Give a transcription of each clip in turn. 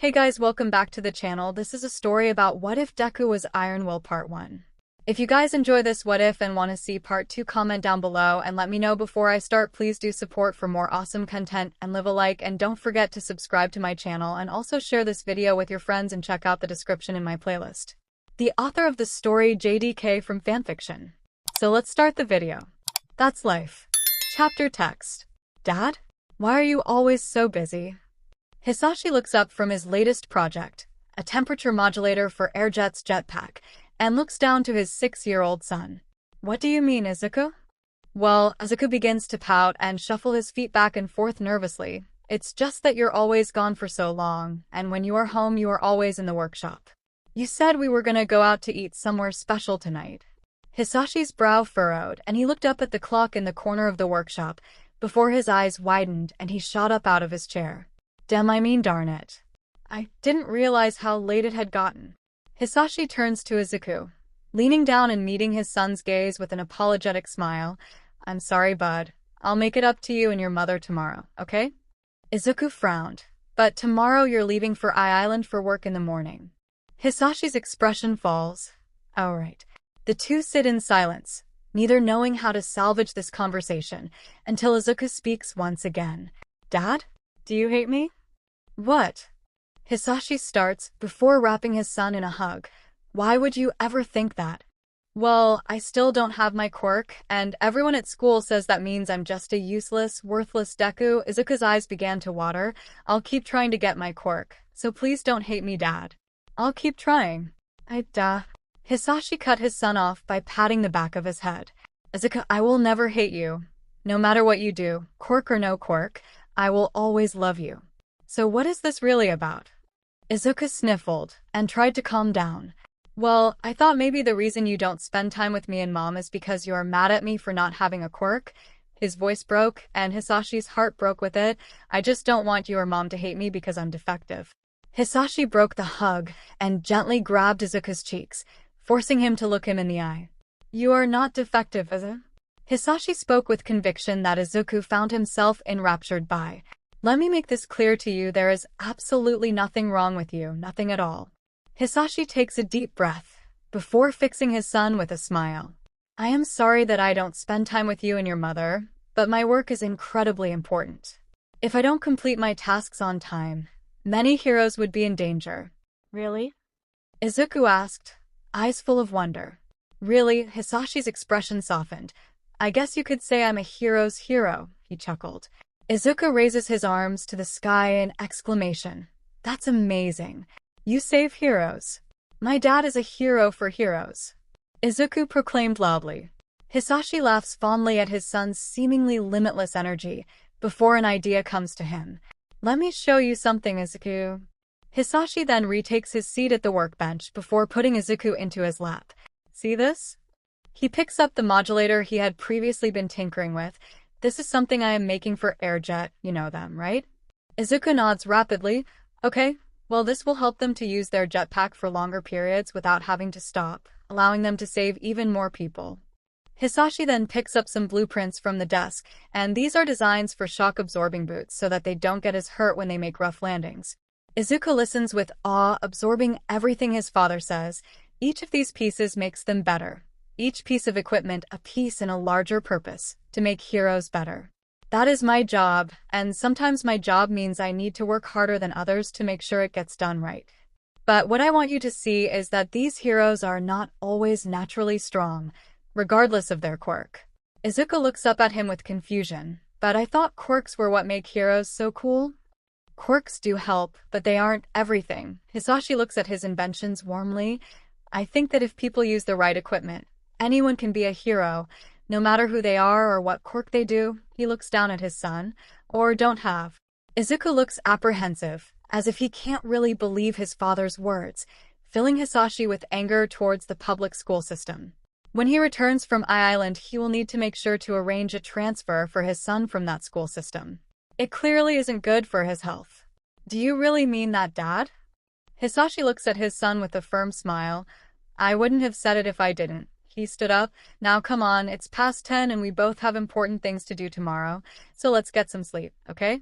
Hey guys, welcome back to the channel. This is a story about What If Deku Was Iron Will Part 1. If you guys enjoy this What If and want to see Part 2, comment down below and let me know before I start. Please do support for more awesome content and leave a like, and don't forget to subscribe to my channel and also share this video with your friends and check out the description in my playlist. The author of the story, JayDeeKay from fanfiction. So let's start the video. That's life. Chapter text. Dad? Why are you always so busy? Hisashi looks up from his latest project, a temperature modulator for Airjet's jetpack, and looks down to his 6-year-old son. What do you mean, Izuku? Well, Izuku begins to pout and shuffle his feet back and forth nervously. It's just that you're always gone for so long, and when you are home you are always in the workshop. You said we were gonna go out to eat somewhere special tonight. Hisashi's brow furrowed, and he looked up at the clock in the corner of the workshop, before his eyes widened and he shot up out of his chair. Darn it. I didn't realize how late it had gotten. Hisashi turns to Izuku, leaning down and meeting his son's gaze with an apologetic smile. I'm sorry, bud. I'll make it up to you and your mother tomorrow, okay? Izuku frowned. But tomorrow you're leaving for Island for work in the morning. Hisashi's expression falls. All right. The two sit in silence, neither knowing how to salvage this conversation, until Izuku speaks once again. Dad? Do you hate me? What? Hisashi starts, before wrapping his son in a hug. Why would you ever think that? Well, I still don't have my quirk, and everyone at school says that means I'm just a useless, worthless Deku. Izuku's eyes began to water. I'll keep trying to get my quirk, so please don't hate me, Dad. I'll keep trying. Hisashi cut his son off by patting the back of his head. Izuku, I will never hate you. No matter what you do, quirk or no quirk, I will always love you. So what is this really about? Izuku sniffled and tried to calm down. Well, I thought maybe the reason you don't spend time with me and Mom is because you're mad at me for not having a quirk. His voice broke, and Hisashi's heart broke with it. I just don't want you or Mom to hate me because I'm defective. Hisashi broke the hug and gently grabbed Izuku's cheeks, forcing him to look him in the eye. You are not defective, Izuku. Hisashi spoke with conviction that Izuku found himself enraptured by. Let me make this clear to you, there is absolutely nothing wrong with you, nothing at all. Hisashi takes a deep breath, before fixing his son with a smile. I am sorry that I don't spend time with you and your mother, but my work is incredibly important. If I don't complete my tasks on time, many heroes would be in danger. Really? Izuku asked, eyes full of wonder. Really? Hisashi's expression softened. I guess you could say I'm a hero's hero, he chuckled. Izuku raises his arms to the sky in exclamation. That's amazing. You save heroes. My dad is a hero for heroes. Izuku proclaimed loudly. Hisashi laughs fondly at his son's seemingly limitless energy, before an idea comes to him. Let me show you something, Izuku. Hisashi then retakes his seat at the workbench before putting Izuku into his lap. See this? He picks up the modulator he had previously been tinkering with. This is something I am making for Airjet, you know them, right? Izuku nods rapidly. Okay, well this will help them to use their jetpack for longer periods without having to stop, allowing them to save even more people. Hisashi then picks up some blueprints from the desk, and these are designs for shock-absorbing boots so that they don't get as hurt when they make rough landings. Izuku listens with awe, absorbing everything his father says. Each of these pieces makes them better. Each piece of equipment a piece in a larger purpose, to make heroes better. That is my job, and sometimes my job means I need to work harder than others to make sure it gets done right. But what I want you to see is that these heroes are not always naturally strong, regardless of their quirk. Izuku looks up at him with confusion. But I thought quirks were what make heroes so cool? Quirks do help, but they aren't everything. Hisashi looks at his inventions warmly. I think that if people use the right equipment, anyone can be a hero, no matter who they are or what quirk they do. He looks down at his son, or don't have. Izuku looks apprehensive, as if he can't really believe his father's words, filling Hisashi with anger towards the public school system. When he returns from Island, he will need to make sure to arrange a transfer for his son from that school system. It clearly isn't good for his health. Do you really mean that, Dad? Hisashi looks at his son with a firm smile. I wouldn't have said it if I didn't. He stood up. Now come on, it's past 10 and we both have important things to do tomorrow, so let's get some sleep, okay?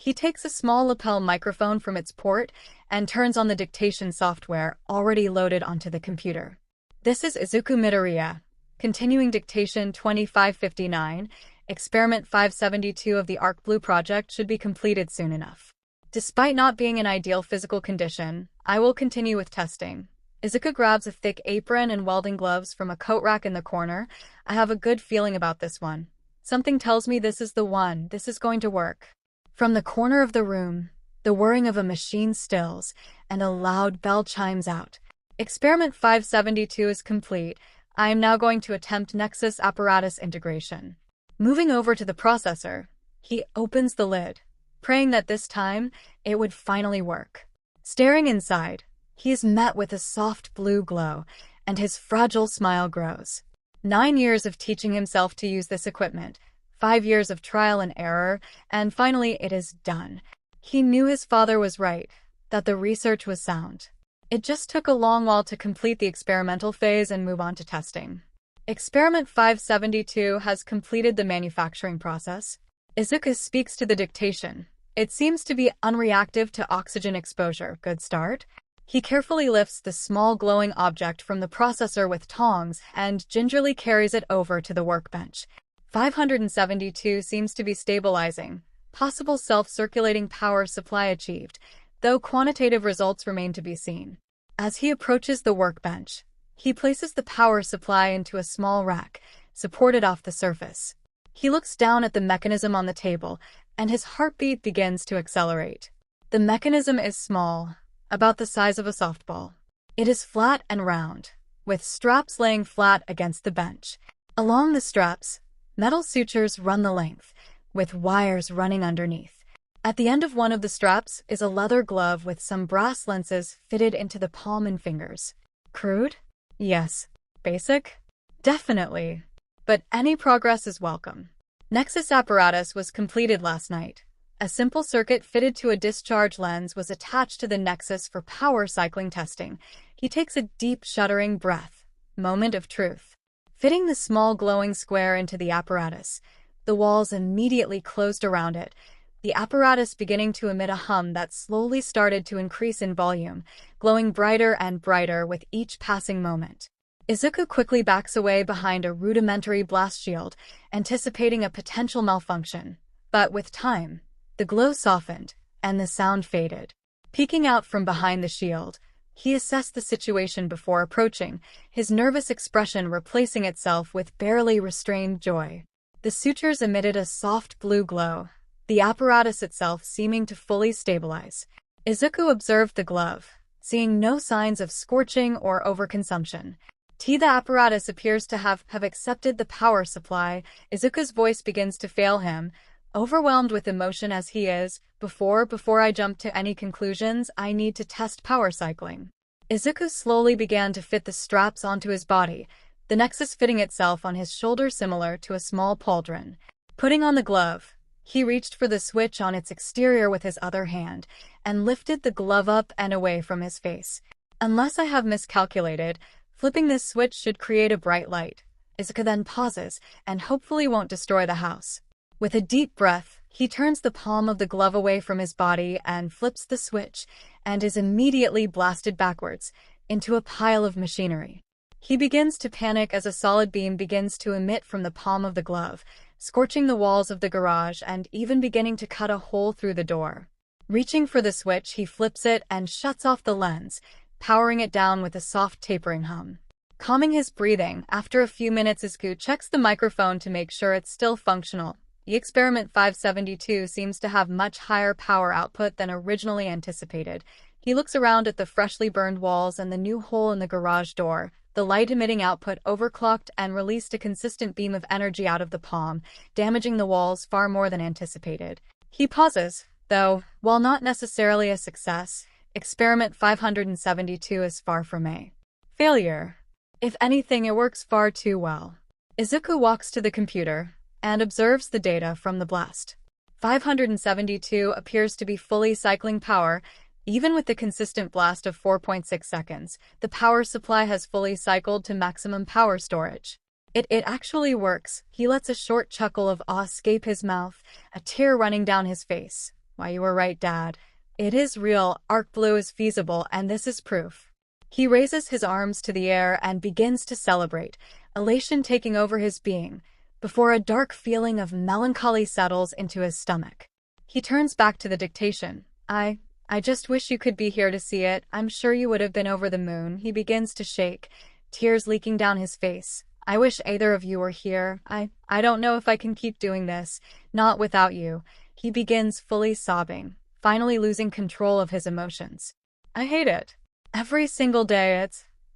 He takes a small lapel microphone from its port and turns on the dictation software already loaded onto the computer. This is Izuku Midoriya. Continuing dictation 2559, experiment 572 of the Arc Blue project should be completed soon enough. Despite not being in ideal physical condition, I will continue with testing. Izuku grabs a thick apron and welding gloves from a coat rack in the corner. I have a good feeling about this one. Something tells me this is the one. This is going to work. From the corner of the room, the whirring of a machine stills, and a loud bell chimes out. Experiment 572 is complete. I am now going to attempt Nexus apparatus integration. Moving over to the processor, he opens the lid, praying that this time it would finally work. Staring inside, he is met with a soft blue glow, and his fragile smile grows. 9 years of teaching himself to use this equipment, 5 years of trial and error, and finally it is done. He knew his father was right, that the research was sound. It just took a long while to complete the experimental phase and move on to testing. Experiment 572 has completed the manufacturing process. Izuku speaks to the dictation. It seems to be unreactive to oxygen exposure. Good start. He carefully lifts the small glowing object from the processor with tongs and gingerly carries it over to the workbench. 572 seems to be stabilizing. Possible self-circulating power supply achieved, though quantitative results remain to be seen. As he approaches the workbench, he places the power supply into a small rack, supported off the surface. He looks down at the mechanism on the table, and his heartbeat begins to accelerate. The mechanism is small, about the size of a softball. It is flat and round, with straps laying flat against the bench. Along the straps, metal sutures run the length, with wires running underneath. At the end of one of the straps is a leather glove with some brass lenses fitted into the palm and fingers. Crude? Yes. Basic? Definitely. But any progress is welcome. Nexus apparatus was completed last night. A simple circuit fitted to a discharge lens was attached to the Nexus for power cycling testing. He takes a deep, shuddering breath. Moment of truth. Fitting the small glowing square into the apparatus, the walls immediately closed around it, the apparatus beginning to emit a hum that slowly started to increase in volume, glowing brighter and brighter with each passing moment. Izuku quickly backs away behind a rudimentary blast shield, anticipating a potential malfunction. But with time, the glow softened, and the sound faded. Peeking out from behind the shield, he assessed the situation before approaching, his nervous expression replacing itself with barely restrained joy. The sutures emitted a soft blue glow, the apparatus itself seeming to fully stabilize. Izuku observed the glove, seeing no signs of scorching or overconsumption. The apparatus appears to have accepted the power supply. Izuku's voice begins to fail him. Overwhelmed with emotion as he is, before I jump to any conclusions, I need to test power cycling. Izuku slowly began to fit the straps onto his body, the Nexus fitting itself on his shoulder similar to a small pauldron. Putting on the glove, he reached for the switch on its exterior with his other hand, and lifted the glove up and away from his face. Unless I have miscalculated, flipping this switch should create a bright light. Izuku then pauses, and hopefully won't destroy the house. With a deep breath, he turns the palm of the glove away from his body and flips the switch, and is immediately blasted backwards, into a pile of machinery. He begins to panic as a solid beam begins to emit from the palm of the glove, scorching the walls of the garage and even beginning to cut a hole through the door. Reaching for the switch, he flips it and shuts off the lens, powering it down with a soft tapering hum. Calming his breathing, after a few minutes Izuku checks the microphone to make sure it's still functional. The experiment 572 seems to have much higher power output than originally anticipated. He looks around at the freshly burned walls and the new hole in the garage door. The light-emitting output overclocked and released a consistent beam of energy out of the palm, damaging the walls far more than anticipated. He pauses, though, while not necessarily a success, experiment 572 is far from a failure. If anything, it works far too well. Izuku walks to the computer and observes the data from the blast. 572 appears to be fully cycling power. Even with the consistent blast of 4.6 seconds, the power supply has fully cycled to maximum power storage. It actually works. He lets a short chuckle of awe escape his mouth, a tear running down his face. Why, you were right, Dad. It is real, Arc Blue is feasible, and this is proof. He raises his arms to the air and begins to celebrate, elation taking over his being, before a dark feeling of melancholy settles into his stomach. He turns back to the dictation. I just wish you could be here to see it. I'm sure you would have been over the moon. He begins to shake, tears leaking down his face. I wish either of you were here. I don't know if I can keep doing this. Not without you. He begins fully sobbing, finally losing control of his emotions. I hate it. Every single day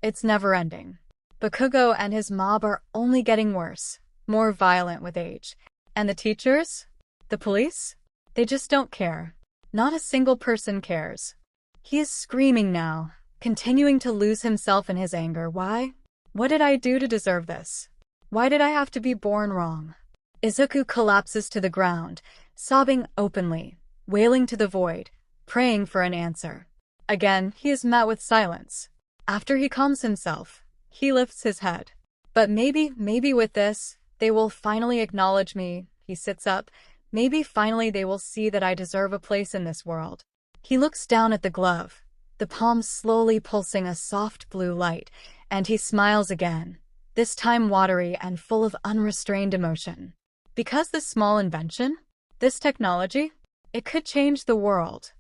it's never ending. Bakugo and his mob are only getting worse, more violent with age. And the teachers? The police? They just don't care. Not a single person cares. He is screaming now, continuing to lose himself in his anger. Why? What did I do to deserve this? Why did I have to be born wrong? Izuku collapses to the ground, sobbing openly, wailing to the void, praying for an answer. Again, he is met with silence. After he calms himself, he lifts his head. But maybe with this, they will finally acknowledge me. He sits up. Maybe finally they will see that I deserve a place in this world. He looks down at the glove, the palm slowly pulsing a soft blue light, and he smiles again, this time watery and full of unrestrained emotion. Because this small invention, this technology, it could change the world.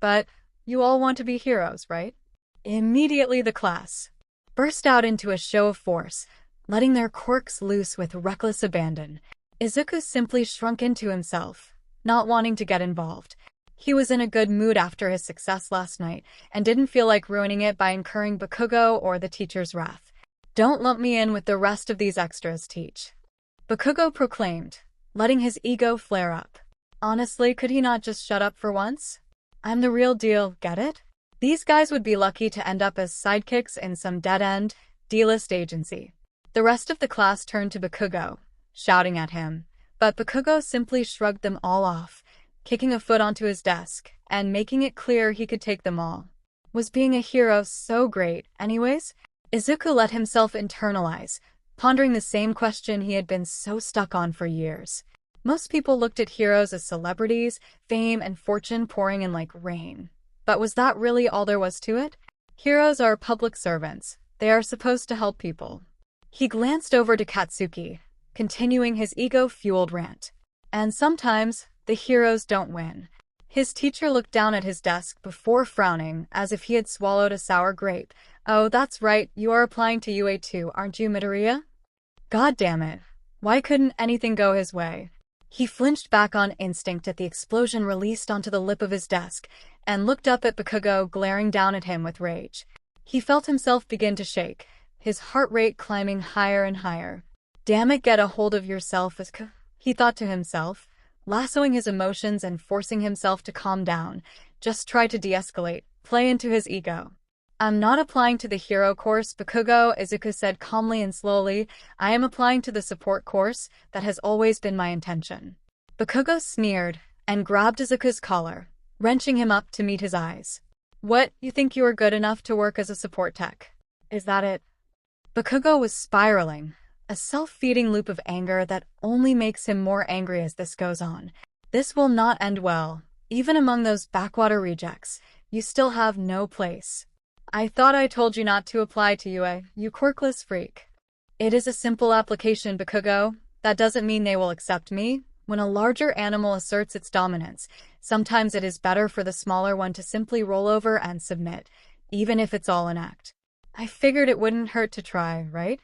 But you all want to be heroes, right? Immediately the class burst out into a show of force, letting their quirks loose with reckless abandon. Izuku simply shrunk into himself, not wanting to get involved. He was in a good mood after his success last night, and didn't feel like ruining it by incurring Bakugo or the teacher's wrath. Don't lump me in with the rest of these extras, teach. Bakugo proclaimed, letting his ego flare up. Honestly, could he not just shut up for once? I'm the real deal, get it? These guys would be lucky to end up as sidekicks in some dead-end, D-list agency. The rest of the class turned to Bakugo, shouting at him, but Bakugo simply shrugged them all off, kicking a foot onto his desk, and making it clear he could take them all. Was being a hero so great, anyways? Izuku let himself internalize, pondering the same question he had been so stuck on for years. Most people looked at heroes as celebrities, fame and fortune pouring in like rain. But was that really all there was to it? Heroes are public servants. They are supposed to help people. He glanced over to Katsuki, continuing his ego-fueled rant. And sometimes, the heroes don't win. His teacher looked down at his desk before frowning, as if he had swallowed a sour grape. Oh, that's right, you are applying to UA too, aren't you, Midoriya? God damn it. Why couldn't anything go his way? He flinched back on instinct at the explosion released onto the lip of his desk, and looked up at Bakugo glaring down at him with rage. He felt himself begin to shake, his heart rate climbing higher and higher. Damn it, get a hold of yourself, he thought to himself, lassoing his emotions and forcing himself to calm down. Just try to de-escalate, play into his ego. I'm not applying to the hero course, Bakugo, Izuku said calmly and slowly. I am applying to the support course. That has always been my intention. Bakugo sneered and grabbed Izuku's collar, wrenching him up to meet his eyes. What, you think you are good enough to work as a support tech? Is that it? Bakugo was spiraling, a self-feeding loop of anger that only makes him more angry as this goes on. This will not end well. Even among those backwater rejects, you still have no place. I thought I told you not to apply to UA, you quirkless freak. It is a simple application, Bakugo. That doesn't mean they will accept me. When a larger animal asserts its dominance, sometimes it is better for the smaller one to simply roll over and submit, even if it's all an act. I figured it wouldn't hurt to try, right?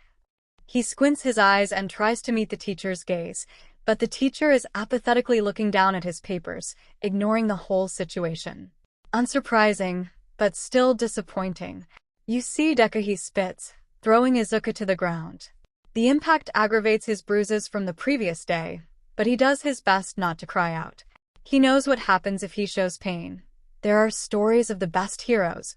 He squints his eyes and tries to meet the teacher's gaze, but the teacher is apathetically looking down at his papers, ignoring the whole situation. Unsurprising, but still disappointing. You see, Deku, he spits, throwing Izuku to the ground. The impact aggravates his bruises from the previous day, but he does his best not to cry out. He knows what happens if he shows pain. There are stories of the best heroes,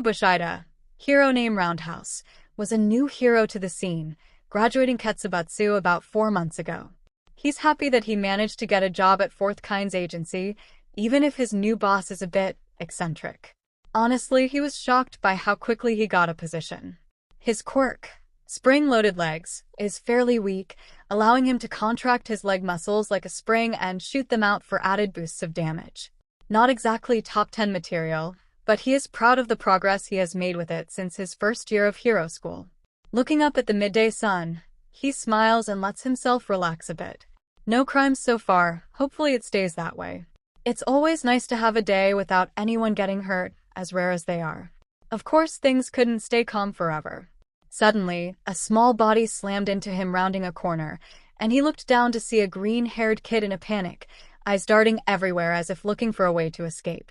Bushido, hero named Roundhouse, was a new hero to the scene, graduating 𝗧𝗵𝗲 about 4 months ago. He's happy that he managed to get a job at 𝗵𝗃𝗀𝗁's agency, even if his new boss is a bit eccentric. Honestly, he was shocked by how quickly he got a position. His quirk, spring-loaded legs, is fairly weak, allowing him to contract his leg muscles like a spring and shoot them out for added boosts of damage. Not exactly top 10 material, but he is proud of the progress he has made with it since his first year of hero school. Looking up at the midday sun, he smiles and lets himself relax a bit. No crimes so far, hopefully it stays that way. It's always nice to have a day without anyone getting hurt, as rare as they are. Of course, things couldn't stay calm forever. Suddenly, a small body slammed into him rounding a corner, and he looked down to see a green-haired kid in a panic, eyes darting everywhere as if looking for a way to escape.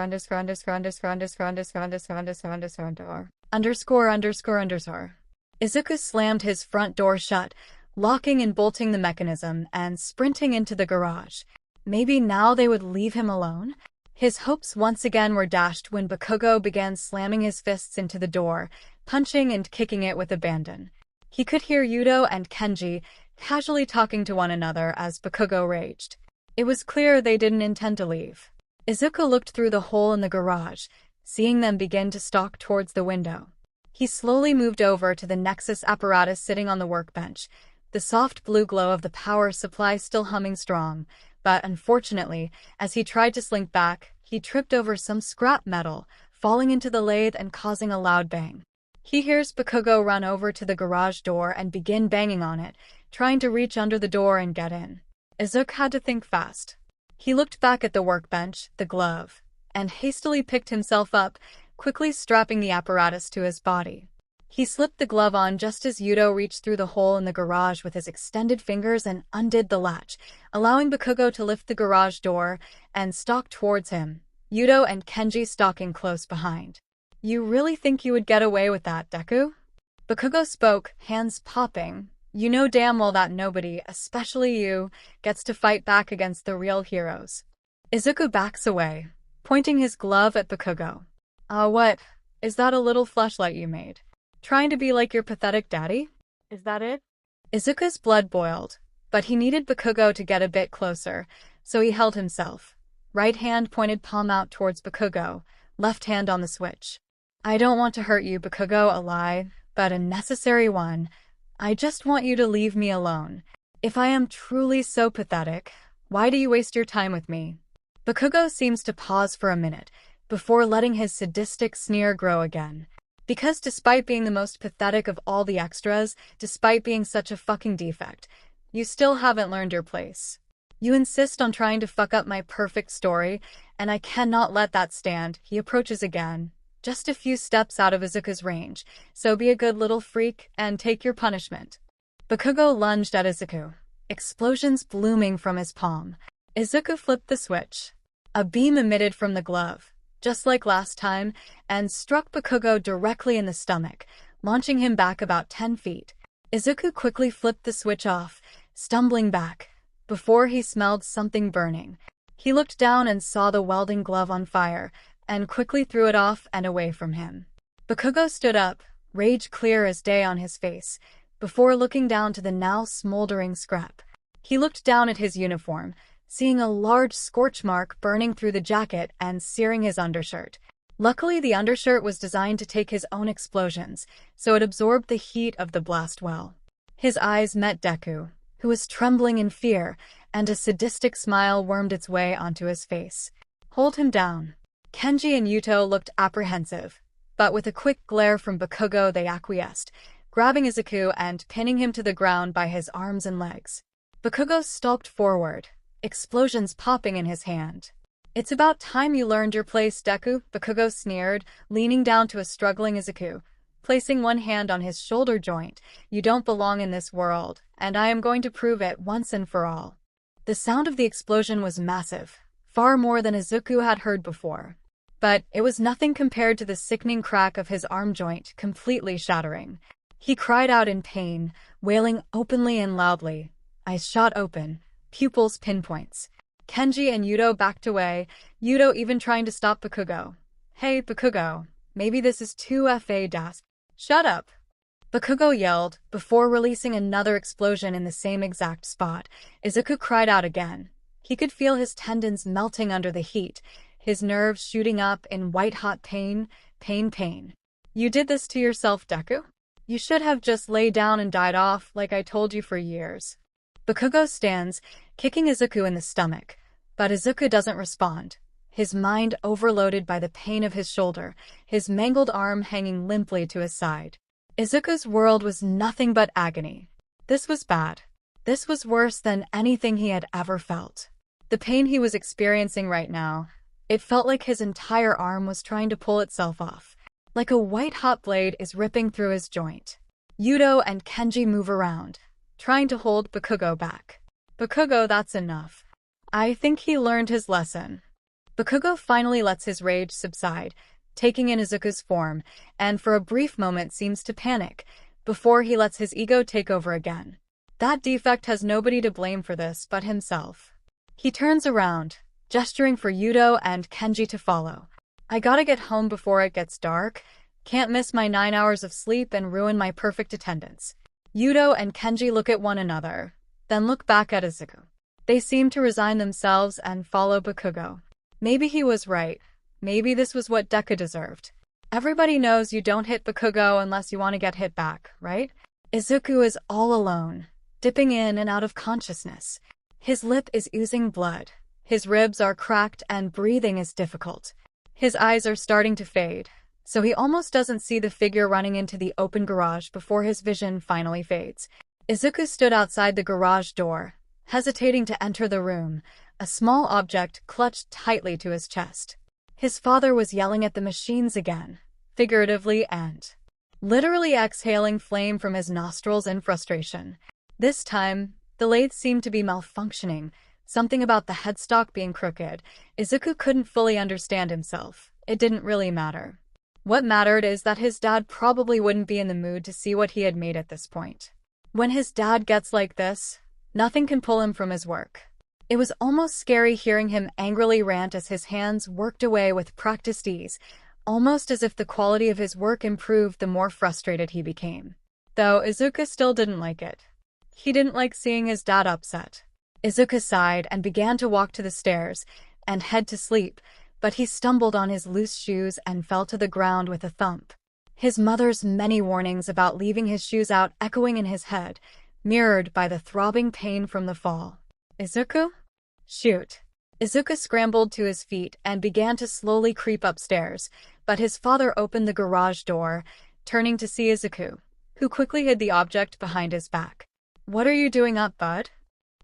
Izuku slammed his front door shut, locking and bolting the mechanism and sprinting into the garage. Maybe now they would leave him alone? His hopes once again were dashed when Bakugo began slamming his fists into the door, punching and kicking it with abandon. He could hear Yudo and Kenji casually talking to one another as Bakugo raged. It was clear they didn't intend to leave. Izuku looked through the hole in the garage, seeing them begin to stalk towards the window. He slowly moved over to the Nexus apparatus sitting on the workbench, the soft blue glow of the power supply still humming strong. But unfortunately, as he tried to slink back, he tripped over some scrap metal, falling into the lathe and causing a loud bang. He hears Bakugo run over to the garage door and begin banging on it, trying to reach under the door and get in. Izuku had to think fast. He looked back at the workbench, the glove, and hastily picked himself up, quickly strapping the apparatus to his body. He slipped the glove on just as Yudo reached through the hole in the garage with his extended fingers and undid the latch, allowing Bakugo to lift the garage door and stalk towards him, Yudo and Kenji stalking close behind. "You really think you would get away with that, Deku?" Bakugo spoke, hands popping. "You know damn well that nobody, especially you, gets to fight back against the real heroes." Izuku backs away, pointing his glove at Bakugo. What? Is that a little fleshlight you made? Trying to be like your pathetic daddy? Is that it?" Izuku's blood boiled, but he needed Bakugo to get a bit closer, so he held himself. Right hand pointed palm out towards Bakugo, left hand on the switch. "I don't want to hurt you, Bakugo, a lie, but a necessary one. I just want you to leave me alone. If I am truly so pathetic, why do you waste your time with me?" Bakugo seems to pause for a minute, before letting his sadistic sneer grow again. Because despite being the most pathetic of all the extras, despite being such a fucking defect, you still haven't learned your place. You insist on trying to fuck up my perfect story, and I cannot let that stand. He approaches again, just a few steps out of Izuku's range, so be a good little freak and take your punishment. Bakugo lunged at Izuku, explosions blooming from his palm. Izuku flipped the switch. A beam emitted from the glove, just like last time, and struck Bakugo directly in the stomach, launching him back about 10 feet. Izuku quickly flipped the switch off, stumbling back, before he smelled something burning. He looked down and saw the welding glove on fire, and quickly threw it off and away from him. Bakugo stood up, rage clear as day on his face, before looking down to the now smoldering scrap. He looked down at his uniform, seeing a large scorch mark burning through the jacket and searing his undershirt. Luckily, the undershirt was designed to take his own explosions, so it absorbed the heat of the blast well. His eyes met Deku, who was trembling in fear, and a sadistic smile wormed its way onto his face. "Hold him down." Kenji and Yuto looked apprehensive, but with a quick glare from Bakugo they acquiesced, grabbing Izuku and pinning him to the ground by his arms and legs. Bakugo stalked forward, explosions popping in his hand. "It's about time you learned your place, Deku," Bakugo sneered, leaning down to a struggling Izuku, placing one hand on his shoulder joint. "You don't belong in this world, and I am going to prove it once and for all." The sound of the explosion was massive, far more than Izuku had heard before. But it was nothing compared to the sickening crack of his arm joint completely shattering. He cried out in pain, wailing openly and loudly. Eyes shot open, pupils pinpoints. Kenji and Yuto backed away, Yuto even trying to stop Bakugo. "Hey, Bakugo, maybe this is too fast. Shut up!" Bakugo yelled, before releasing another explosion in the same exact spot. Izuku cried out again. He could feel his tendons melting under the heat, his nerves shooting up in white-hot pain. "You did this to yourself, Deku? You should have just laid down and died off like I told you for years." Bakugo stands, kicking Izuku in the stomach, but Izuku doesn't respond, his mind overloaded by the pain of his shoulder, his mangled arm hanging limply to his side. Izuku's world was nothing but agony. This was bad. This was worse than anything he had ever felt. The pain he was experiencing right now, it felt like his entire arm was trying to pull itself off, like a white-hot blade is ripping through his joint. Yuto and Kenji move around, trying to hold Bakugo back. "Bakugo, that's enough. I think he learned his lesson." Bakugo finally lets his rage subside, taking in Izuku's form, and for a brief moment seems to panic, before he lets his ego take over again. That defect has nobody to blame for this but himself. He turns around, gesturing for Yuto and Kenji to follow. "I gotta get home before it gets dark. Can't miss my 9 hours of sleep and ruin my perfect attendance." Yuto and Kenji look at one another, then look back at Izuku. They seem to resign themselves and follow Bakugo. Maybe he was right. Maybe this was what Deku deserved. Everybody knows you don't hit Bakugo unless you want to get hit back, right? Izuku is all alone, dipping in and out of consciousness. His lip is oozing blood. His ribs are cracked and breathing is difficult. His eyes are starting to fade, so he almost doesn't see the figure running into the open garage before his vision finally fades. Izuku stood outside the garage door, hesitating to enter the room, a small object clutched tightly to his chest. His father was yelling at the machines again, figuratively and literally exhaling flame from his nostrils in frustration. This time, the lathe seemed to be malfunctioning, something about the headstock being crooked. Izuku couldn't fully understand himself. It didn't really matter. What mattered is that his dad probably wouldn't be in the mood to see what he had made at this point. When his dad gets like this, nothing can pull him from his work. It was almost scary hearing him angrily rant as his hands worked away with practiced ease, almost as if the quality of his work improved the more frustrated he became. Though Izuku still didn't like it. He didn't like seeing his dad upset. Izuku sighed and began to walk to the stairs and head to sleep, but he stumbled on his loose shoes and fell to the ground with a thump. His mother's many warnings about leaving his shoes out echoing in his head, mirrored by the throbbing pain from the fall. "Izuku? Shoot." Izuku scrambled to his feet and began to slowly creep upstairs, but his father opened the garage door, turning to see Izuku, who quickly hid the object behind his back. "What are you doing up, bud?"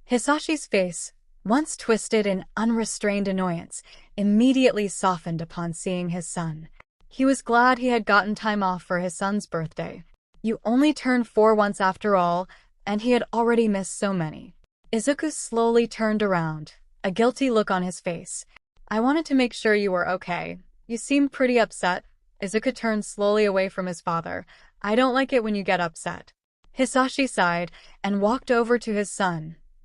Hashis' face, once twisted in unrestrained annoyance, immediately softened upon seeing his son. He was glad he had gotten time off for his son's birthday. You only turn 4 once after all, and he had already missed so many. Izuku slowly turned around, a guilty look on his face. "I wanted to make sure you were okay. You seem pretty upset." Izuku turned slowly away from his father. "I don't like it when you get upset." Hisashi sighed and walked over to his son,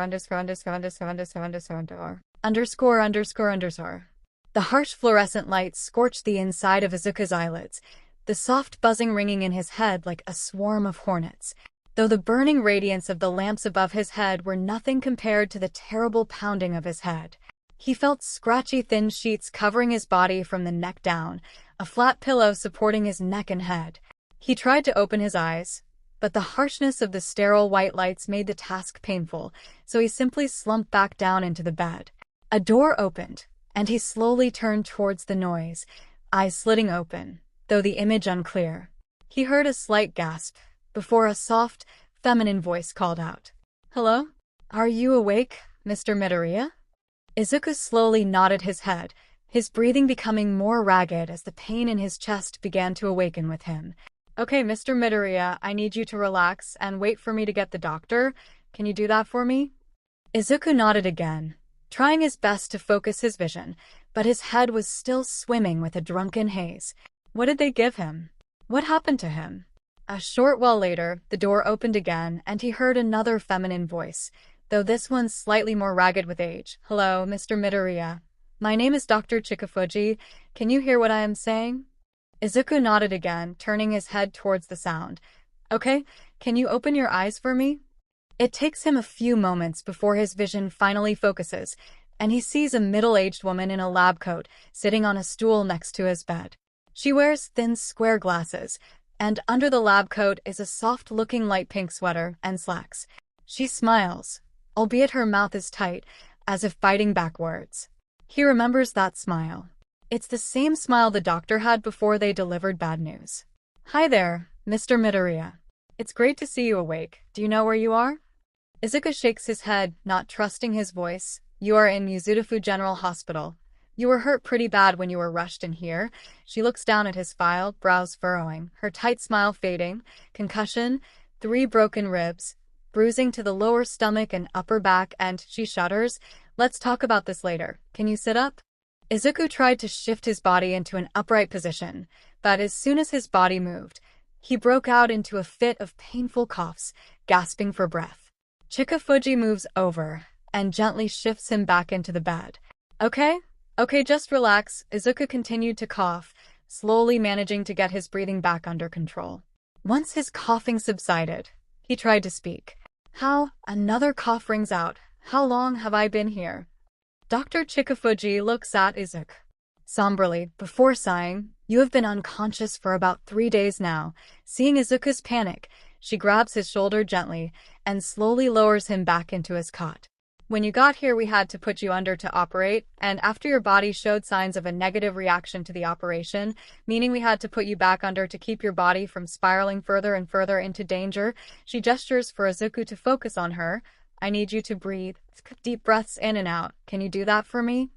____________________________________________________________________________________________________________the harsh fluorescent light scorched the inside of his like a swarm of hornets, though the burning radiance of the lamps above his head were nothing compared to the terrible pounding of his head. He felt scratchy thin sheets covering his body from the neck down, a flat pillow supporting his neck and head. He tried to open his eyes, but the harshness of the sterile white lights made the task painful, so he simply slumped back down into the bed. A door opened, and he slowly turned towards the noise, eyes slitting open, though the image unclear. He heard a slight gasp, before a soft, feminine voice called out, "Hello? Are you awake, Mr. Midoriya?" Izuku slowly nodded his head, his breathing becoming more ragged as the pain in his chest began to awaken with him. "Okay, Mr. Midoriya, I need you to relax and wait for me to get the doctor. Can you do that for me?" Izuku nodded again, trying his best to focus his vision, but his head was still swimming with a drunken haze. What did they give him? What happened to him? A short while later, the door opened again, and he heard another feminine voice, though this one slightly more ragged with age. "Hello, Mr. Midoriya. My name is Dr. Chika Fuji. Can you hear what I am saying? Izuku nodded again, turning his head towards the sound. Okay, can you open your eyes for me? It takes him a few moments before his vision finally focuses, and he sees a middle-aged woman in a lab coat sitting on a stool next to his bed. She wears thin square glasses, and under the lab coat is a soft-looking light pink sweater and slacks. She smiles, albeit her mouth is tight, as if fighting back words. He remembers that smile. It's the same smile the doctor had before they delivered bad news. Hi there, Mr. Midoriya. It's great to see you awake. Do you know where you are? Izuku shakes his head, not trusting his voice. You are in 𝗬𝗓 General Hospital. You were hurt pretty bad when you were rushed in here. She looks down at his file, brows furrowing, her tight smile fading. Concussion, 3 broken ribs, bruising to the lower stomach and upper back, and she shudders. Let's talk about this later. Can you sit up? Izuku tried to shift his body into an upright position, but as soon as his body moved, he broke out into a fit of painful coughs, gasping for breath. Chika Fuji moves over and gently shifts him back into the bed. Okay, just relax. Izuku continued to cough, slowly managing to get his breathing back under control. Once his coughing subsided, he tried to speak. Another cough rings out. How long have I been here? Dr. Chika Fuji looks at Izuku somberly, before sighing. You have been unconscious for about 3 days now. Seeing Izuku's panic, she grabs his shoulder gently and slowly lowers him back into his cot. When you got here, we had to put you under to operate, and after your body showed signs of a negative reaction to the operation, meaning we had to put you back under to keep your body from spiraling further and further into danger, she gestures for Izuku to focus on her. I need you to breathe deep breaths in and out. Can you do that for me?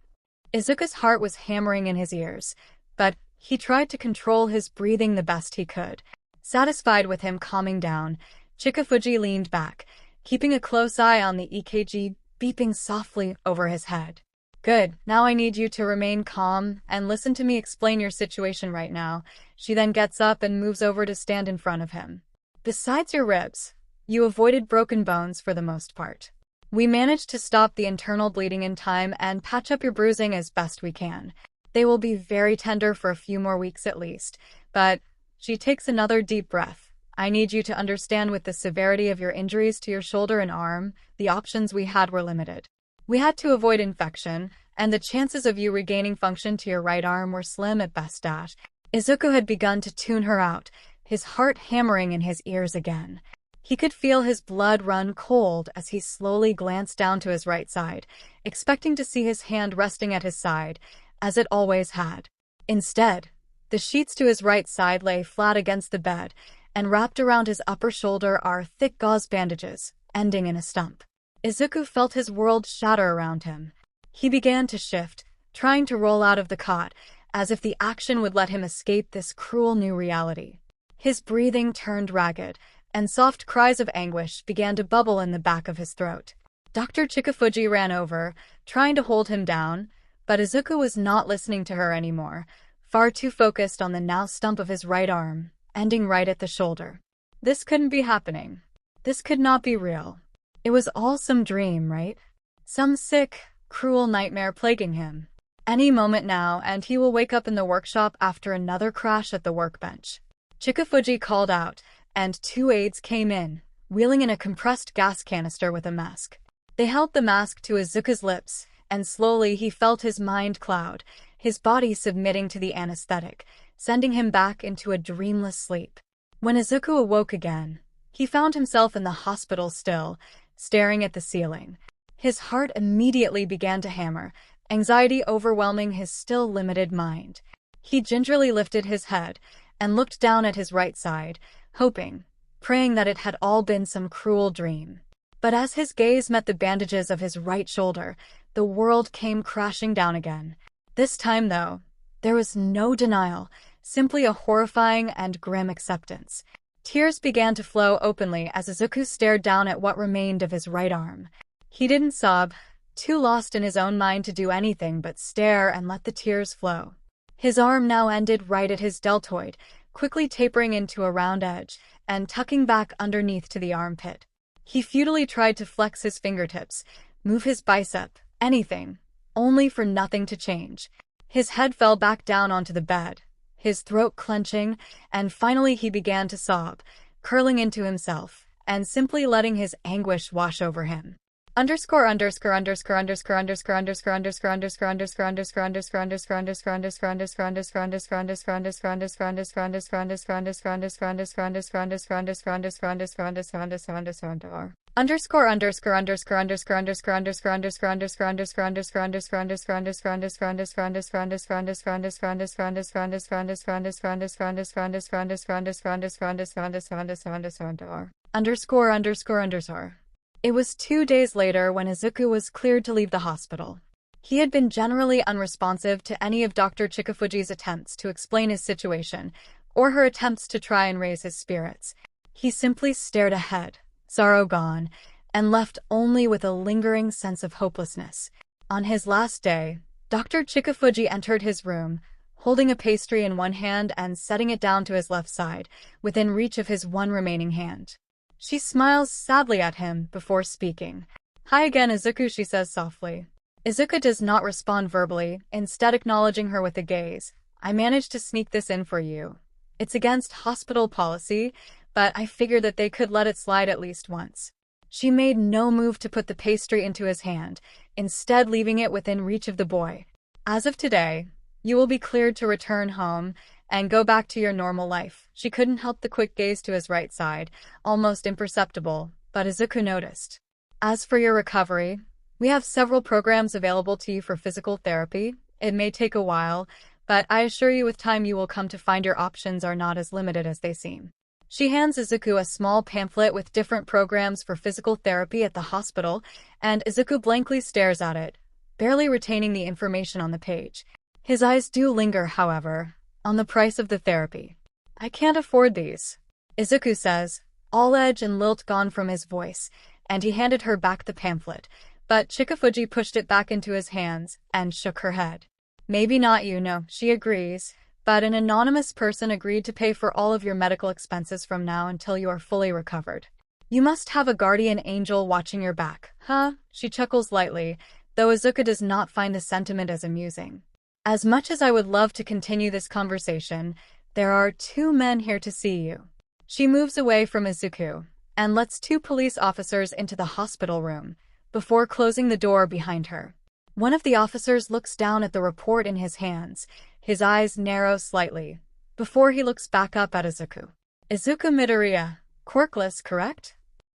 Izuku's heart was hammering in his ears, but he tried to control his breathing the best he could. Satisfied with him calming down, Chika Fuji leaned back, keeping a close eye on the EKG beeping softly over his head. Good, now I need you to remain calm and listen to me explain your situation right now. She then gets up and moves over to stand in front of him. Besides your ribs, you avoided broken bones for the most part. We managed to stop the internal bleeding in time and patch up your bruising as best we can. They will be very tender for a few more weeks at least, but she takes another deep breath. I need you to understand with the severity of your injuries to your shoulder and arm, the options we had were limited. We had to avoid infection, and the chances of you regaining function to your right arm were slim at best. Izuku had begun to tune her out, his heart hammering in his ears again. He could feel his blood run cold as he slowly glanced down to his right side, expecting to see his hand resting at his side, as it always had. Instead, the sheets to his right side lay flat against the bed, and wrapped around his upper shoulder are thick gauze bandages, ending in a stump. Izuku felt his world shatter around him. He began to shift, trying to roll out of the cot, as if the action would let him escape this cruel new reality. His breathing turned ragged, and soft cries of anguish began to bubble in the back of his throat. Dr. Chika Fuji ran over, trying to hold him down, but Izuku was not listening to her anymore, far too focused on the now stump of his right arm, ending right at the shoulder. This couldn't be happening. This could not be real. It was all some dream, right? Some sick, cruel nightmare plaguing him. Any moment now, and he will wake up in the workshop after another crash at the workbench. Chika Fuji called out, and 2 aides came in, wheeling in a compressed gas canister with a mask. They held the mask to Izuku's lips, and slowly he felt his mind cloud, his body submitting to the anesthetic, sending him back into a dreamless sleep. When Izuku awoke again, he found himself in the hospital still, staring at the ceiling. His heart immediately began to hammer, anxiety overwhelming his still limited mind. He gingerly lifted his head and looked down at his right side, hoping, praying that it had all been some cruel dream. But as his gaze met the bandages of his right shoulder, the world came crashing down again. This time, though, there was no denial, simply a horrifying and grim acceptance. Tears began to flow openly as Izuku stared down at what remained of his right arm. He didn't sob, too lost in his own mind to do anything but stare and let the tears flow. His arm now ended right at his deltoid, quickly tapering into a round edge and tucking back underneath to the armpit. He futilely tried to flex his fingertips, move his bicep, anything, only for nothing to change. His head fell back down onto the bed, his throat clenching, and finally he began to sob, curling into himself, and simply letting his anguish wash over him. It was 2 days later when Izuku was cleared to leave the hospital. He had been generally unresponsive to any of Dr. Chika Fuji's attempts to explain his situation, or her attempts to try and raise his spirits. He simply stared ahead, sorrow gone, and left only with a lingering sense of hopelessness. On his last day, Dr. Chika Fuji entered his room, holding a pastry in one hand and setting it down to his left side, within reach of his one remaining hand. She smiles sadly at him before speaking. "Hi again, Izuku," she says softly. Izuku does not respond verbally, instead acknowledging her with a gaze. "I managed to sneak this in for you. It's against hospital policy, but I figured that they could let it slide at least once." She made no move to put the pastry into his hand, instead leaving it within reach of the boy. "As of today, you will be cleared to return home and go back to your normal life." She couldn't help the quick gaze to his right side, almost imperceptible, but Izuku noticed. "As for your recovery, we have several programs available to you for physical therapy. It may take a while, but I assure you with time you will come to find your options are not as limited as they seem." She hands Izuku a small pamphlet with different programs for physical therapy at the hospital, and Izuku blankly stares at it, barely retaining the information on the page. His eyes do linger, however, on the price of the therapy. "I can't afford these," Izuku says, all edge and lilt gone from his voice, and he handed her back the pamphlet, but Chika Fuji pushed it back into his hands and shook her head. "Maybe not, you know," she agrees, "but an anonymous person agreed to pay for all of your medical expenses from now until you are fully recovered. You must have a guardian angel watching your back, huh?" She chuckles lightly, though Izuku does not find the sentiment as amusing. "As much as I would love to continue this conversation, there are 2 men here to see you." She moves away from Izuku and lets 2 police officers into the hospital room, before closing the door behind her. One of the officers looks down at the report in his hands, his eyes narrow slightly, before he looks back up at Izuku. "Izuku Midoriya, quirkless, correct?"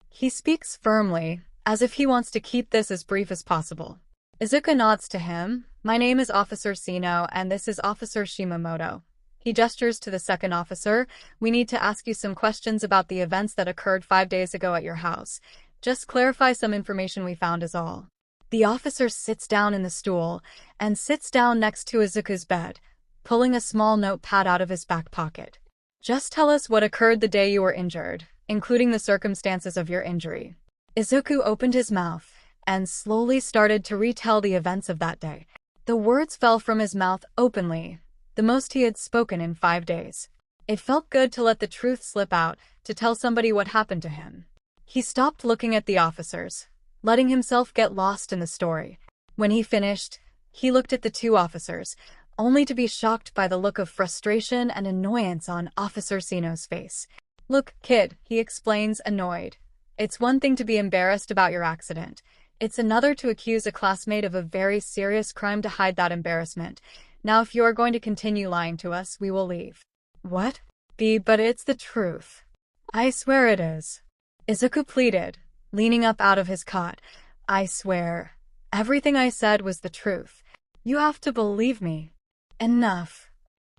He speaks firmly, as if he wants to keep this as brief as possible. Izuku nods to him. "My name is Officer Sino, and this is Officer Shimamoto." He gestures to the second officer. "We need to ask you some questions about the events that occurred 5 days ago at your house. Just clarify some information we found is all." The officer sits down in the stool and sits down next to Izuku's bed, pulling a small notepad out of his back pocket. "Just tell us what occurred the day you were injured, including the circumstances of your injury." Izuku opened his mouth and slowly started to retell the events of that day. The words fell from his mouth openly, the most he had spoken in 5 days. It felt good to let the truth slip out, to tell somebody what happened to him. He stopped looking at the officers, letting himself get lost in the story. When he finished, he looked at the 2 officers, only to be shocked by the look of frustration and annoyance on Officer Sino's face. "Look, kid," he explains, annoyed. "It's one thing to be embarrassed about your accident. It's another to accuse a classmate of a very serious crime to hide that embarrassment. Now if you are going to continue lying to us, we will leave." "What? But it's the truth." "I swear it is," Izuku pleaded, leaning up out of his cot. "I swear. Everything I said was the truth. You have to believe me." "Enough."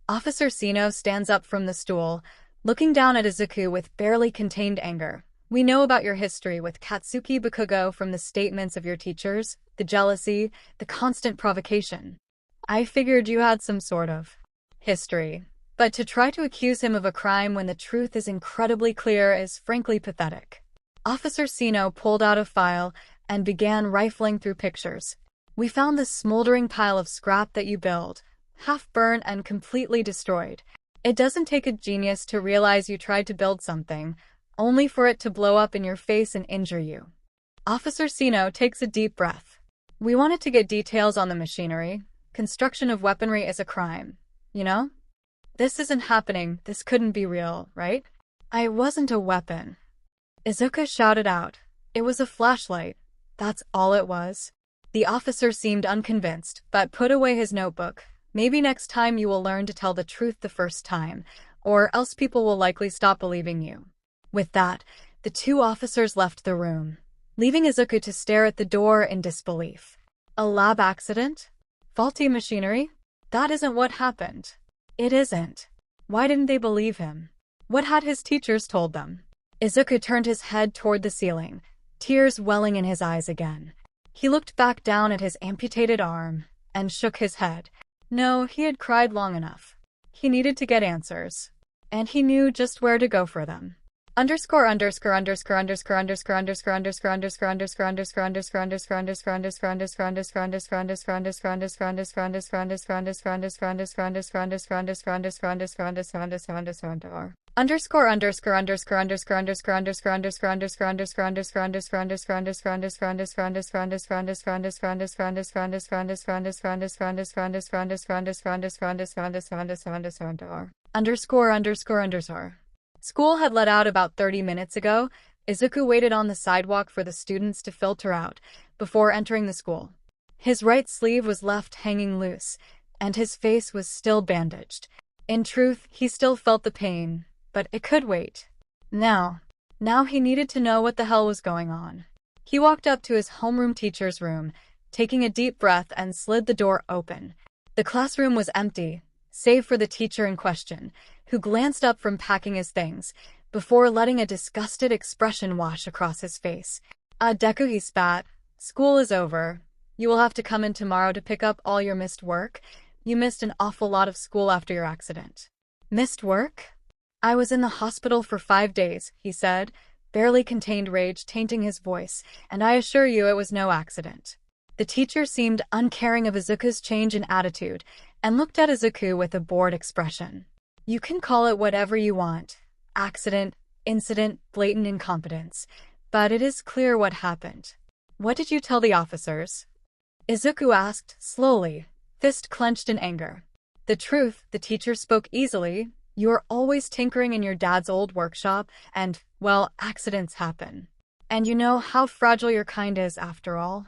Officer Sino stands up from the stool, looking down at Izuku with barely contained anger. "We know about your history with Katsuki Bakugo from the statements of your teachers, the jealousy, the constant provocation. I figured you had some sort of history. But to try to accuse him of a crime when the truth is incredibly clear is frankly pathetic." Officer Sino pulled out a file and began rifling through pictures. "We found this smoldering pile of scrap that you built, half burnt and completely destroyed. It doesn't take a genius to realize you tried to build something, only for it to blow up in your face and injure you." Officer Sino takes a deep breath. We wanted to get details on the machinery. Construction of weaponry is a crime, you know? This isn't happening. This couldn't be real, right? I wasn't a weapon. Izuku shouted out. It was a flashlight. That's all it was. The officer seemed unconvinced, but put away his notebook. Maybe next time you will learn to tell the truth the first time, or else people will likely stop believing you. With that, the two officers left the room, leaving Izuku to stare at the door in disbelief. A lab accident? Faulty machinery? That isn't what happened. It isn't. Why didn't they believe him? What had his teachers told them? Izuku turned his head toward the ceiling, tears welling in his eyes again. He looked back down at his amputated arm and shook his head. No, he had cried long enough. He needed to get answers, and he knew just where to go for them. School had let out about 30 minutes ago. Izuku waited on the sidewalk for the students to filter out before entering the school. His right sleeve was left hanging loose, and his face was still bandaged. In truth, he still felt the pain, but it could wait. Now he needed to know what the hell was going on. He walked up to his homeroom teacher's room, taking a deep breath and slid the door open. The classroom was empty, save for the teacher in question, who glanced up from packing his things, before letting a disgusted expression wash across his face. Deku, he spat. School is over. You will have to come in tomorrow to pick up all your missed work. You missed an awful lot of school after your accident. Missed work? I was in the hospital for 5 days, he said, barely contained rage tainting his voice, and I assure you it was no accident. The teacher seemed uncaring of Izuku's change in attitude, and looked at Izuku with a bored expression. You can call it whatever you want. Accident, incident, blatant incompetence. But it is clear what happened. What did you tell the officers? Izuku asked, slowly, fist clenched in anger. The truth, the teacher spoke easily. You are always tinkering in your dad's old workshop, and, well, accidents happen. And you know how fragile your kind is, after all.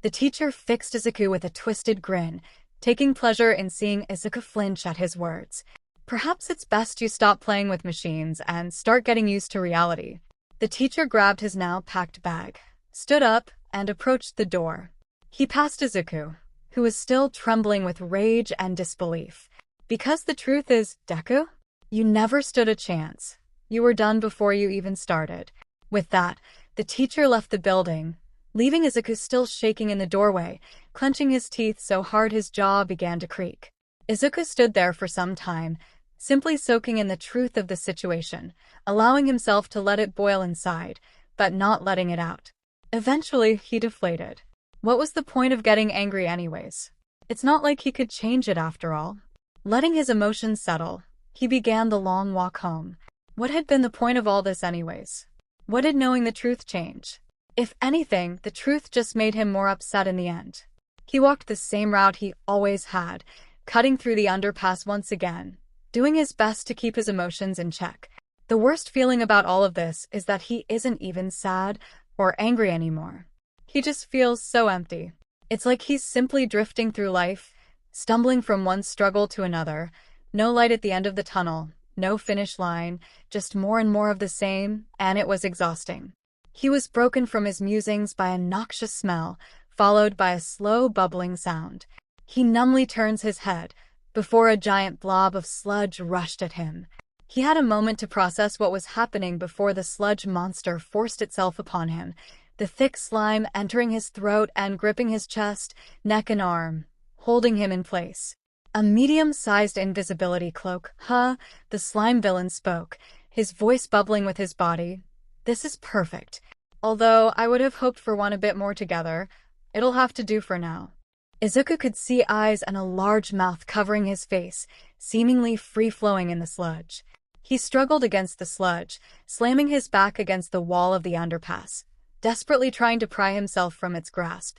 The teacher fixed Izuku with a twisted grin, taking pleasure in seeing Izuku flinch at his words. Perhaps it's best you stop playing with machines and start getting used to reality. The teacher grabbed his now packed bag, stood up, and approached the door. He passed Izuku, who was still trembling with rage and disbelief. Because the truth is, Deku, you never stood a chance. You were done before you even started. With that, the teacher left the building, leaving Izuku still shaking in the doorway, clenching his teeth so hard his jaw began to creak. Izuku stood there for some time, simply soaking in the truth of the situation, allowing himself to let it boil inside, but not letting it out. Eventually, he deflated. What was the point of getting angry anyways? It's not like he could change it after all. Letting his emotions settle, he began the long walk home. What had been the point of all this anyways? What did knowing the truth change? If anything, the truth just made him more upset in the end. He walked the same route he always had, cutting through the underpass once again, doing his best to keep his emotions in check. The worst feeling about all of this is that he isn't even sad or angry anymore. He just feels so empty. It's like he's simply drifting through life, stumbling from one struggle to another, no light at the end of the tunnel, no finish line, just more and more of the same, and it was exhausting. He was broken from his musings by a noxious smell, followed by a slow bubbling sound. He numbly turns his head, before a giant blob of sludge rushed at him. He had a moment to process what was happening before the sludge monster forced itself upon him, the thick slime entering his throat and gripping his chest, neck and arm, holding him in place. A medium-sized invisibility cloak, the slime villain spoke, his voice bubbling with his body. This is perfect. Although I would have hoped for one a bit more together, it'll have to do for now. Izuku could see eyes and a large mouth covering his face, seemingly free-flowing in the sludge. He struggled against the sludge, slamming his back against the wall of the underpass, desperately trying to pry himself from its grasp,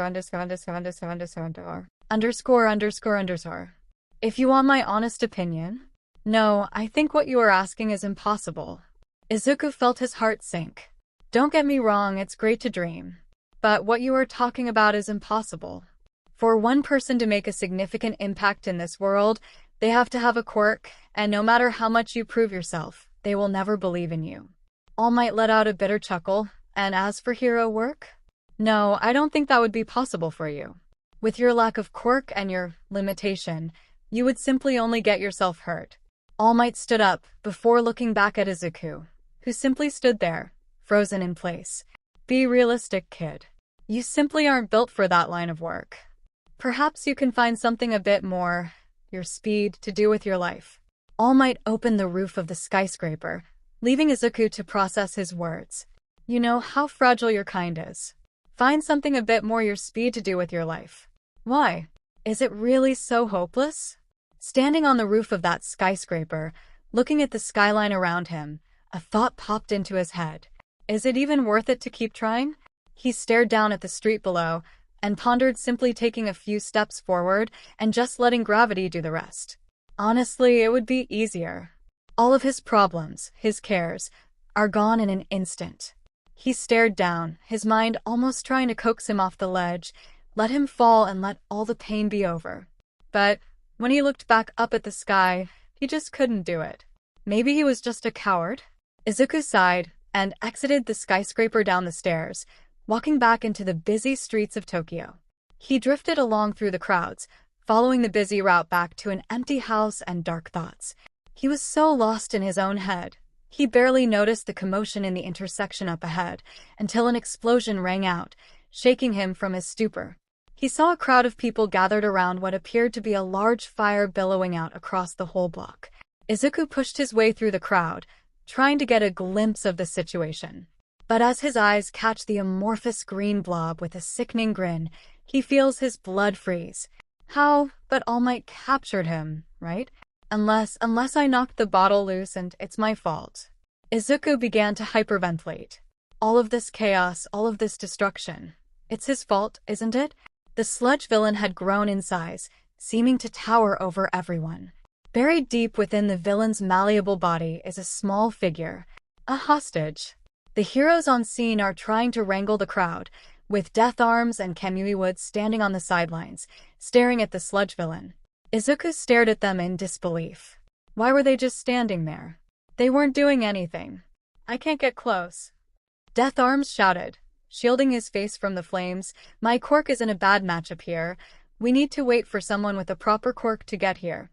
__________________________________________________________________________________________________________ Izuku felt his heart sink. Don't get me wrong, it's great to dream. But what you are talking about is impossible. For one person to make a significant impact in this world, they have to have a quirk, and no matter how much you prove yourself, they will never believe in you. All Might let out a bitter chuckle, and as for hero work? No, I don't think that would be possible for you. With your lack of quirk and your limitation, you would simply only get yourself hurt. All Might stood up, before looking back at Izuku, who simply stood there, frozen in place. Be realistic, kid. You simply aren't built for that line of work. Perhaps you can find something a bit more, your speed, to do with your life. All Might opened the roof of the skyscraper, leaving Izuku to process his words. You know how fragile your kind is. Find something a bit more your speed to do with your life. Why? Is it really so hopeless? Standing on the roof of that skyscraper, looking at the skyline around him, a thought popped into his head. Is it even worth it to keep trying? He stared down at the street below and pondered simply taking a few steps forward and just letting gravity do the rest. Honestly, it would be easier. All of his problems, his cares, are gone in an instant. He stared down, his mind almost trying to coax him off the ledge, let him fall and let all the pain be over. But when he looked back up at the sky, he just couldn't do it. Maybe he was just a coward? Izuku sighed and exited the skyscraper down the stairs, walking back into the busy streets of Tokyo. He drifted along through the crowds, following the busy route back to an empty house and dark thoughts. He was so lost in his own head. He barely noticed the commotion in the intersection up ahead, until an explosion rang out, shaking him from his stupor. He saw a crowd of people gathered around what appeared to be a large fire billowing out across the whole block. Izuku pushed his way through the crowd, trying to get a glimpse of the situation. But as his eyes catch the amorphous green blob with a sickening grin, he feels his blood freeze. How? But All Might captured him, right? Unless I knocked the bottle loose and it's my fault. Izuku began to hyperventilate. All of this chaos, all of this destruction. It's his fault, isn't it? The sludge villain had grown in size, seeming to tower over everyone. Buried deep within the villain's malleable body is a small figure, a hostage. The heroes on scene are trying to wrangle the crowd, with 𝗳𝗏𝗵𝗃 and 𝗵𝗃𝗧𝗏 standing on the sidelines, staring at the sludge villain. Izuku stared at them in disbelief. Why were they just standing there? They weren't doing anything. I can't get close. 𝗳𝗏𝗵𝗃 shouted, shielding his face from the flames. My quirk is in a bad matchup here. We need to wait for someone with a proper quirk to get here.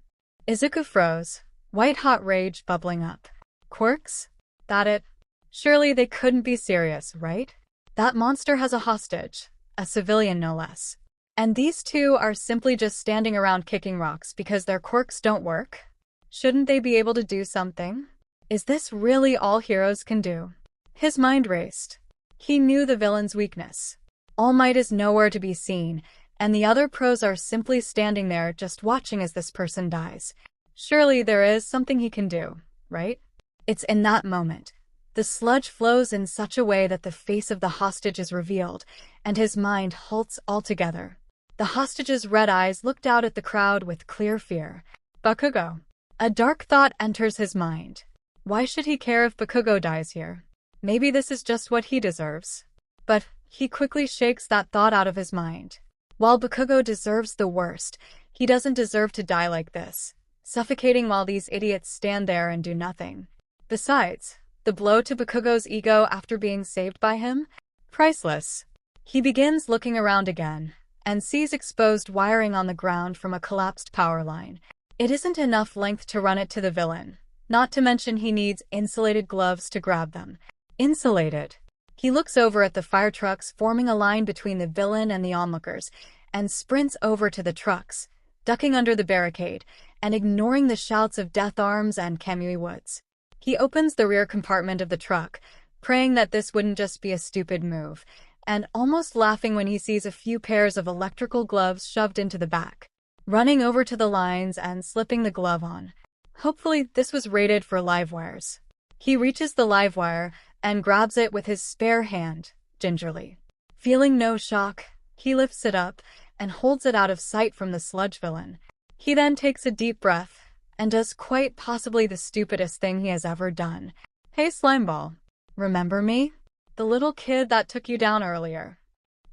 Izuku froze, white-hot rage bubbling up. Quirks? That it? Surely they couldn't be serious, right? That monster has a hostage, a civilian no less. And these two are simply just standing around kicking rocks because their quirks don't work? Shouldn't they be able to do something? Is this really all heroes can do? His mind raced. He knew the villain's weakness. All Might is nowhere to be seen, and the other pros are simply standing there just watching as this person dies. Surely there is something he can do, right? It's in that moment. The sludge flows in such a way that the face of the hostage is revealed, and his mind halts altogether. The hostage's red eyes looked out at the crowd with clear fear. Bakugo. A dark thought enters his mind. Why should he care if Bakugo dies here? Maybe this is just what he deserves. But he quickly shakes that thought out of his mind. While Bakugo deserves the worst, he doesn't deserve to die like this, suffocating while these idiots stand there and do nothing. Besides, the blow to Bakugo's ego after being saved by him? Priceless. He begins looking around again, and sees exposed wiring on the ground from a collapsed power line. It isn't enough length to run it to the villain, not to mention he needs insulated gloves to grab them. Insulated. He looks over at the fire trucks forming a line between the villain and the onlookers, and sprints over to the trucks, ducking under the barricade, and ignoring the shouts of 𝗳𝗏𝗵𝗃 and 𝗵𝗃𝗧𝗏. He opens the rear compartment of the truck, praying that this wouldn't just be a stupid move, and almost laughing when he sees a few pairs of electrical gloves shoved into the back. Running over to the lines and slipping the glove on. Hopefully this was rated for live wires. He reaches the live wire and grabs it with his spare hand, gingerly. Feeling no shock, he lifts it up and holds it out of sight from the sludge villain. He then takes a deep breath and does quite possibly the stupidest thing he has ever done. Hey Slimeball, remember me? The little kid that took you down earlier.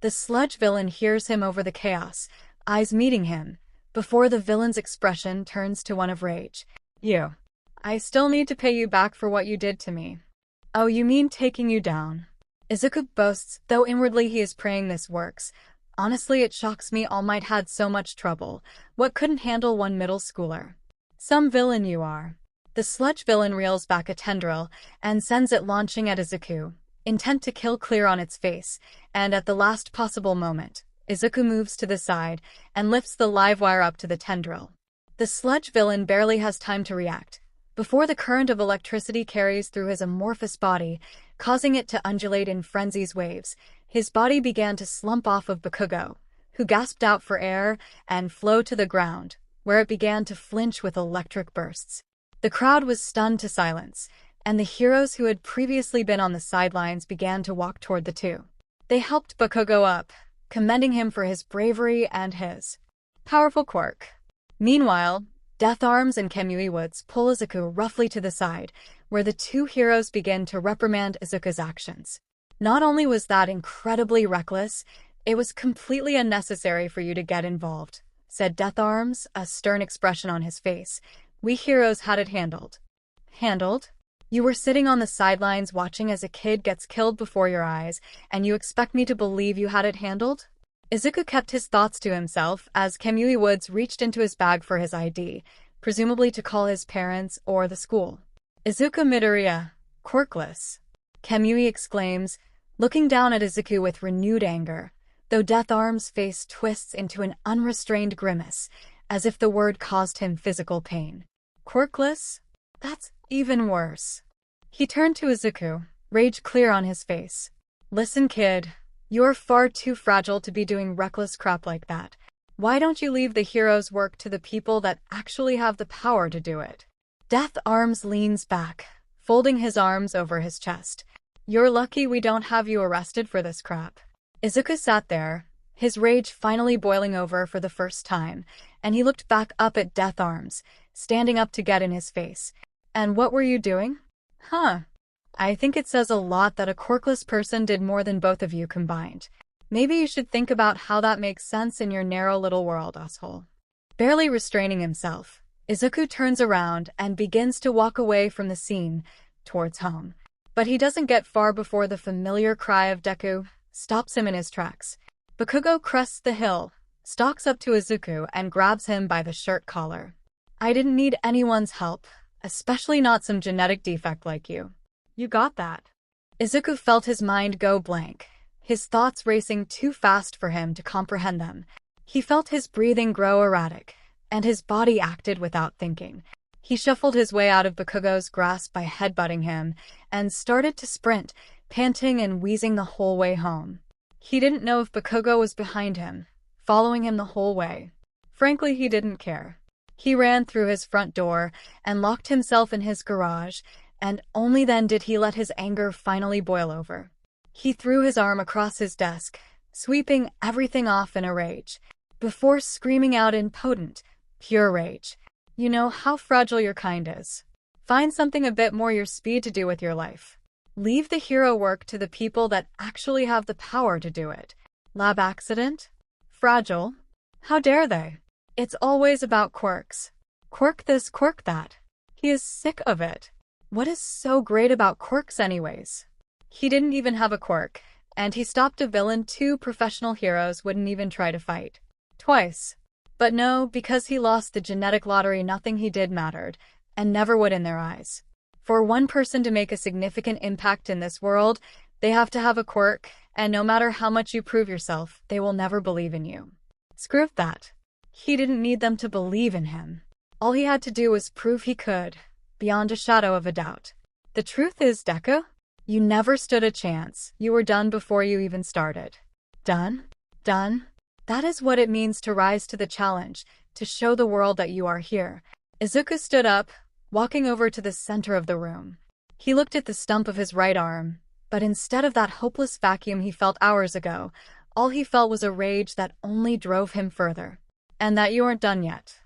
The sludge villain hears him over the chaos, eyes meeting him, before the villain's expression turns to one of rage. I still need to pay you back for what you did to me. Oh, you mean taking you down? Izuku boasts, though inwardly he is praying this works. Honestly, it shocks me All Might had so much trouble. What couldn't handle one middle schooler? Some villain you are. The sludge villain reels back a tendril and sends it launching at Izuku, intent to kill clear on its face, and at the last possible moment, Izuku moves to the side and lifts the live wire up to the tendril. The sludge villain barely has time to react, before the current of electricity carries through his amorphous body, causing it to undulate in frenzy's waves. His body began to slump off of Bakugo, who gasped out for air and flow to the ground, where it began to flinch with electric bursts. The crowd was stunned to silence, and the heroes who had previously been on the sidelines began to walk toward the two. They helped Bakugo up, commending him for his bravery and his powerful quirk. Meanwhile, 𝗬𝗪𝗏 and 𝗵𝗃𝗏𝗏 pull Izuku roughly to the side, where the two heroes begin to reprimand Izuku's actions. Not only was that incredibly reckless, it was completely unnecessary for you to get involved, said 𝗬𝗪𝗏, a stern expression on his face. We heroes had it handled. Handled? You were sitting on the sidelines watching as a kid gets killed before your eyes, and you expect me to believe you had it handled? Izuku kept his thoughts to himself as 𝗵𝗃𝗏𝗏 reached into his bag for his ID, presumably to call his parents or the school. Izuku Midoriya, quirkless. 𝗵𝗃𝗏 exclaims, looking down at Izuku with renewed anger, though 𝗬𝗪𝗏's face twists into an unrestrained grimace, as if the word caused him physical pain. Quirkless? That's even worse. He turned to Izuku, rage clear on his face. Listen, kid. You're far too fragile to be doing reckless crap like that. Why don't you leave the hero's work to the people that actually have the power to do it? 𝗬𝗪𝗏 leans back, folding his arms over his chest. You're lucky we don't have you arrested for this crap. Izuku sat there, his rage finally boiling over for the first time, and he looked back up at 𝗬𝗪𝗏, standing up to get in his face. And what were you doing? I think it says a lot that a quirkless person did more than both of you combined. Maybe you should think about how that makes sense in your narrow little world, asshole. Barely restraining himself, Izuku turns around and begins to walk away from the scene, towards home. But he doesn't get far before the familiar cry of Deku stops him in his tracks. Bakugo crests the hill, stalks up to Izuku and grabs him by the shirt collar. I didn't need anyone's help, especially not some genetic defect like you. You got that. Izuku felt his mind go blank, his thoughts racing too fast for him to comprehend them. He felt his breathing grow erratic, and his body acted without thinking. He shuffled his way out of Bakugo's grasp by headbutting him, and started to sprint, panting and wheezing the whole way home. He didn't know if Bakugo was behind him, following him the whole way. Frankly, he didn't care. He ran through his front door and locked himself in his garage, and only then did he let his anger finally boil over. He threw his arm across his desk, sweeping everything off in a rage, before screaming out in potent, pure rage. You know how fragile your kind is. Find something a bit more your speed to do with your life. Leave the hero work to the people that actually have the power to do it. Lab accident? Fragile? How dare they? It's always about quirks. Quirk this, quirk that. He is sick of it. What is so great about quirks anyways? He didn't even have a quirk, and he stopped a villain two professional heroes wouldn't even try to fight. Twice. But no, because he lost the genetic lottery, nothing he did mattered, and never would in their eyes. For one person to make a significant impact in this world, they have to have a quirk, and no matter how much you prove yourself, they will never believe in you. Screw that. He didn't need them to believe in him. All he had to do was prove he could, beyond a shadow of a doubt. The truth is, Deku, you never stood a chance. You were done before you even started. Done? Done? That is what it means to rise to the challenge, to show the world that you are here. Izuku stood up, walking over to the center of the room. He looked at the stump of his right arm, but instead of that hopeless vacuum he felt hours ago, all he felt was a rage that only drove him further. And that you aren't done yet.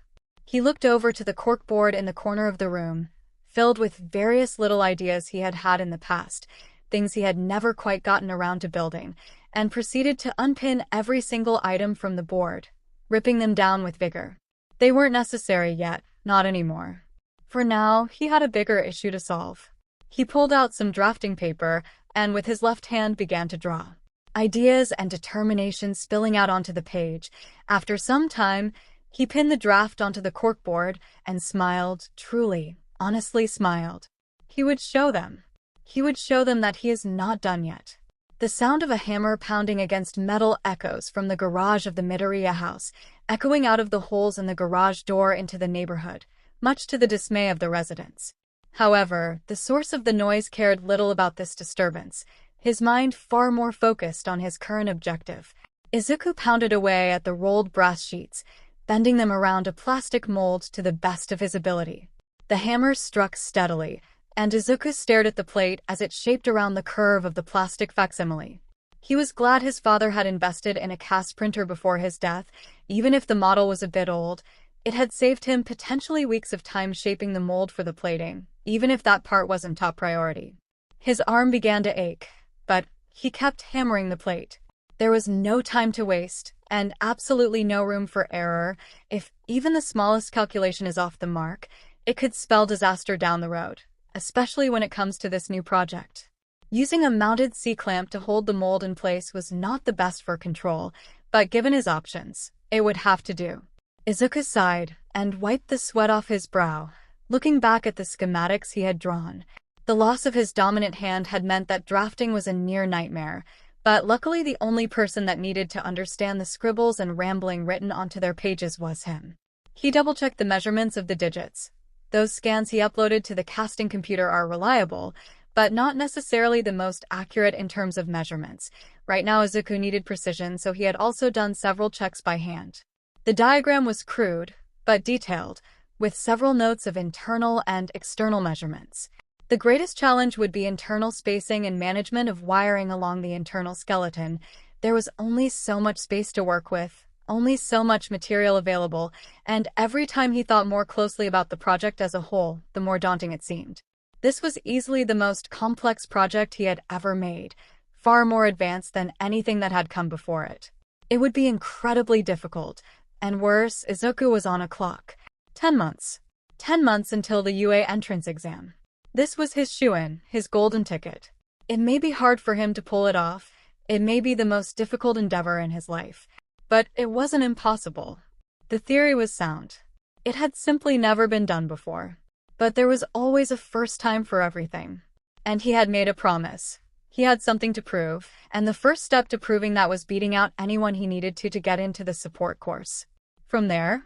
He looked over to the corkboard in the corner of the room, filled with various little ideas he had had in the past, things he had never quite gotten around to building, and proceeded to unpin every single item from the board, ripping them down with vigor. They weren't necessary yet, not anymore. For now, he had a bigger issue to solve. He pulled out some drafting paper and with his left hand began to draw. Ideas and determination spilling out onto the page. After some time, he pinned the draft onto the corkboard and smiled, truly, honestly smiled. He would show them. He would show them that he is not done yet. The sound of a hammer pounding against metal echoes from the garage of the Midoriya house, echoing out of the holes in the garage door into the neighborhood, much to the dismay of the residents. However, the source of the noise cared little about this disturbance, his mind far more focused on his current objective. Izuku pounded away at the rolled brass sheets, bending them around a plastic mold to the best of his ability. The hammer struck steadily, and Izuku stared at the plate as it shaped around the curve of the plastic facsimile. He was glad his father had invested in a cast printer before his death, even if the model was a bit old. It had saved him potentially weeks of time shaping the mold for the plating, even if that part wasn't top priority. His arm began to ache, but he kept hammering the plate. There was no time to waste, and absolutely no room for error. If even the smallest calculation is off the mark, it could spell disaster down the road, especially when it comes to this new project. Using a mounted C-clamp to hold the mold in place was not the best for control, but given his options, it would have to do. Izuku sighed and wiped the sweat off his brow, looking back at the schematics he had drawn. The loss of his dominant hand had meant that drafting was a near nightmare, but luckily the only person that needed to understand the scribbles and rambling written onto their pages was him. He double-checked the measurements of the digits. Those scans he uploaded to the casting computer are reliable, but not necessarily the most accurate in terms of measurements. Right now Izuku needed precision, so he had also done several checks by hand. The diagram was crude, but detailed, with several notes of internal and external measurements. The greatest challenge would be internal spacing and management of wiring along the internal skeleton. There was only so much space to work with, only so much material available, and every time he thought more closely about the project as a whole, the more daunting it seemed. This was easily the most complex project he had ever made, far more advanced than anything that had come before it. It would be incredibly difficult, and worse, Izuku was on a clock. 10 months. 10 months until the UA entrance exam. This was his shoe-in, his golden ticket. It may be hard for him to pull it off, it may be the most difficult endeavor in his life, but it wasn't impossible. The theory was sound. It had simply never been done before. But there was always a first time for everything. And he had made a promise. He had something to prove, and the first step to proving that was beating out anyone he needed to get into the support course. From there,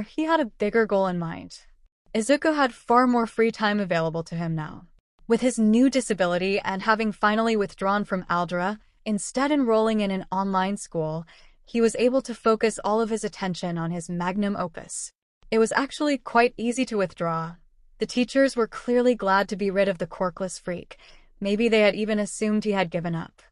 he had a bigger goal in mind. Izuku had far more free time available to him now. With his new disability and having finally withdrawn from algebra, instead enrolling in an online school, he was able to focus all of his attention on his magnum opus. It was actually quite easy to withdraw. The teachers were clearly glad to be rid of the quirkless freak. Maybe they had even assumed he had given up.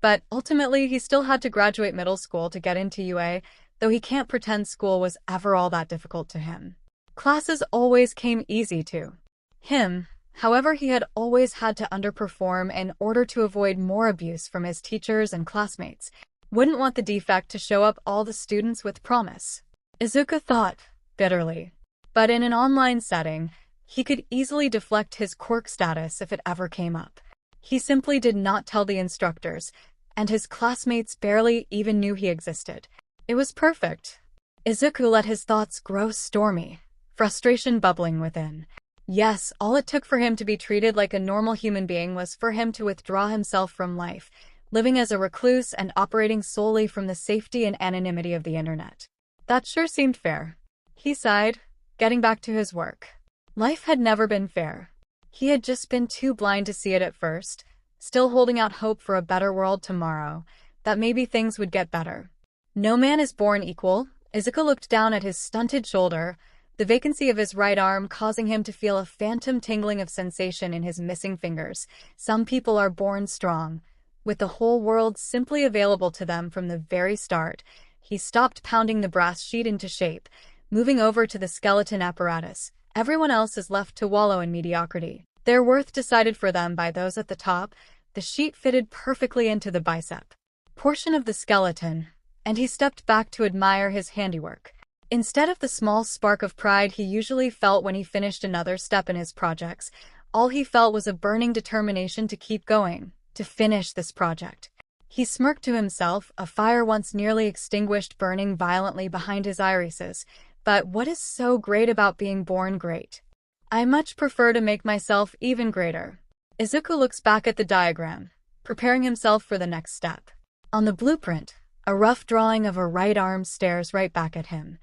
But ultimately, he still had to graduate middle school to get into UA, though he can't pretend school was ever all that difficult to him. Classes always came easy to him. However, he had always had to underperform in order to avoid more abuse from his teachers and classmates. Wouldn't want the defect to show up all the students with promise. Izuku thought, bitterly. But in an online setting, he could easily deflect his quirk status if it ever came up. He simply did not tell the instructors, and his classmates barely even knew he existed. It was perfect. Izuku let his thoughts grow stormy, frustration bubbling within. Yes, all it took for him to be treated like a normal human being was for him to withdraw himself from life, living as a recluse and operating solely from the safety and anonymity of the internet. That sure seemed fair. He sighed, getting back to his work. Life had never been fair. He had just been too blind to see it at first, still holding out hope for a better world tomorrow, that maybe things would get better. No man is born equal. Izuku looked down at his stunted shoulder, the vacancy of his right arm causing him to feel a phantom tingling of sensation in his missing fingers. Some people are born strong, with the whole world simply available to them from the very start. He stopped pounding the brass sheet into shape, moving over to the skeleton apparatus. Everyone else is left to wallow in mediocrity. Their worth decided for them by those at the top. The sheet fitted perfectly into the bicep portion of the skeleton, and he stepped back to admire his handiwork. Instead of the small spark of pride he usually felt when he finished another step in his projects, all he felt was a burning determination to keep going, to finish this project. He smirked to himself, a fire once nearly extinguished burning violently behind his irises. But what is so great about being born great? I much prefer to make myself even greater. Izuku looks back at the diagram, preparing himself for the next step. On the blueprint, a rough drawing of a right arm stares right back at him.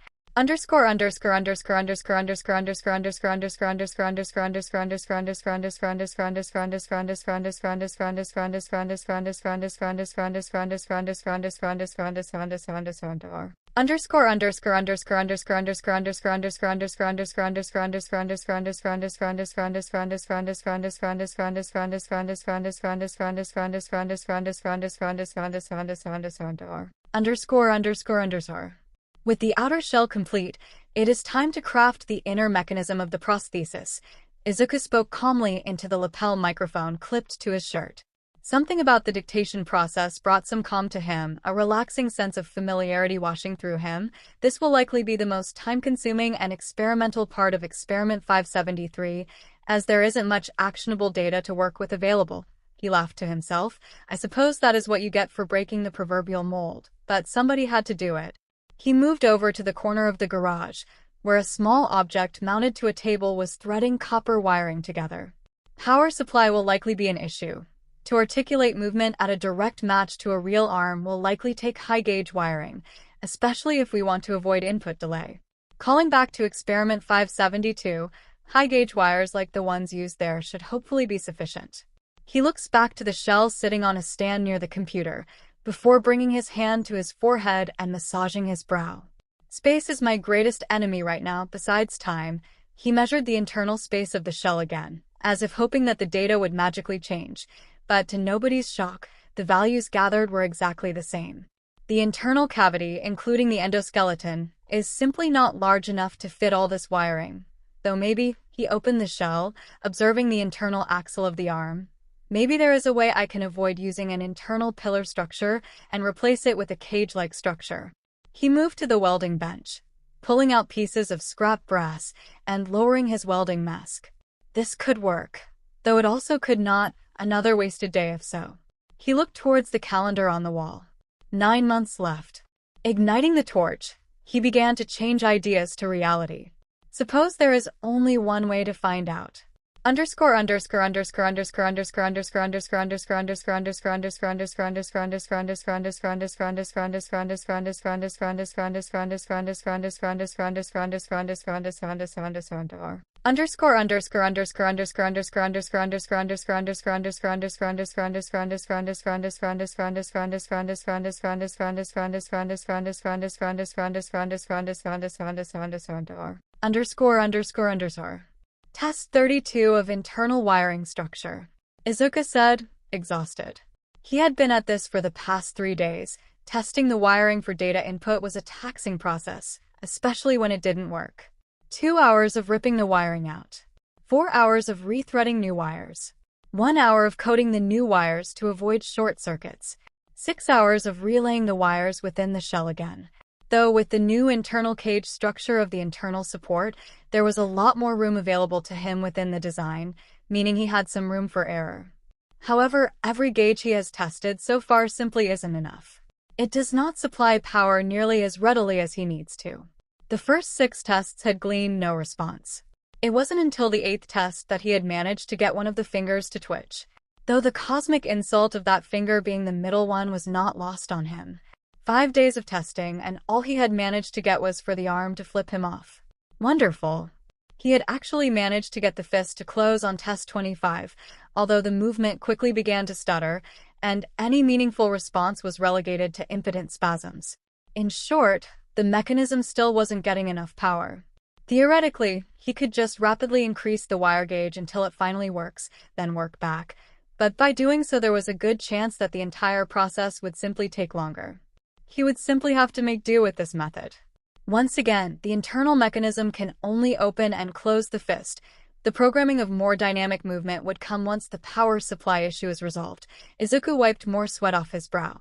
With the outer shell complete, it is time to craft the inner mechanism of the prosthesis. Izuku spoke calmly into the lapel microphone clipped to his shirt. Something about the dictation process brought some calm to him, a relaxing sense of familiarity washing through him. This will likely be the most time-consuming and experimental part of Experiment 573, as there isn't much actionable data to work with available. He laughed to himself. I suppose that is what you get for breaking the proverbial mold, but somebody had to do it. He moved over to the corner of the garage, where a small object mounted to a table was threading copper wiring together. Power supply will likely be an issue. To articulate movement at a direct match to a real arm will likely take high-gauge wiring, especially if we want to avoid input delay. Calling back to Experiment 572, high-gauge wires like the ones used there should hopefully be sufficient. He looks back to the shell sitting on a stand near the computer, before bringing his hand to his forehead and massaging his brow. Space is my greatest enemy right now, besides time. He measured the internal space of the shell again, as if hoping that the data would magically change. But to nobody's shock, the values gathered were exactly the same. The internal cavity, including the endoskeleton, is simply not large enough to fit all this wiring. Though maybe, he opened the shell, observing the internal axle of the arm. Maybe there is a way I can avoid using an internal pillar structure and replace it with a cage-like structure. He moved to the welding bench, pulling out pieces of scrap brass and lowering his welding mask. This could work, though it also could not. Another wasted day if so. He looked towards the calendar on the wall. 9 months left. Igniting the torch, he began to change ideas to reality. Suppose there is only one way to find out. Test 32 of internal wiring structure. Izuku said, exhausted. He had been at this for the past 3 days. Testing the wiring for data input was a taxing process, especially when it didn't work. 2 hours of ripping the wiring out. 4 hours of rethreading new wires. 1 hour of coding the new wires to avoid short circuits. 6 hours of relaying the wires within the shell again. Though with the new internal cage structure of the internal support, there was a lot more room available to him within the design, meaning he had some room for error. However, every gauge he has tested so far simply isn't enough. It does not supply power nearly as readily as he needs to. The first 6 tests had gleaned no response. It wasn't until the 8th test that he had managed to get one of the fingers to twitch, though the cosmic insult of that finger being the middle one was not lost on him. 5 days of testing, and all he had managed to get was for the arm to flip him off. Wonderful. He had actually managed to get the fist to close on test 25, although the movement quickly began to stutter, and any meaningful response was relegated to impotent spasms. In short, the mechanism still wasn't getting enough power. Theoretically, he could just rapidly increase the wire gauge until it finally works, then work back. But by doing so there was a good chance that the entire process would simply take longer. He would simply have to make do with this method. Once again, the internal mechanism can only open and close the fist. The programming of more dynamic movement would come once the power supply issue is resolved. Izuku wiped more sweat off his brow.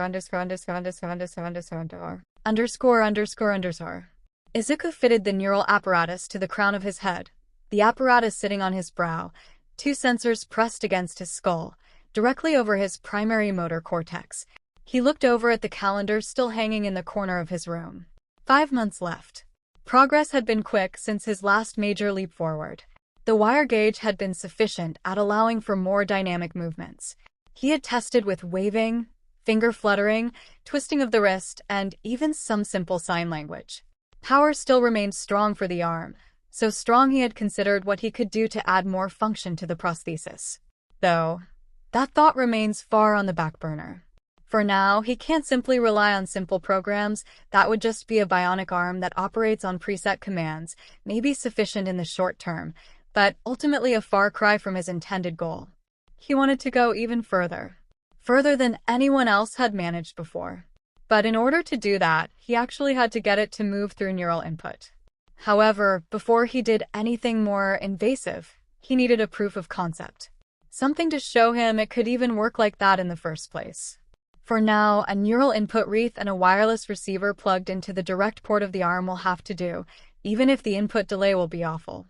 Izuku fitted the neural apparatus to the crown of his head, the apparatus sitting on his brow, two sensors pressed against his skull, directly over his primary motor cortex. He looked over at the calendar still hanging in the corner of his room. 5 months left. Progress had been quick since his last major leap forward. The wire gauge had been sufficient at allowing for more dynamic movements. He had tested with waving, finger fluttering, twisting of the wrist, and even some simple sign language. Power still remained strong for the arm, so strong he had considered what he could do to add more function to the prosthesis. Though, that thought remains far on the back burner. For now, he can't simply rely on simple programs. That would just be a bionic arm that operates on preset commands, maybe sufficient in the short term, but ultimately a far cry from his intended goal. He wanted to go even further than anyone else had managed before. But in order to do that, he actually had to get it to move through neural input. However, before he did anything more invasive, he needed a proof of concept. Something to show him it could even work like that in the first place. For now, a neural input wreath and a wireless receiver plugged into the direct port of the arm will have to do, even if the input delay will be awful.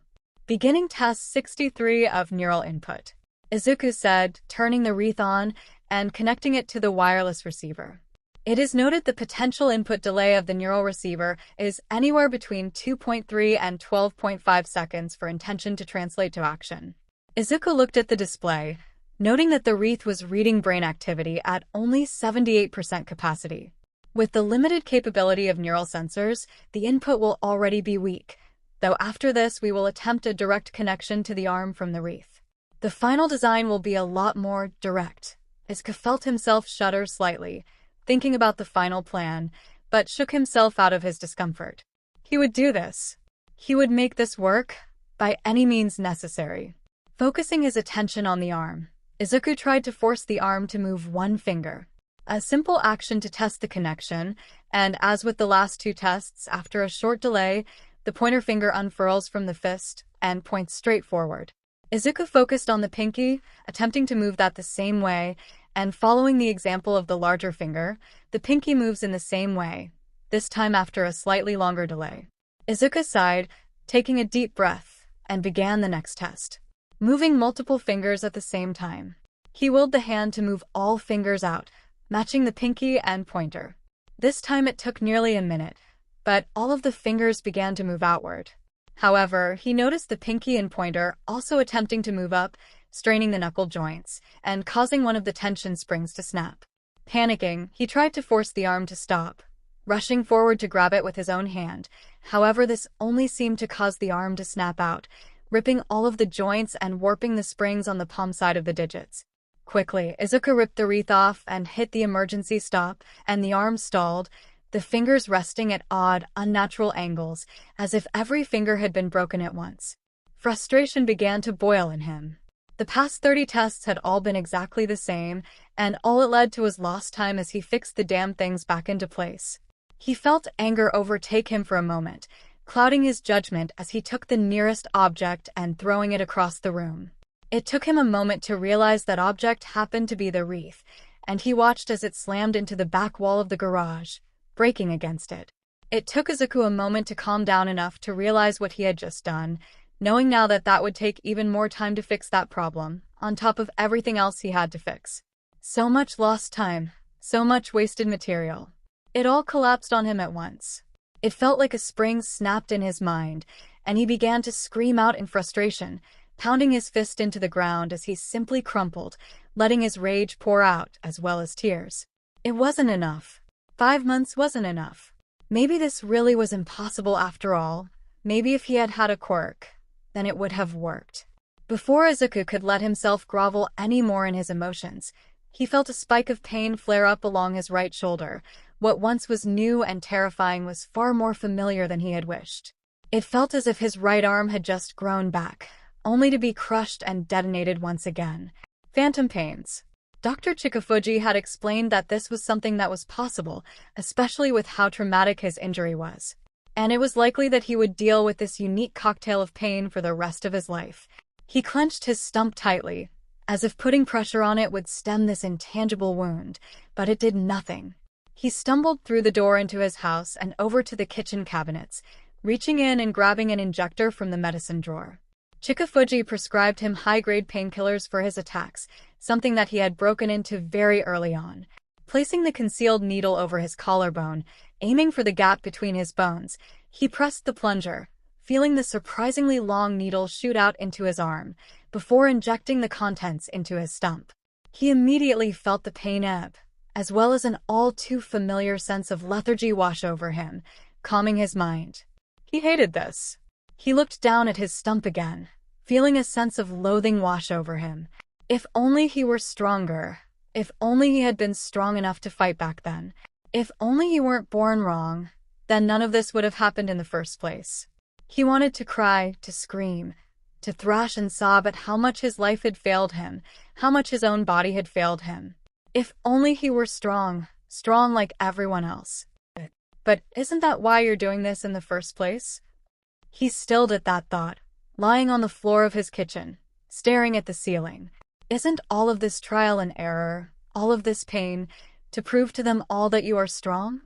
Beginning test 63 of neural input, Izuku said, turning the wreath on and connecting it to the wireless receiver. It is noted the potential input delay of the neural receiver is anywhere between 2.3 and 12.5 seconds for intention to translate to action. Izuku looked at the display, noting that the wreath was reading brain activity at only 78% capacity. With the limited capability of neural sensors, the input will already be weak, though after this we will attempt a direct connection to the arm from the wreath. The final design will be a lot more direct. Izuku felt himself shudder slightly, thinking about the final plan, but shook himself out of his discomfort. He would do this. He would make this work, by any means necessary. Focusing his attention on the arm, Izuku tried to force the arm to move one finger. A simple action to test the connection, and as with the last two tests, after a short delay, the pointer finger unfurls from the fist and points straight forward. Izuku focused on the pinky, attempting to move that the same way, and following the example of the larger finger, the pinky moves in the same way, this time after a slightly longer delay. Izuku sighed, taking a deep breath, and began the next test. Moving multiple fingers at the same time. He willed the hand to move all fingers out, matching the pinky and pointer. This time it took nearly a minute, but all of the fingers began to move outward. However, he noticed the pinky and pointer also attempting to move up, straining the knuckle joints, and causing one of the tension springs to snap. Panicking, he tried to force the arm to stop, rushing forward to grab it with his own hand. However, this only seemed to cause the arm to snap out, ripping all of the joints and warping the springs on the palm side of the digits. Quickly, Izuku ripped the wreath off and hit the emergency stop, and the arm stalled, the fingers resting at odd, unnatural angles, as if every finger had been broken at once. Frustration began to boil in him. The past 30 tests had all been exactly the same, and all it led to was lost time as he fixed the damn things back into place. He felt anger overtake him for a moment, clouding his judgment as he took the nearest object and throwing it across the room. It took him a moment to realize that object happened to be the wreath, and he watched as it slammed into the back wall of the garage, breaking against it. It took Izuku a moment to calm down enough to realize what he had just done, knowing now that that would take even more time to fix that problem, on top of everything else he had to fix. So much lost time, so much wasted material. It all collapsed on him at once. It felt like a spring snapped in his mind, and he began to scream out in frustration, pounding his fist into the ground as he simply crumpled, letting his rage pour out as well as tears. It wasn't enough. 5 months wasn't enough. Maybe this really was impossible after all. Maybe if he had had a quirk, then it would have worked. Before Izuku could let himself grovel any more in his emotions, he felt a spike of pain flare up along his right shoulder. What once was new and terrifying was far more familiar than he had wished. It felt as if his right arm had just grown back, only to be crushed and detonated once again. Phantom pains. Dr. Chika Fuji had explained that this was something that was possible, especially with how traumatic his injury was. And it was likely that he would deal with this unique cocktail of pain for the rest of his life. He clenched his stump tightly, as if putting pressure on it would stem this intangible wound, but it did nothing. He stumbled through the door into his house and over to the kitchen cabinets, reaching in and grabbing an injector from the medicine drawer. Chika Fuji prescribed him high-grade painkillers for his attacks, something that he had broken into very early on. Placing the concealed needle over his collarbone, aiming for the gap between his bones, he pressed the plunger, feeling the surprisingly long needle shoot out into his arm, before injecting the contents into his stump. He immediately felt the pain ebb, as well as an all-too-familiar sense of lethargy wash over him, calming his mind. He hated this. He looked down at his stump again, feeling a sense of loathing wash over him. If only he were stronger. If only he had been strong enough to fight back then. If only he weren't born wrong, then none of this would have happened in the first place. He wanted to cry, to scream, to thrash and sob at how much his life had failed him, how much his own body had failed him. If only he were strong, strong like everyone else. But isn't that why you're doing this in the first place? He stilled at that thought, lying on the floor of his kitchen, staring at the ceiling. Isn't all of this trial and error, all of this pain, to prove to them all that you are strong?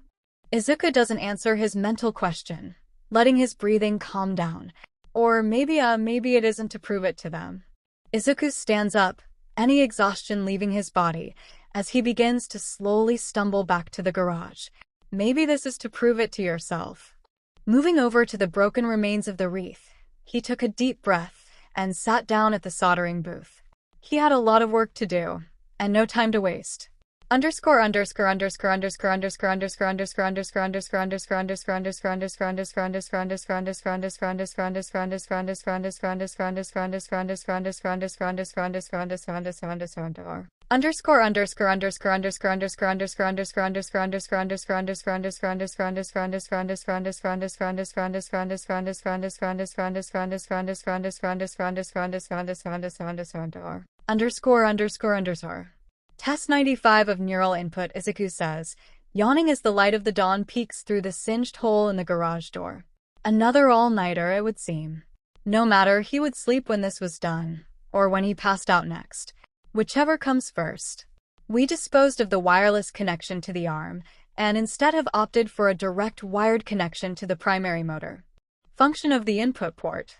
Izuku doesn't answer his mental question, letting his breathing calm down. Or maybe it isn't to prove it to them. Izuku stands up, any exhaustion leaving his body, as he begins to slowly stumble back to the garage. Maybe this is to prove it to yourself. Moving over to the broken remains of the wreath, he took a deep breath and sat down at the soldering booth. He had a lot of work to do, and no time to waste. _______. 𝗧𝗵𝗲 of neural input Izuku says, yawning as the light of the dawn peeks through the singed hole in the garage door. Another all-nighter, it would seem. No matter, he would sleep when this was done, or when he passed out next. Whichever comes first. We disposed of the wireless connection to the arm, and instead have opted for a direct wired connection to the primary motor function of the input port.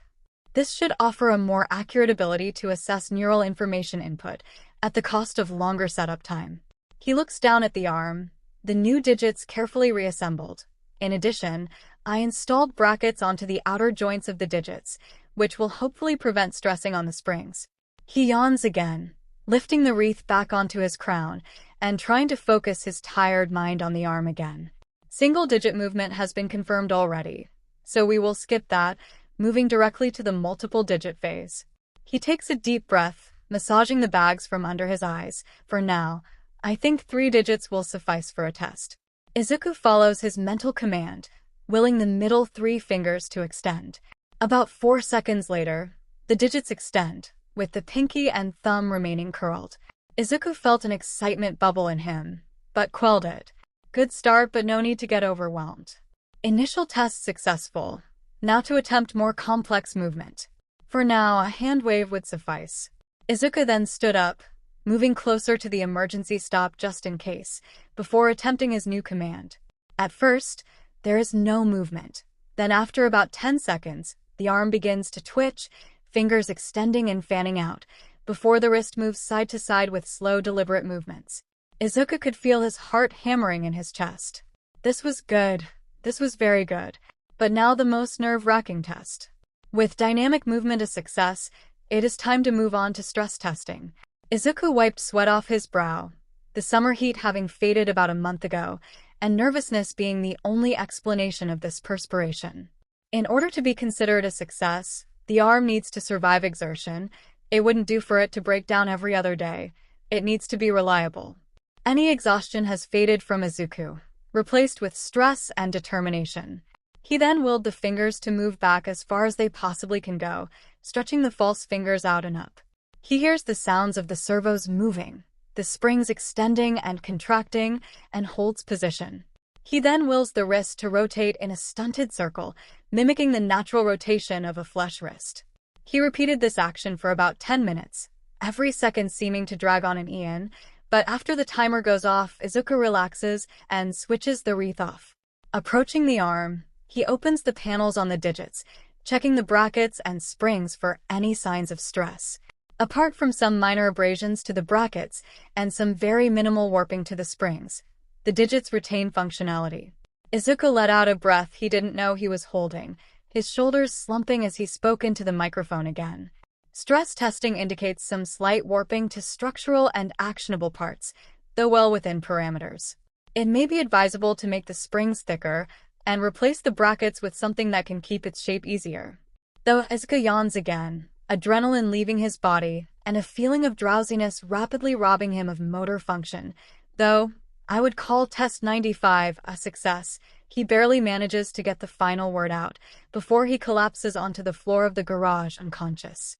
This should offer a more accurate ability to assess neural information input at the cost of longer setup time. He looks down at the arm, the new digits carefully reassembled. In addition, I installed brackets onto the outer joints of the digits, which will hopefully prevent stressing on the springs. He yawns again, lifting the wreath back onto his crown and trying to focus his tired mind on the arm again. Single-digit movement has been confirmed already, so we will skip that, moving directly to the multiple-digit phase. He takes a deep breath, massaging the bags from under his eyes. For now, I think 3 digits will suffice for a test. Izuku follows his mental command, willing the middle 3 fingers to extend. About 4 seconds later, the digits extend, with the pinky and thumb remaining curled. Izuku felt an excitement bubble in him, but quelled it. Good start, but no need to get overwhelmed. Initial test successful. Now to attempt more complex movement. For now, a hand wave would suffice. Izuku then stood up, moving closer to the emergency stop just in case, before attempting his new command. At first, there is no movement. Then after about 10 seconds, the arm begins to twitch, fingers extending and fanning out, before the wrist moves side to side with slow, deliberate movements. Izuku could feel his heart hammering in his chest. This was good. This was very good. But now the most nerve-wracking test. With dynamic movement a success, it is time to move on to stress testing. Izuku wiped sweat off his brow, the summer heat having faded about a month ago, and nervousness being the only explanation of this perspiration. In order to be considered a success, the arm needs to survive exertion. It wouldn't do for it to break down every other day. It needs to be reliable. Any exhaustion has faded from Izuku, replaced with stress and determination. He then willed the fingers to move back as far as they possibly can go, stretching the false fingers out and up. He hears the sounds of the servos moving, the springs extending and contracting, and holds position. He then wills the wrist to rotate in a stunted circle, mimicking the natural rotation of a flesh wrist. He repeated this action for about 10 minutes, every second seeming to drag on an eon, but after the timer goes off, Izuku relaxes and switches the wreath off. Approaching the arm, he opens the panels on the digits, checking the brackets and springs for any signs of stress. Apart from some minor abrasions to the brackets and some very minimal warping to the springs, the digits retain functionality. Izuku let out a breath he didn't know he was holding, his shoulders slumping as he spoke into the microphone again. Stress testing indicates some slight warping to structural and actionable parts, though well within parameters. It may be advisable to make the springs thicker and replace the brackets with something that can keep its shape easier. Though Izuku yawns again, adrenaline leaving his body, and a feeling of drowsiness rapidly robbing him of motor function. Though I would call 𝗧𝗵𝗲 a success, he barely manages to get the final word out before he collapses onto the floor of the garage unconscious.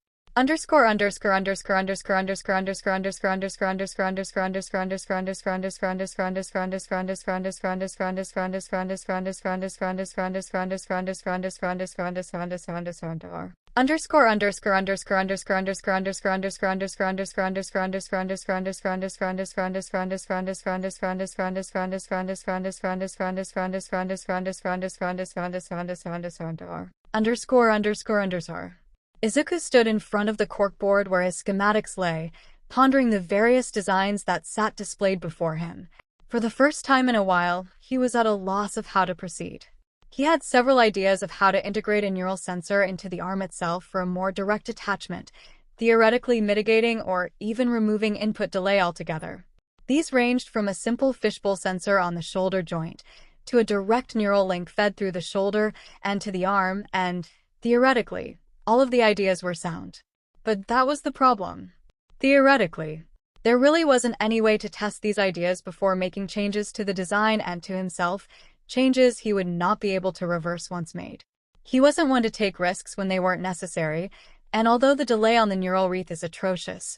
Izuku stood in front of the corkboard where his schematics lay, pondering the various designs that sat displayed before him. For the first time in a while, he was at a loss of how to proceed. He had several ideas of how to integrate a neural sensor into the arm itself for a more direct attachment, theoretically mitigating or even removing input delay altogether. These ranged from a simple fishbowl sensor on the shoulder joint to a direct neural link fed through the shoulder and to the arm, and, theoretically, all of the ideas were sound. But that was the problem. Theoretically, there really wasn't any way to test these ideas before making changes to the design and to himself, changes he would not be able to reverse once made. He wasn't one to take risks when they weren't necessary, and although the delay on the neural wreath is atrocious,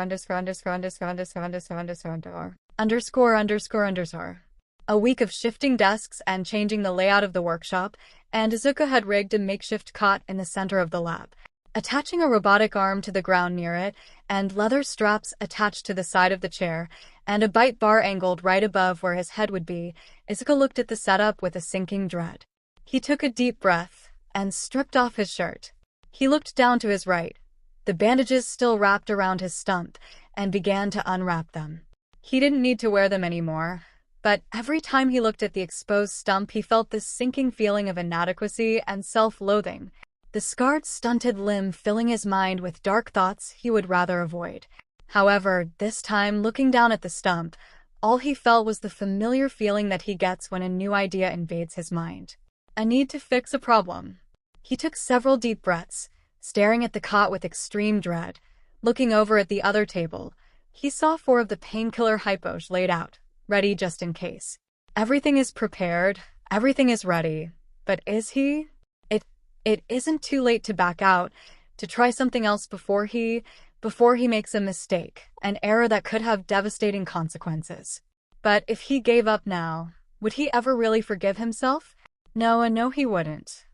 A week of shifting desks and changing the layout of the workshop, and Izuku had rigged a makeshift cot in the center of the lab. Attaching a robotic arm to the ground near it, and leather straps attached to the side of the chair, and a bite bar angled right above where his head would be, Izuku looked at the setup with a sinking dread. He took a deep breath and stripped off his shirt. He looked down to his right, the bandages still wrapped around his stump, and began to unwrap them. He didn't need to wear them anymore, but every time he looked at the exposed stump he felt this sinking feeling of inadequacy and self-loathing. The scarred, stunted limb filling his mind with dark thoughts he would rather avoid. However, this time, looking down at the stump, all he felt was the familiar feeling that he gets when a new idea invades his mind. A need to fix a problem. He took several deep breaths, staring at the cot with extreme dread. Looking over at the other table, he saw 4 of the painkiller hypos laid out, ready just in case. Everything is prepared, everything is ready, but is he? It isn't too late to back out, to try something else before he makes a mistake, an error that could have devastating consequences. But if he gave up now, would he ever really forgive himself? No, he wouldn't.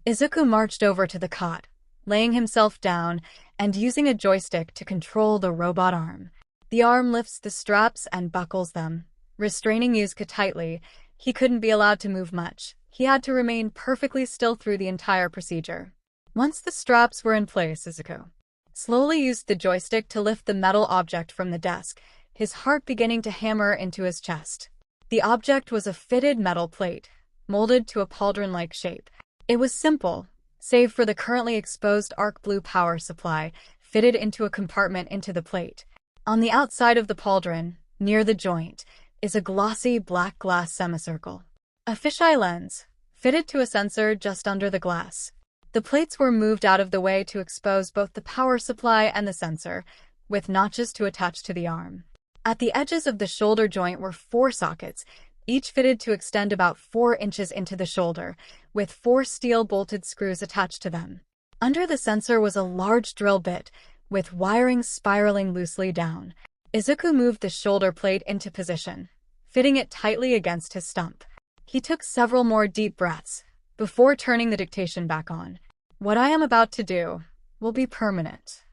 Izuku marched over to the cot, laying himself down and using a joystick to control the robot arm. The arm lifts the straps and buckles them, restraining 𝗧𝗂𝗧𝗏 tightly. He couldn't be allowed to move much. He had to remain perfectly still through the entire procedure. Once the straps were in place, Izuku slowly used the joystick to lift the metal object from the desk, his heart beginning to hammer into his chest. The object was a fitted metal plate, molded to a pauldron-like shape. It was simple, save for the currently exposed arc blue power supply, fitted into a compartment into the plate. On the outside of the pauldron, near the joint, is a glossy black glass semicircle. A fisheye lens, fitted to a sensor just under the glass. The plates were moved out of the way to expose both the power supply and the sensor, with notches to attach to the arm. At the edges of the shoulder joint were 4 sockets, each fitted to extend about 4 inches into the shoulder, with 4 steel-bolted screws attached to them. Under the sensor was a large drill bit, with wiring spiraling loosely down. Izuku moved the shoulder plate into position, fitting it tightly against his stump. He took several more deep breaths before turning the dictation back on. What I am about to do will be permanent.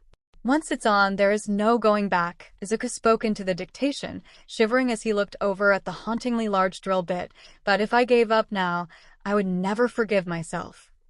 Once it's on, there is no going back. Izuku spoke into the dictation, shivering as he looked over at the hauntingly large drill bit. But if I gave up now, I would never forgive myself.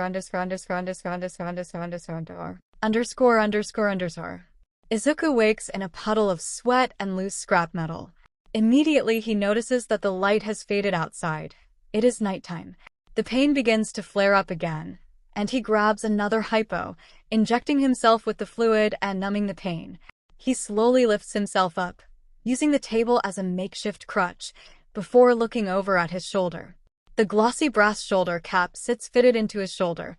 __________________________________________________________________________________________________________________ Izuku notices that the light has faded outside. It is nighttime. The pain begins to flare up again, and he grabs another hypo, injecting himself with the fluid and numbing the pain. He slowly lifts himself up, using the table as a makeshift crutch, before looking over at his shoulder. The glossy brass shoulder cap sits fitted into his shoulder,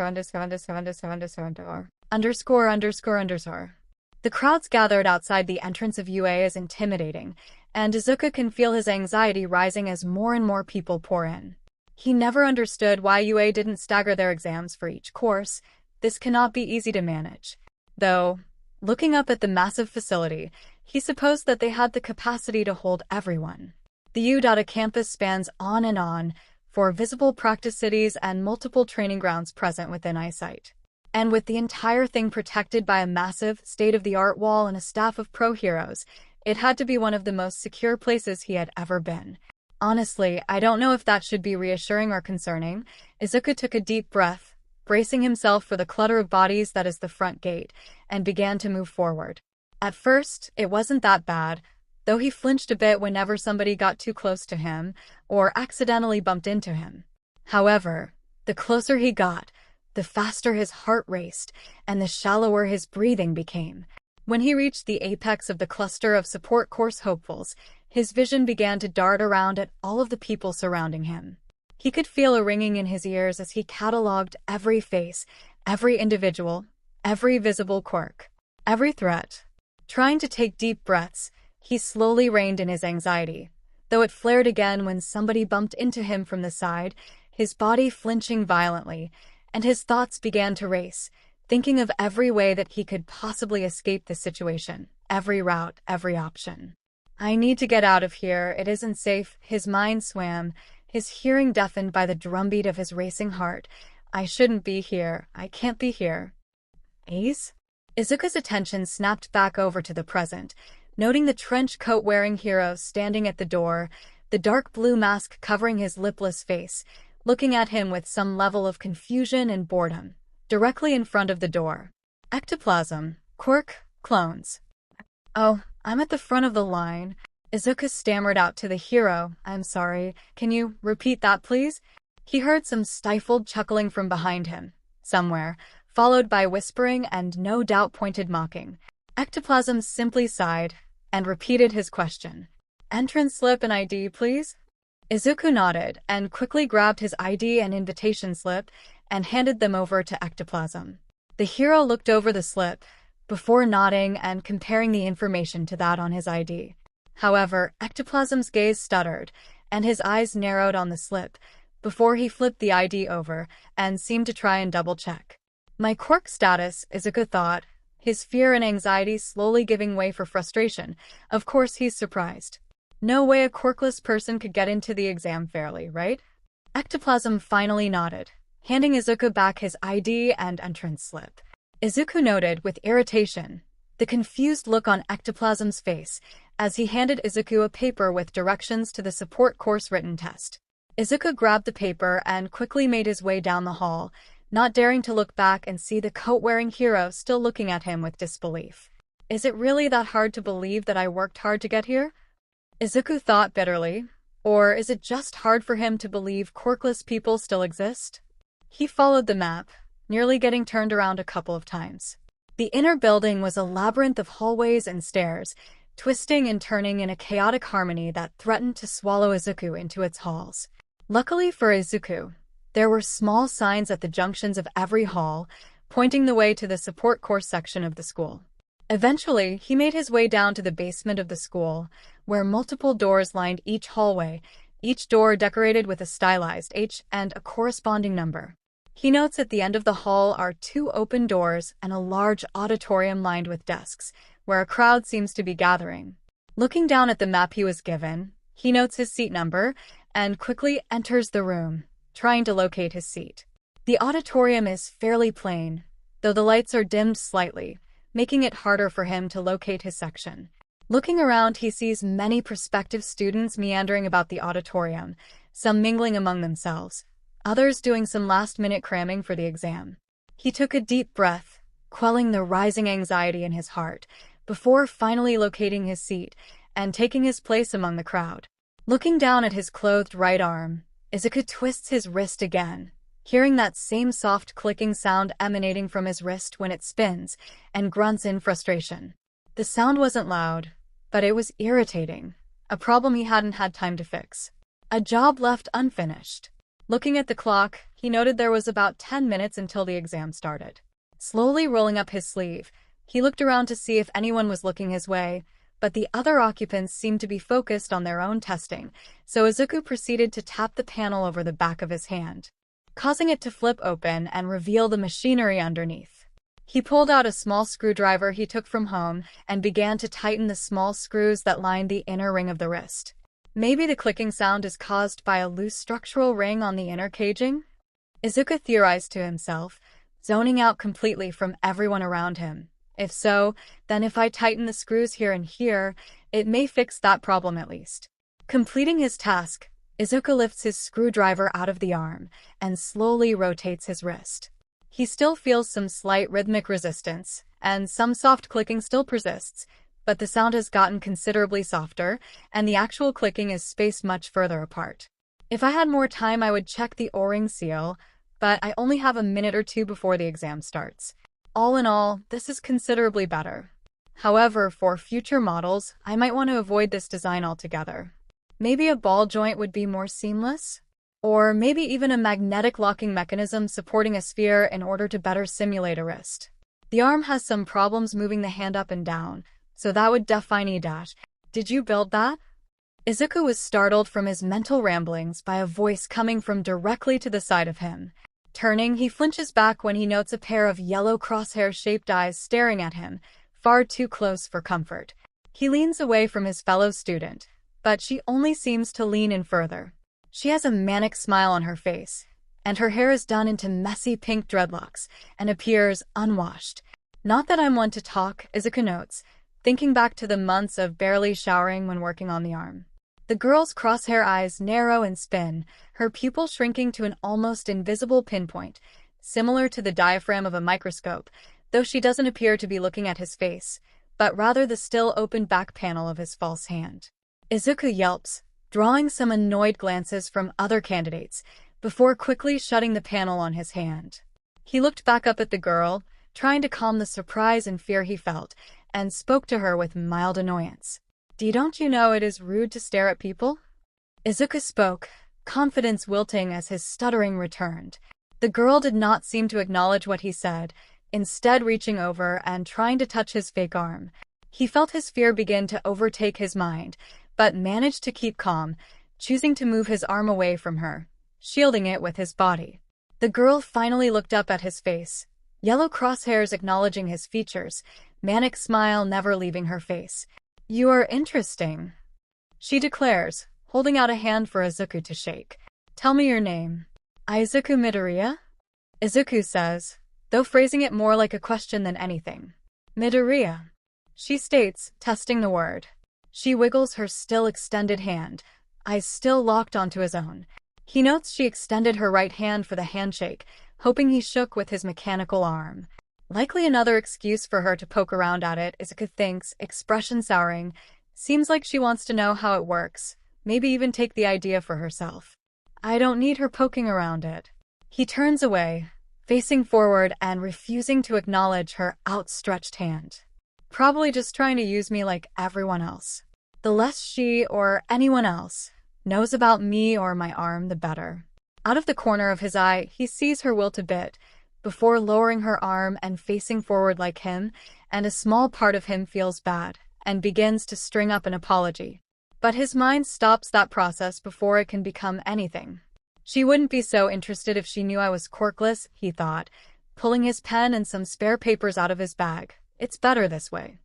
__________________________________________________________________________________________________________ and Izuku can feel his anxiety rising as more and more people pour in. He never understood why UA didn't stagger their exams for each course, This cannot be easy to manage. Though, looking up at the massive facility, he supposed that they had the capacity to hold everyone. The 𝗧𝗏 campus spans on, for visible practice cities and multiple training grounds present within eyesight. And with the entire thing protected by a massive, state-of-the-art wall and a staff of pro heroes, it had to be one of the most secure places he had ever been. Honestly, I don't know if that should be reassuring or concerning. Izuku took a deep breath, bracing himself for the clutter of bodies that is the front gate, and began to move forward. At first, it wasn't that bad, though he flinched a bit whenever somebody got too close to him or accidentally bumped into him. However, the closer he got, the faster his heart raced and the shallower his breathing became. When he reached the apex of the cluster of support course hopefuls, his vision began to dart around at all of the people surrounding him. He could feel a ringing in his ears as he catalogued every face, every individual, every visible quirk, every threat. Trying to take deep breaths, he slowly reined in his anxiety, though it flared again when somebody bumped into him from the side, his body flinching violently, and his thoughts began to race, thinking of every way that he could possibly escape the situation, every route, every option. I need to get out of here, it isn't safe. His mind swam, his hearing deafened by the drumbeat of his racing heart. I shouldn't be here, I can't be here. Ace? Izuku's attention snapped back over to the present, noting the trench coat-wearing hero standing at the door, the dark blue mask covering his lipless face, looking at him with some level of confusion and boredom, directly in front of the door. Ectoplasm, quirk, clones. Oh, I'm at the front of the line. Izuku stammered out to the hero, I'm sorry, can you repeat that please? He heard some stifled chuckling from behind him, somewhere, followed by whispering and no doubt pointed mocking. Ectoplasm simply sighed and repeated his question. Entrance slip and ID, please? Izuku nodded and quickly grabbed his ID and invitation slip and handed them over to Ectoplasm. The hero looked over the slip before nodding and comparing the information to that on his ID. However, Ectoplasm's gaze stuttered and his eyes narrowed on the slip before he flipped the ID over and seemed to try and double-check. My quirk status, Izuku thought, his fear and anxiety slowly giving way for frustration. Of course he's surprised. No way a quirkless person could get into the exam fairly, right? Ectoplasm finally nodded, handing Izuku back his ID and entrance slip. Izuku noted with irritation the confused look on Ectoplasm's face as he handed Izuku a paper with directions to the support course written test. Izuku grabbed the paper and quickly made his way down the hall, not daring to look back and see the coat-wearing hero still looking at him with disbelief. Is it really that hard to believe that I worked hard to get here? Izuku thought bitterly. Or is it just hard for him to believe quirkless people still exist? He followed the map, nearly getting turned around a couple of times. The inner building was a labyrinth of hallways and stairs, twisting and turning in a chaotic harmony that threatened to swallow Izuku into its halls. Luckily for Izuku, there were small signs at the junctions of every hall, pointing the way to the support course section of the school. Eventually, he made his way down to the basement of the school, where multiple doors lined each hallway, each door decorated with a stylized H and a corresponding number. He notes at the end of the hall are 2 open doors and a large auditorium lined with desks, where a crowd seems to be gathering. Looking down at the map he was given, he notes his seat number and quickly enters the room, trying to locate his seat. The auditorium is fairly plain, though the lights are dimmed slightly, making it harder for him to locate his section. Looking around, he sees many prospective students meandering about the auditorium, some mingling among themselves, others doing some last-minute cramming for the exam. He took a deep breath, quelling the rising anxiety in his heart, before finally locating his seat and taking his place among the crowd. Looking down at his clothed right arm, Izuku twists his wrist again, hearing that same soft clicking sound emanating from his wrist when it spins, and grunts in frustration. The sound wasn't loud, but it was irritating, a problem he hadn't had time to fix. A job left unfinished. Looking at the clock, he noted there was about 10 minutes until the exam started. Slowly rolling up his sleeve, he looked around to see if anyone was looking his way, but the other occupants seemed to be focused on their own testing, so Izuku proceeded to tap the panel over the back of his hand. causing it to flip open and reveal the machinery underneath. He pulled out a small screwdriver he took from home and began to tighten the small screws that lined the inner ring of the wrist. Maybe the clicking sound is caused by a loose structural ring on the inner caging? Izuku theorized to himself, zoning out completely from everyone around him. If so, then if I tighten the screws here and here, it may fix that problem at least. Completing his task, Izuku lifts his screwdriver out of the arm and slowly rotates his wrist. He still feels some slight rhythmic resistance, and some soft clicking still persists, but the sound has gotten considerably softer, and the actual clicking is spaced much further apart. If I had more time, I would check the O-ring seal, but I only have a minute or two before the exam starts. All in all, this is considerably better. However, for future models, I might want to avoid this design altogether. Maybe a ball joint would be more seamless? Or maybe even a magnetic locking mechanism supporting a sphere in order to better simulate a wrist. The arm has some problems moving the hand up and down, so that would 𝗳𝗵𝗃𝗲. Did you build that? Izuku was startled from his mental ramblings by a voice coming from directly to the side of him. Turning, he flinches back when he notes a pair of yellow crosshair-shaped eyes staring at him, far too close for comfort. He leans away from his fellow student, but she only seems to lean in further. She has a manic smile on her face, and her hair is done into messy pink dreadlocks and appears unwashed. Not that I'm one to talk, Izuku notes, thinking back to the months of barely showering when working on the arm. The girl's crosshair eyes narrow and spin, her pupil shrinking to an almost invisible pinpoint, similar to the diaphragm of a microscope, though she doesn't appear to be looking at his face, but rather the still open back panel of his false hand. Izuku yelps, drawing some annoyed glances from other candidates, before quickly shutting the panel on his hand. He looked back up at the girl, trying to calm the surprise and fear he felt, and spoke to her with mild annoyance. Don't you know it is rude to stare at people? Izuku spoke, confidence wilting as his stuttering returned. The girl did not seem to acknowledge what he said, instead reaching over and trying to touch his fake arm. He felt his fear begin to overtake his mind, but managed to keep calm, choosing to move his arm away from her, shielding it with his body. The girl finally looked up at his face, yellow crosshairs acknowledging his features, manic smile never leaving her face. "You are interesting," she declares, holding out a hand for Izuku to shake. "Tell me your name." "Izuku Midoriya?" Izuku says, though phrasing it more like a question than anything. "Midoriya," she states, testing the word. She wiggles her still extended hand, eyes still locked onto his own. He notes she extended her right hand for the handshake, hoping he shook with his mechanical arm. Likely another excuse for her to poke around at it, Izuku thinks, expression souring. Seems like she wants to know how it works, maybe even take the idea for herself. I don't need her poking around it. He turns away, facing forward and refusing to acknowledge her outstretched hand. Probably just trying to use me like everyone else. The less she, or anyone else, knows about me or my arm, the better. Out of the corner of his eye, he sees her 𝗧𝗵𝗃𝗧𝗏, before lowering her arm and facing forward like him, and a small part of him feels bad, and begins to string up an apology. But his mind stops that process before it can become anything. She wouldn't be so interested if she knew I was quirkless, he thought, pulling his pen and some spare papers out of his bag. It's better this way.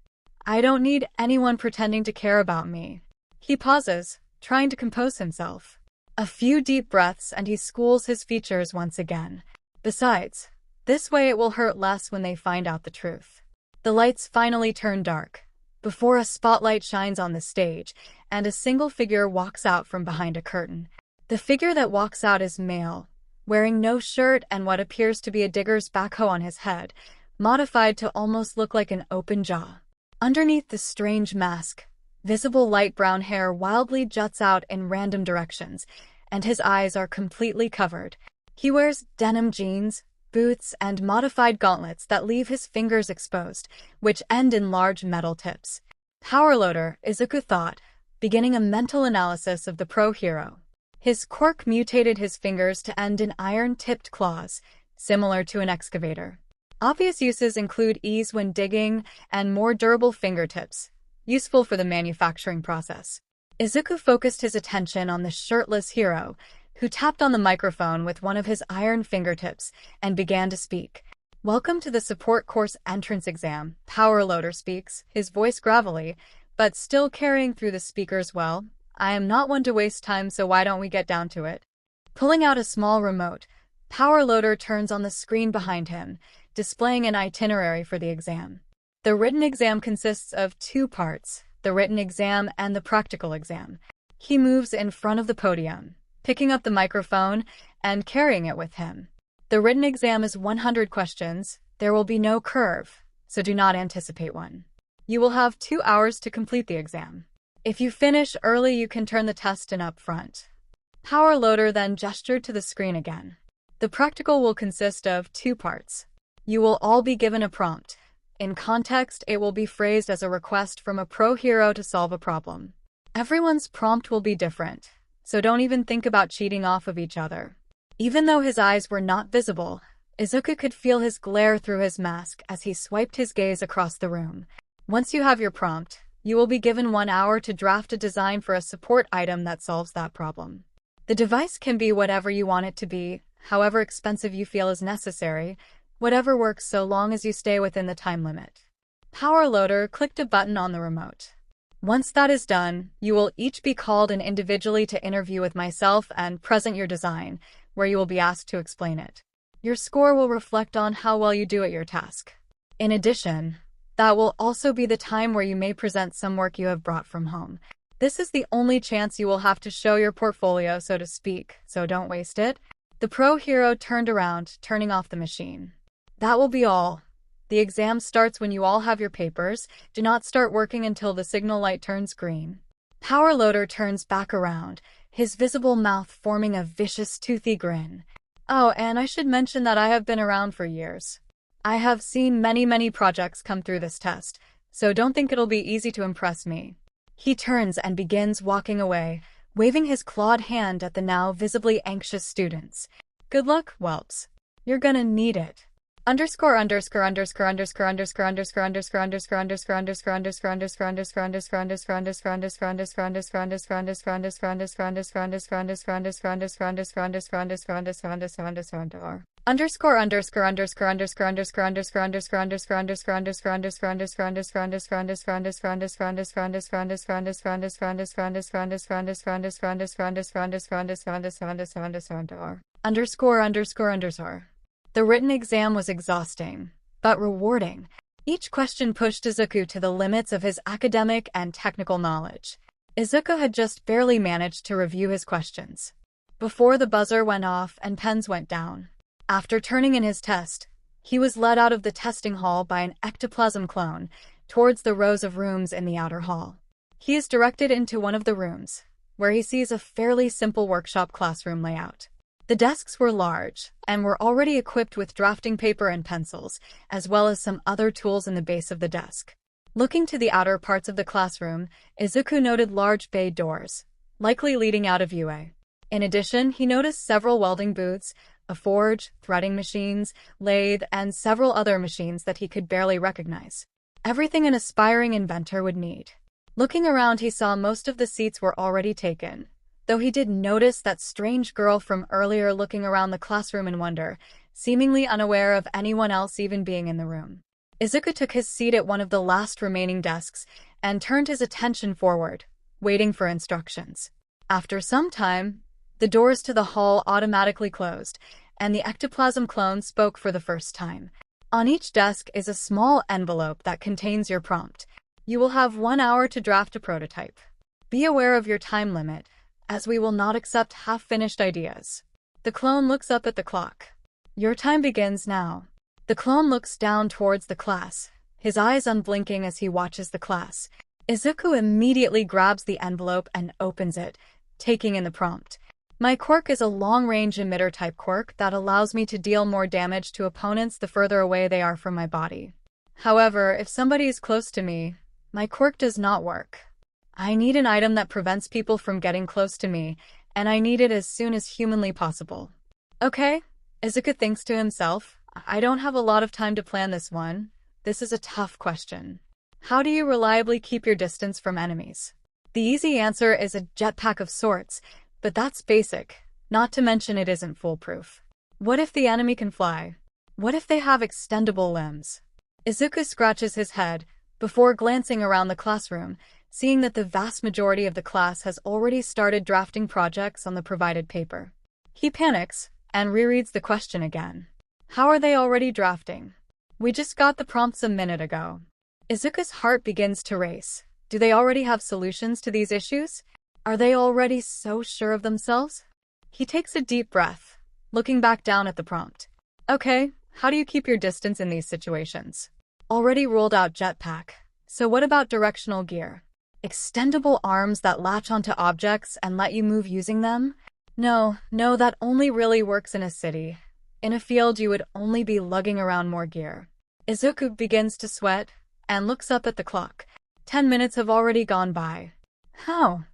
I don't need anyone pretending to care about me. He pauses, trying to compose himself. A few deep breaths and he schools his features once again. Besides, this way it will hurt less when they find out the truth. The lights finally turn dark, before a spotlight shines on the stage, and a single figure walks out from behind a curtain. The figure that walks out is male, wearing no shirt and what appears to be a digger's backhoe on his head, modified to almost look like an open jaw. Underneath the strange mask, visible light brown hair wildly juts out in random directions, and his eyes are completely covered. He wears denim jeans, boots, and modified gauntlets that leave his fingers exposed, which end in large metal tips. Power loader, Izuku thought, beginning a mental analysis of the pro hero. His quirk mutated his fingers to end in iron-tipped claws, similar to an excavator. Obvious uses include ease when digging and more durable fingertips, useful for the manufacturing process. Izuku focused his attention on the shirtless hero, who tapped on the microphone with one of his iron fingertips and began to speak. "Welcome to the support course entrance exam," Powerloader speaks, his voice gravelly, but still carrying through the speakers well. "I am not one to waste time, so why don't we get down to it?" Pulling out a small remote, Powerloader turns on the screen behind him, displaying an itinerary for the exam. The written exam consists of 2 parts, the written exam and the practical exam. He moves in front of the podium, picking up the microphone and carrying it with him. The written exam is 100 questions. There will be no curve, so do not anticipate one. You will have 2 hours to complete the exam. If you finish early, you can turn the test in up front. Powerloader then gestured to the screen again. The practical will consist of 2 parts. You will all be given a prompt. In context, it will be phrased as a request from a pro hero to solve a problem. Everyone's prompt will be different, so don't even think about cheating off of each other. Even though his eyes were not visible, Izuku could feel his glare through his mask as he swiped his gaze across the room. Once you have your prompt, you will be given 1 hour to draft a design for a support item that solves that problem. The device can be whatever you want it to be, however expensive you feel is necessary, whatever works so long as you stay within the time limit. Powerloader clicked a button on the remote. Once that is done, you will each be called in individually to interview with myself and present your design, where you will be asked to explain it. Your score will reflect on how well you do at your task. In addition, that will also be the time where you may present some work you have brought from home. This is the only chance you will have to show your portfolio, so to speak, so don't waste it. The pro hero turned around, turning off the machine. That will be all. The exam starts when you all have your papers. Do not start working until the signal light turns green. Powerloader turns back around, his visible mouth forming a vicious, toothy grin. "Oh, and I should mention that I have been around for years. I have seen many projects come through this test, so don't think it'll be easy to impress me." He turns and begins walking away, waving his clawed hand at the now visibly anxious students. "Good luck, whelps. You're gonna need it." The written exam was exhausting, but rewarding. Each question pushed Izuku to the limits of his academic and technical knowledge. Izuku had just barely managed to review his questions before the buzzer went off and pens went down. After turning in his test, he was led out of the testing hall by an ectoplasm clone towards the rows of rooms in the outer hall. He is directed into one of the rooms, where he sees a fairly simple workshop classroom layout. The desks were large and were already equipped with drafting paper and pencils, as well as some other tools in the base of the desk. Looking to the outer parts of the classroom, Izuku noted large bay doors, likely leading out of UA. In addition, he noticed several welding booths, a forge, threading machines, lathe, and several other machines that he could barely recognize. Everything an aspiring inventor would need. Looking around, he saw most of the seats were already taken, though he did notice that strange girl from earlier looking around the classroom in wonder, seemingly unaware of anyone else even being in the room. Izuku took his seat at one of the last remaining desks and turned his attention forward, waiting for instructions. After some time, the doors to the hall automatically closed, and the ectoplasm clone spoke for the first time. On each desk is a small envelope that contains your prompt. You will have 1 hour to draft a prototype. Be aware of your time limit, as we will not accept half-finished ideas. The clone looks up at the clock. Your time begins now. The clone looks down towards the class, his eyes unblinking as he watches the class. Izuku immediately grabs the envelope and opens it, taking in the prompt. My quirk is a long-range emitter-type quirk that allows me to deal more damage to opponents the further away they are from my body. However, if somebody is close to me, my quirk does not work. I need an item that prevents people from getting close to me, and I need it as soon as humanly possible. Okay, Izuku thinks to himself, I don't have a lot of time to plan this one. This is a tough question. How do you reliably keep your distance from enemies? The easy answer is a jetpack of sorts, but that's basic. Not to mention it isn't foolproof. What if the enemy can fly? What if they have extendable limbs? Izuku scratches his head before glancing around the classroom, seeing that the vast majority of the class has already started drafting projects on the provided paper. He panics and rereads the question again. How are they already drafting? We just got the prompts a minute ago. Izuku's heart begins to race. Do they already have solutions to these issues? Are they already so sure of themselves? He takes a deep breath, looking back down at the prompt. Okay, how do you keep your distance in these situations? Already rolled out jetpack. So what about directional gear? Extendable arms that latch onto objects and let you move using them? No, that only really works in a city. In a field, you would only be lugging around more gear. Izuku begins to sweat and looks up at the clock. 10 minutes have already gone by. How?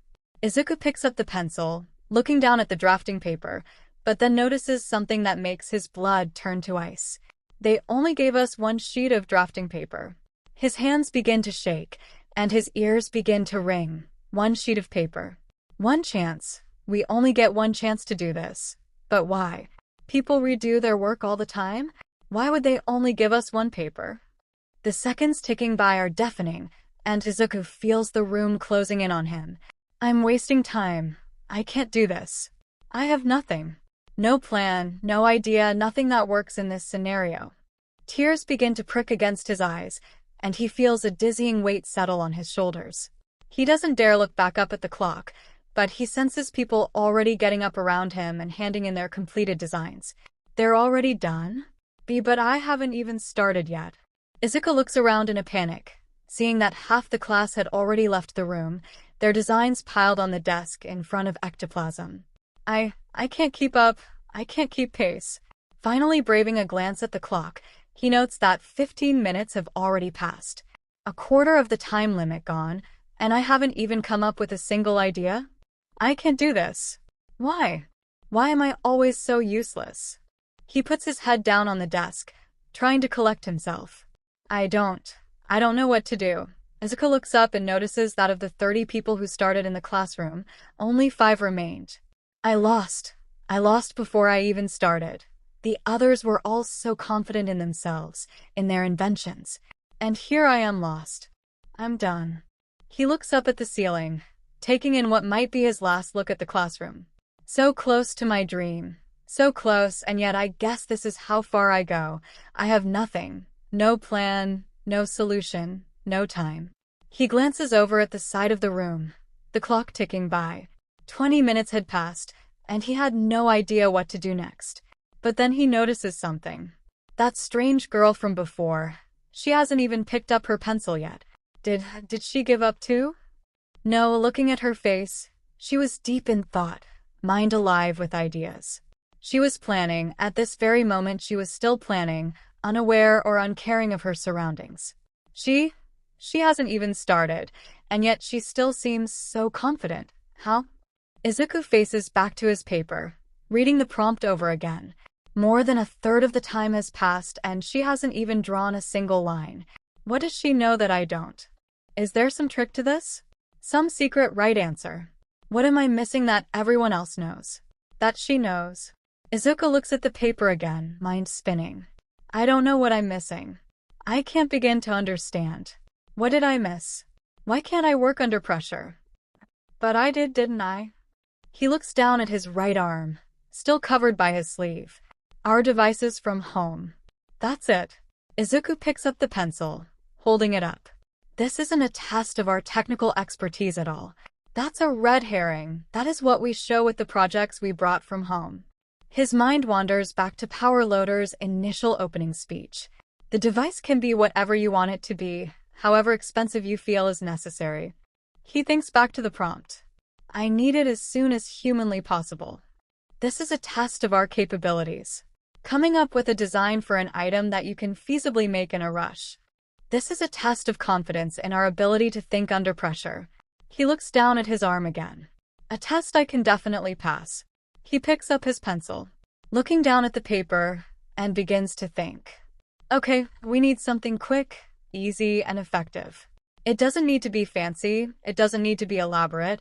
Izuku picks up the pencil, looking down at the drafting paper, but then notices something that makes his blood turn to ice. They only gave us one sheet of drafting paper. His hands begin to shake, and his ears begin to ring. One sheet of paper. One chance. We only get one chance to do this. But why? People redo their work all the time? Why would they only give us one paper? The seconds ticking by are deafening, and Izuku feels the room closing in on him. I'm wasting time. I can't do this. I have nothing. No plan, no idea, nothing that works in this scenario. Tears begin to prick against his eyes, and he feels a dizzying weight settle on his shoulders. He doesn't dare look back up at the clock, but he senses people already getting up around him and handing in their completed designs. They're already done? But I haven't even started yet. Izuku looks around in a panic, seeing that half the class had already left the room, their designs piled on the desk in front of ectoplasm. I can't keep up. I can't keep pace. Finally braving a glance at the clock, he notes that 15 minutes have already passed. A quarter of the time limit gone, and I haven't even come up with a single idea? I can't do this. Why? Why am I always so useless? He puts his head down on the desk, trying to collect himself. I don't know what to do. Izuku looks up and notices that of the 30 people who started in the classroom, only 5 remained. I lost before I even started. The others were all so confident in themselves, in their inventions. And here I am lost. I'm done. He looks up at the ceiling, taking in what might be his last look at the classroom. So close to my dream. So close, and yet I guess this is how far I go. I have nothing. No plan, no solution, no time. He glances over at the side of the room, the clock ticking by. 20 minutes had passed, and he had no idea what to do next. But then he notices something. That strange girl from before. She hasn't even picked up her pencil yet. Did she give up too? No, looking at her face, she was deep in thought, mind alive with ideas. She was planning, at this very moment she was still planning, unaware or uncaring of her surroundings. She hasn't even started, and yet she still seems so confident. How? Izuku faces back to his paper, reading the prompt over again. More than a third of the time has passed, and she hasn't even drawn a single line. What does she know that I don't? Is there some trick to this? Some secret right answer? What am I missing that everyone else knows? That she knows? Izuku looks at the paper again, mind spinning. I don't know what I'm missing. I can't begin to understand. What did I miss? Why can't I work under pressure? But I did, didn't I? He looks down at his right arm, still covered by his sleeve. Our devices from home. That's it. Izuku picks up the pencil, holding it up. This isn't a test of our technical expertise at all. That's a red herring. That is what we show with the projects we brought from home. His mind wanders back to Power Loader's initial opening speech. The device can be whatever you want it to be, however expensive you feel is necessary. He thinks back to the prompt. I need it as soon as humanly possible. This is a test of our capabilities. Coming up with a design for an item that you can feasibly make in a rush. This is a test of confidence in our ability to think under pressure. He looks down at his arm again. A test I can definitely pass. He picks up his pencil, looking down at the paper, and begins to think. Okay, we need something quick, easy, and effective. It doesn't need to be fancy, it doesn't need to be elaborate.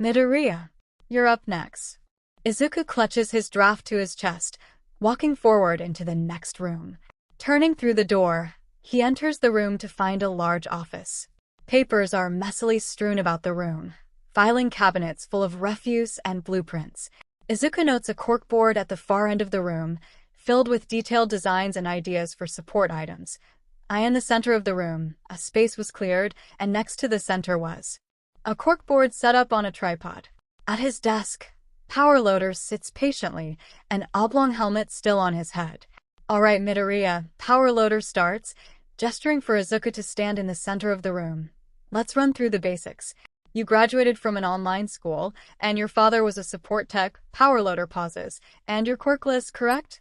Midoriya, you're up next. Izuku clutches his draft to his chest, walking forward into the next room. Turning through the door, he enters the room to find a large office. Papers are messily strewn about the room, filing cabinets full of refuse and blueprints. Izuku notes a corkboard at the far end of the room, filled with detailed designs and ideas for support items. In the center of the room, a space was cleared, and next to the center was a corkboard set up on a tripod. At his desk, 𝗵𝘃𝗧𝗟𝗘 sits patiently, an oblong helmet still on his head. Alright, Midoriya, 𝗵𝘃𝗧𝗟𝗘 starts, gesturing for Izuku to stand in the center of the room. Let's run through the basics. You graduated from an online school, and your father was a support tech, 𝗵𝘃𝗧𝗟𝗘 pauses, and you're quirkless, correct?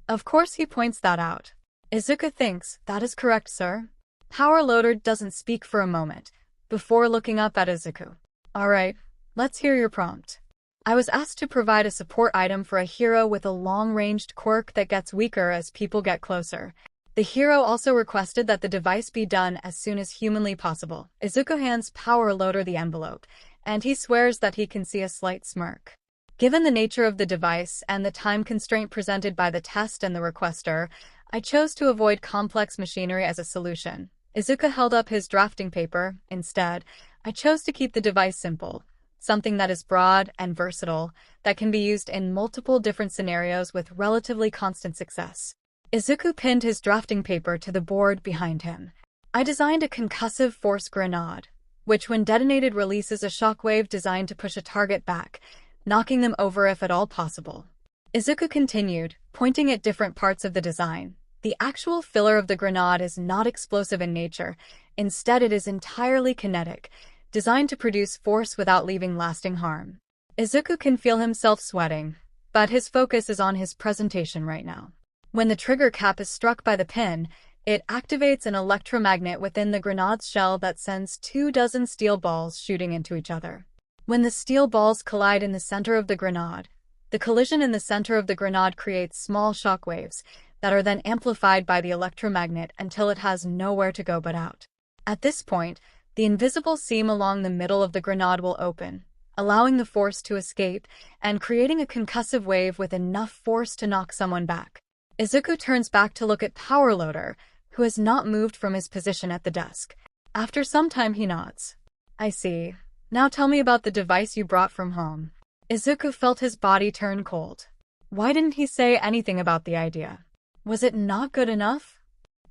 Of course he points that out. Izuku thinks, that is correct, sir. 𝗵𝘃𝗧𝗟𝗘 doesn't speak for a moment, before looking up at Izuku. Alright, let's hear your prompt. I was asked to provide a support item for a hero with a long-ranged quirk that gets weaker as people get closer. The hero also requested that the device be done as soon as humanly possible. Izuku hands 𝗵𝘃𝗧𝗟𝗘 the envelope, and he swears that he can see a slight smirk. Given the nature of the device and the time constraint presented by the test and the requester, I chose to avoid complex machinery as a solution. Izuku held up his drafting paper. Instead, I chose to keep the device simple, something that is broad and versatile, that can be used in multiple different scenarios with relatively constant success. Izuku pinned his drafting paper to the board behind him. I designed a concussive force grenade, which when detonated releases a shockwave designed to push a target back, knocking them over if at all possible. Izuku continued, pointing at different parts of the design. The actual filler of the grenade is not explosive in nature. Instead, it is entirely kinetic, designed to produce force without leaving lasting harm. Izuku can feel himself sweating, but his focus is on his presentation right now. When the trigger cap is struck by the pin, it activates an electromagnet within the grenade's shell that sends 24 steel balls shooting into each other. When the steel balls collide in the center of the grenade, the collision in the center of the grenade creates small shockwaves that are then amplified by the electromagnet until it has nowhere to go but out. At this point, the invisible seam along the middle of the grenade will open, allowing the force to escape and creating a concussive wave with enough force to knock someone back. Izuku turns back to look at 𝗵𝘃𝗧𝗟𝗘, who has not moved from his position at the desk. After some time he nods. I see. Now tell me about the device you brought from home. Izuku felt his body turn cold. Why didn't he say anything about the idea? Was it not good enough?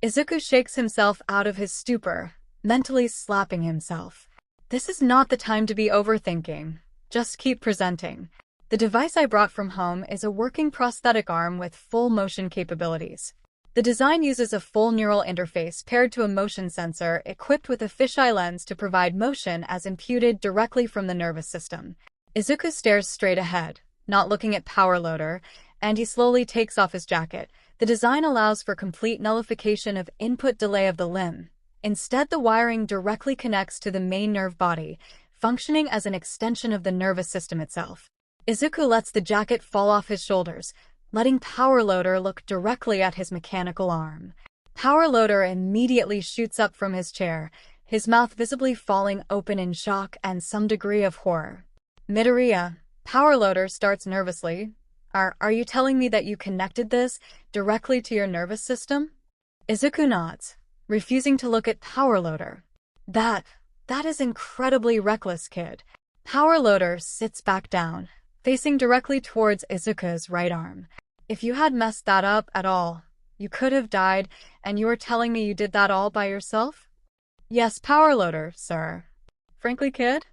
Izuku shakes himself out of his stupor, mentally slapping himself. This is not the time to be overthinking. Just keep presenting. The device I brought from home is a working prosthetic arm with full motion capabilities. The design uses a full neural interface paired to a motion sensor equipped with a fisheye lens to provide motion as imputed directly from the nervous system. Izuku stares straight ahead, not looking at 𝗵𝘃𝗧𝗟𝗘, and he slowly takes off his jacket. The design allows for complete nullification of input delay of the limb. Instead, the wiring directly connects to the main nerve body, functioning as an extension of the nervous system itself. Izuku lets the jacket fall off his shoulders, letting 𝗵𝘃𝗧𝗟𝗘 look directly at his mechanical arm. 𝗵𝘃𝗧𝗟𝗘 immediately shoots up from his chair, his mouth visibly falling open in shock and some degree of horror. Midoriya, 𝗵𝘃𝗧𝗟𝗘 starts nervously. Are you telling me that you connected this directly to your nervous system? Izuku nods, refusing to look at 𝗵𝘃𝗧𝗟𝗘. That is incredibly reckless, kid. 𝗵𝘃𝗧𝗟𝗘 sits back down, facing directly towards Izuku's right arm. If you had messed that up at all, You could have died, and you are telling me you did that all by yourself? Yes, power loader, sir. Frankly, kid?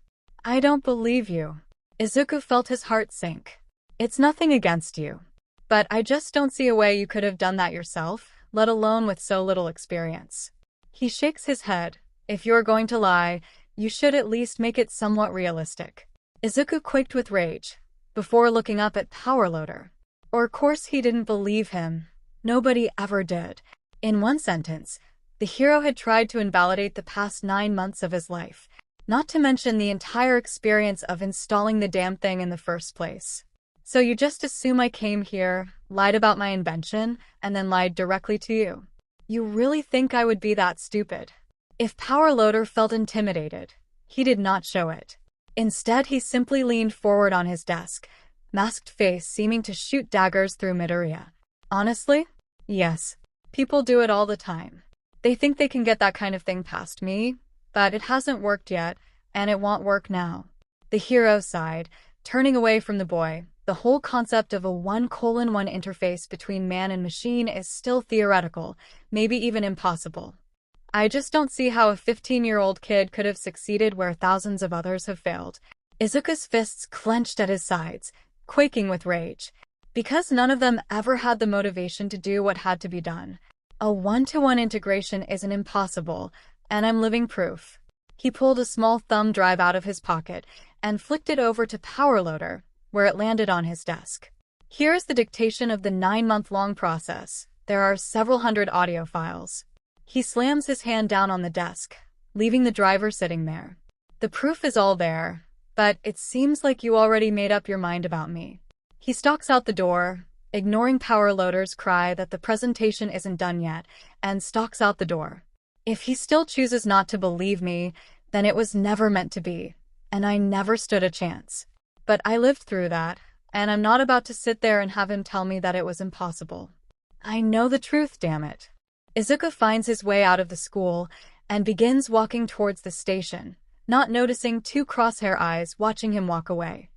I don't believe you. Izuku felt his heart sink. It's nothing against you. But I just don't see a way you could have done that yourself, let alone with so little experience. He shakes his head. If you're going to lie, you should at least make it somewhat realistic. Izuku quaked with rage, before looking up at Power Loader. Or of course he didn't believe him. Nobody ever did. In one sentence, the hero had tried to invalidate the past 9 months of his life, not to mention the entire experience of installing the damn thing in the first place. So you just assume I came here, lied about my invention, and then lied directly to you? You really think I would be that stupid? If Power Loader felt intimidated, he did not show it. Instead, he simply leaned forward on his desk, masked face seeming to shoot daggers through Midoriya. Honestly? Yes. People do it all the time. They think they can get that kind of thing past me, but it hasn't worked yet, and it won't work now. The hero sighed, turning away from the boy. The whole concept of a 1:1 interface between man and machine is still theoretical, maybe even impossible. I just don't see how a 15-year-old kid could have succeeded where thousands of others have failed. Izuku's fists clenched at his sides, quaking with rage. Because none of them ever had the motivation to do what had to be done. A 1-to-1 integration isn't impossible, and I'm living proof. He pulled a small thumb drive out of his pocket and flicked it over to Power Loader, where it landed on his desk. Here is the dictation of the 9-month-long process. There are several hundred audio files. He slams his hand down on the desk, leaving the driver sitting there. The proof is all there, but it seems like you already made up your mind about me. He stalks out the door, ignoring Power Loader's cry that the presentation isn't done yet, and stalks out the door. If he still chooses not to believe me, then it was never meant to be, and I never stood a chance. But I lived through that, and I'm not about to sit there and have him tell me that it was impossible. I know the truth, damn it. Izuku finds his way out of the school and begins walking towards the station, not noticing 2 crosshair eyes watching him walk away.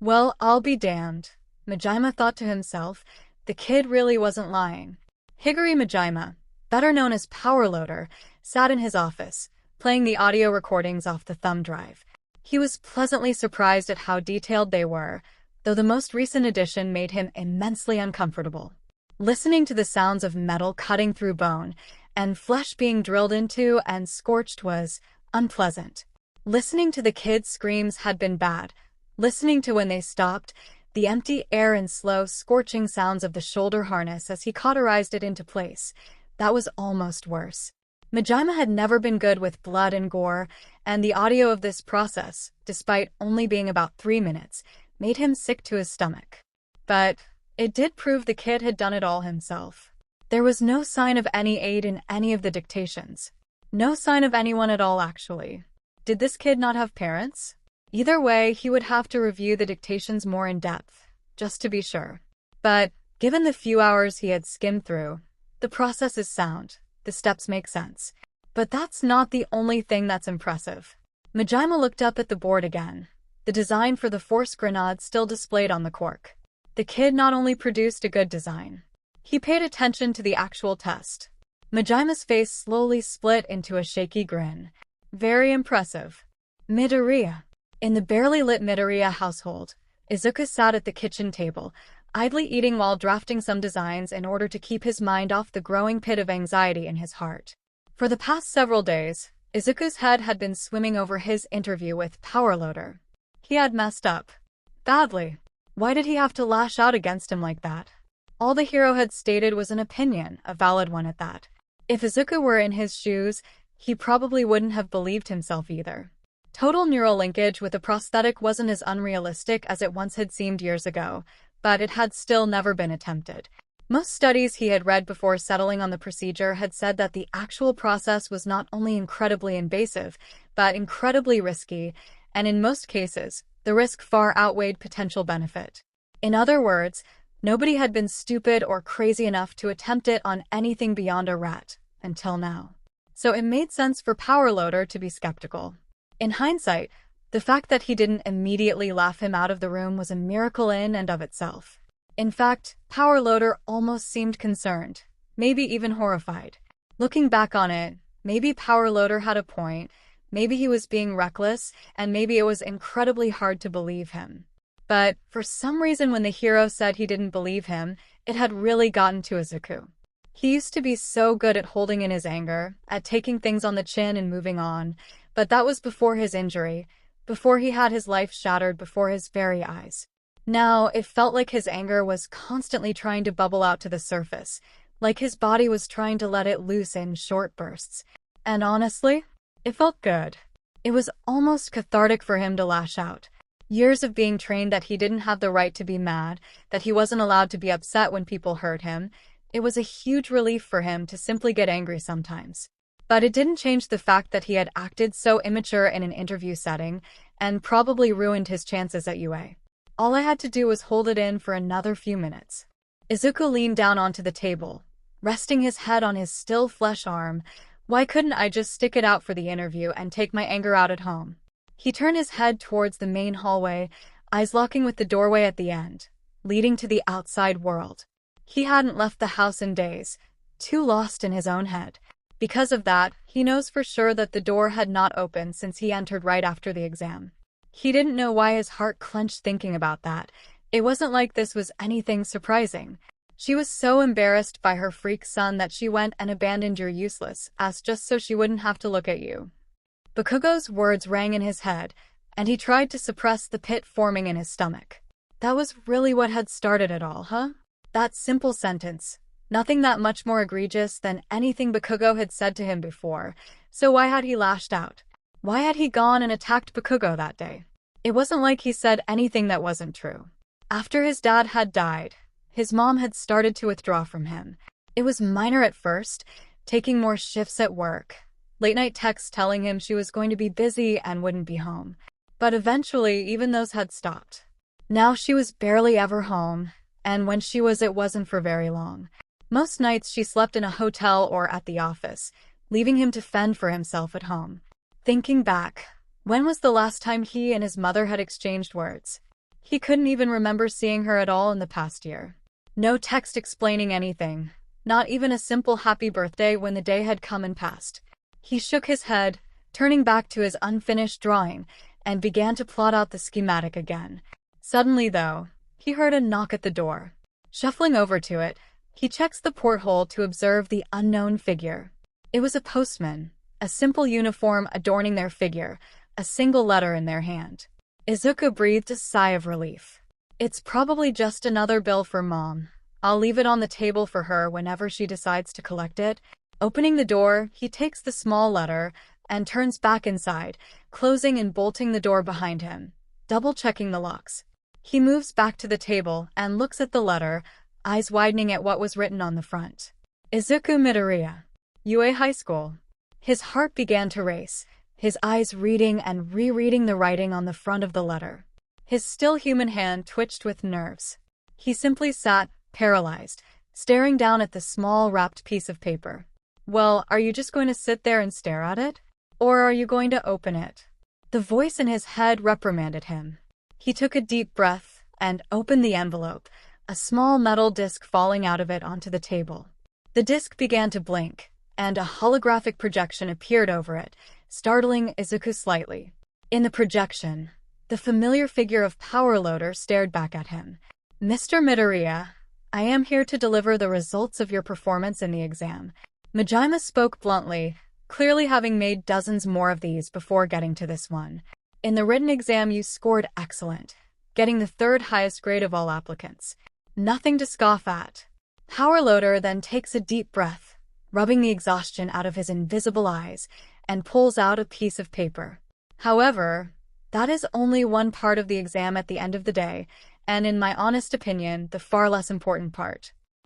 Well, I'll be damned. 𝗵𝗃𝗲 thought to himself. The kid really wasn't lying. 𝗧𝗵𝗲𝗃𝗲, better known as Power Loader, sat in his office, playing the audio recordings off the thumb drive. He was pleasantly surprised at how detailed they were, though the most recent addition made him immensely uncomfortable. Listening to the sounds of metal cutting through bone, and flesh being drilled into and scorched was unpleasant. Listening to the kids' screams had been bad. Listening to when they stopped, the empty air and slow, scorching sounds of the shoulder harness as he cauterized it into place, that was almost worse. 𝗵𝗃𝗲 had never been good with blood and gore, and the audio of this process, despite only being about 3 minutes, made him sick to his stomach. But it did prove the kid had done it all himself. There was no sign of any aid in any of the dictations. No sign of anyone at all, actually. Did this kid not have parents? Either way, he would have to review the dictations more in depth, just to be sure. But given the few hours he had skimmed through, the process is sound. The steps make sense. But that's not the only thing that's impressive. 𝗵𝗃𝗲 looked up at the board again, the design for the force grenade still displayed on the quirk. The kid not only produced a good design, he paid attention to the actual test. 𝗵𝗃𝗲's face slowly split into a shaky grin. Very impressive. Midoriya. In the barely lit Midoriya household, Izuku sat at the kitchen table, idly eating while drafting some designs in order to keep his mind off the growing pit of anxiety in his heart. For the past several days, Izuku's head had been swimming over his interview with Power Loader. He had messed up. Badly. Why did he have to lash out against him like that? All the hero had stated was an opinion, a valid one at that. If Izuku were in his shoes, he probably wouldn't have believed himself either. Total neural linkage with a prosthetic wasn't as unrealistic as it once had seemed years ago, but it had still never been attempted. Most studies he had read before settling on the procedure had said that the actual process was not only incredibly invasive, but incredibly risky, and in most cases, the risk far outweighed potential benefit. In other words, nobody had been stupid or crazy enough to attempt it on anything beyond a rat, until now. So it made sense for 𝗵𝘃𝗧𝗏 to be skeptical. In hindsight, the fact that he didn't immediately laugh him out of the room was a miracle in and of itself. In fact, 𝗵𝘃𝗧𝗏 almost seemed concerned, maybe even horrified. Looking back on it, maybe 𝗵𝘃𝗧𝗏 had a point, maybe he was being reckless, and maybe it was incredibly hard to believe him. But for some reason when the hero said he didn't believe him, it had really gotten to Izuku. He used to be so good at holding in his anger, at taking things on the chin and moving on, but that was before his injury, before he had his life shattered before his very eyes. Now, it felt like his anger was constantly trying to bubble out to the surface, like his body was trying to let it loose in short bursts. And honestly, it felt good. It was almost cathartic for him to lash out. Years of being trained that he didn't have the right to be mad, that he wasn't allowed to be upset when people hurt him, it was a huge relief for him to simply get angry sometimes. But it didn't change the fact that he had acted so immature in an interview setting, and probably ruined his chances at UA. All I had to do was hold it in for another few minutes. Izuku leaned down onto the table, resting his head on his still flesh arm. Why couldn't I just stick it out for the interview and take my anger out at home? He turned his head towards the main hallway, eyes locking with the doorway at the end, leading to the outside world. He hadn't left the house in days, too lost in his own head. Because of that, he knows for sure that the door had not opened since he entered right after the exam. He didn't know why his heart clenched thinking about that. It wasn't like this was anything surprising. She was so embarrassed by her freak son that she went and abandoned your useless ass just so she wouldn't have to look at you. Bakugo's words rang in his head, and he tried to suppress the pit forming in his stomach. That was really what had started it all, huh? That simple sentence. Nothing that much more egregious than anything Bakugo had said to him before. So why had he lashed out? Why had he gone and attacked Bakugo that day? It wasn't like he said anything that wasn't true. After his dad had died, his mom had started to withdraw from him. It was minor at first, taking more shifts at work, late-night texts telling him she was going to be busy and wouldn't be home. But eventually, even those had stopped. Now she was barely ever home, and when she was, it wasn't for very long. Most nights she slept in a hotel or at the office, leaving him to fend for himself at home. Thinking back, when was the last time he and his mother had exchanged words? He couldn't even remember seeing her at all in the past year. No text explaining anything, not even a simple happy birthday when the day had come and passed. He shook his head, turning back to his unfinished drawing, and began to plot out the schematic again. Suddenly, though, he heard a knock at the door. Shuffling over to it, he checks the porthole to observe the unknown figure. It was a postman, a simple uniform adorning their figure, a single letter in their hand. Izuku breathed a sigh of relief. It's probably just another bill for Mom. I'll leave it on the table for her whenever she decides to collect it. Opening the door, he takes the small letter and turns back inside, closing and bolting the door behind him, double-checking the locks. He moves back to the table and looks at the letter, eyes widening at what was written on the front. Izuku Midoriya, UA High School. His heart began to race, his eyes reading and rereading the writing on the front of the letter. His still human hand twitched with nerves. He simply sat, paralyzed, staring down at the small wrapped piece of paper. Well, are you just going to sit there and stare at it? Or are you going to open it? The voice in his head reprimanded him. He took a deep breath and opened the envelope, a small metal disc falling out of it onto the table. The disc began to blink, and a holographic projection appeared over it, startling Izuku slightly. In the projection, the familiar figure of 𝗵𝘃𝗧𝗏 stared back at him. Mr. Midoriya, I am here to deliver the results of your performance in the exam. 𝗵𝘃𝗧𝗏 spoke bluntly, clearly having made dozens more of these before getting to this one. In the written exam you scored excellent, getting the third highest grade of all applicants. Nothing to scoff at. 𝗵𝘃𝗧𝗏 then takes a deep breath, rubbing the exhaustion out of his invisible eyes, and pulls out a piece of paper. However, that is only one part of the exam at the end of the day, and in my honest opinion, the far less important part.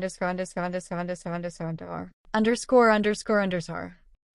_______________________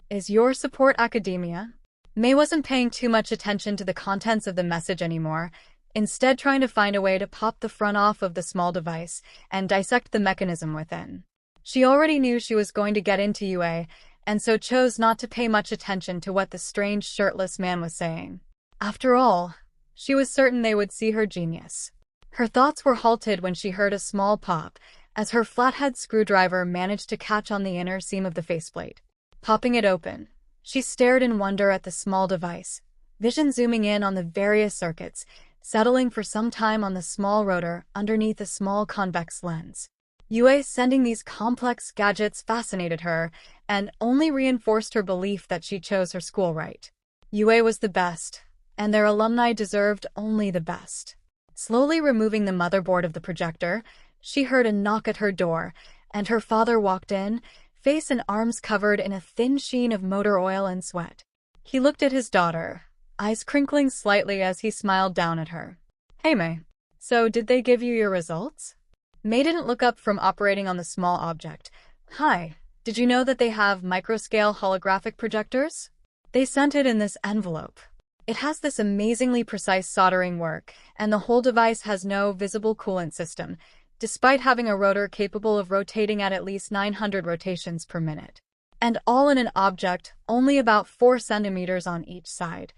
Is your support academia? May wasn't paying too much attention to the contents of the message anymore, instead trying to find a way to pop the front off of the small device and dissect the mechanism within. She already knew she was going to get into UA, and so chose not to pay much attention to what the strange shirtless man was saying. After all, she was certain they would see her genius. Her thoughts were halted when she heard a small pop, as her flathead screwdriver managed to catch on the inner seam of the faceplate. Popping it open, she stared in wonder at the small device, vision zooming in on the various circuits, settling for some time on the small rotor underneath a small convex lens. Yue sending these complex gadgets fascinated her and only reinforced her belief that she chose her school right. Yue was the best, and their alumni deserved only the best. Slowly removing the motherboard of the projector, she heard a knock at her door, and her father walked in, face and arms covered in a thin sheen of motor oil and sweat. He looked at his daughter, eyes crinkling slightly as he smiled down at her. "Hey, May. So did they give you your results?" May didn't look up from operating on the small object. "Hi, did you know that they have microscale holographic projectors? They sent it in this envelope. It has this amazingly precise soldering work, and the whole device has no visible coolant system, despite having a rotor capable of rotating at least 900 rotations per minute. And all in an object only about 4 centimeters on each side.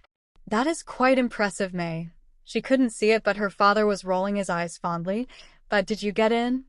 That is quite impressive, May." She couldn't see it, but her father was rolling his eyes fondly. "But did you get in?"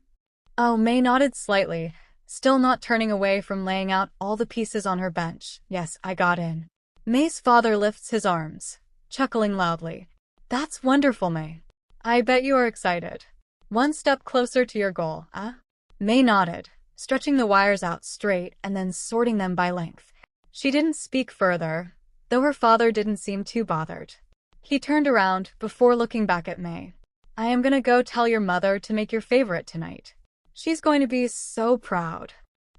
Oh, May nodded slightly, still not turning away from laying out all the pieces on her bench. "Yes, I got in." May's father lifts his arms, chuckling loudly. "That's wonderful, May. I bet you are excited. One step closer to your goal, huh?" May nodded, stretching the wires out straight and then sorting them by length. She didn't speak further, though her father didn't seem too bothered. He turned around before looking back at May. "I am gonna go tell your mother to make your favorite tonight. She's going to be so proud."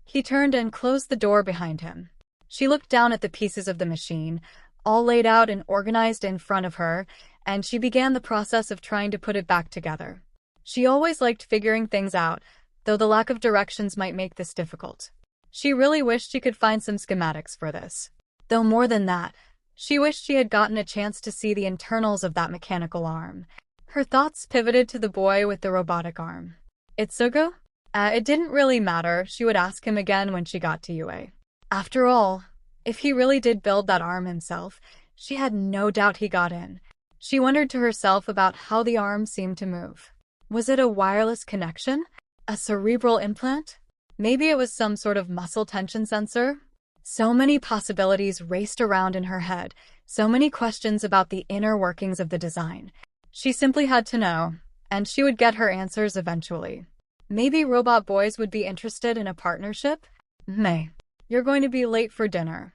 He turned and closed the door behind him. She looked down at the pieces of the machine, all laid out and organized in front of her, and she began the process of trying to put it back together. She always liked figuring things out, though the lack of directions might make this difficult. She really wished she could find some schematics for this. Though more than that, she wished she had gotten a chance to see the internals of that mechanical arm. Her thoughts pivoted to the boy with the robotic arm. "Izuku?" It didn't really matter, she would ask him again when she got to Yue. After all, if he really did build that arm himself, she had no doubt he got in. She wondered to herself about how the arm seemed to move. Was it a wireless connection? A cerebral implant? Maybe it was some sort of muscle tension sensor? So many possibilities raced around in her head, so many questions about the inner workings of the design. She simply had to know, and she would get her answers eventually. Maybe robot boys would be interested in a partnership? "May, you're going to be late for dinner."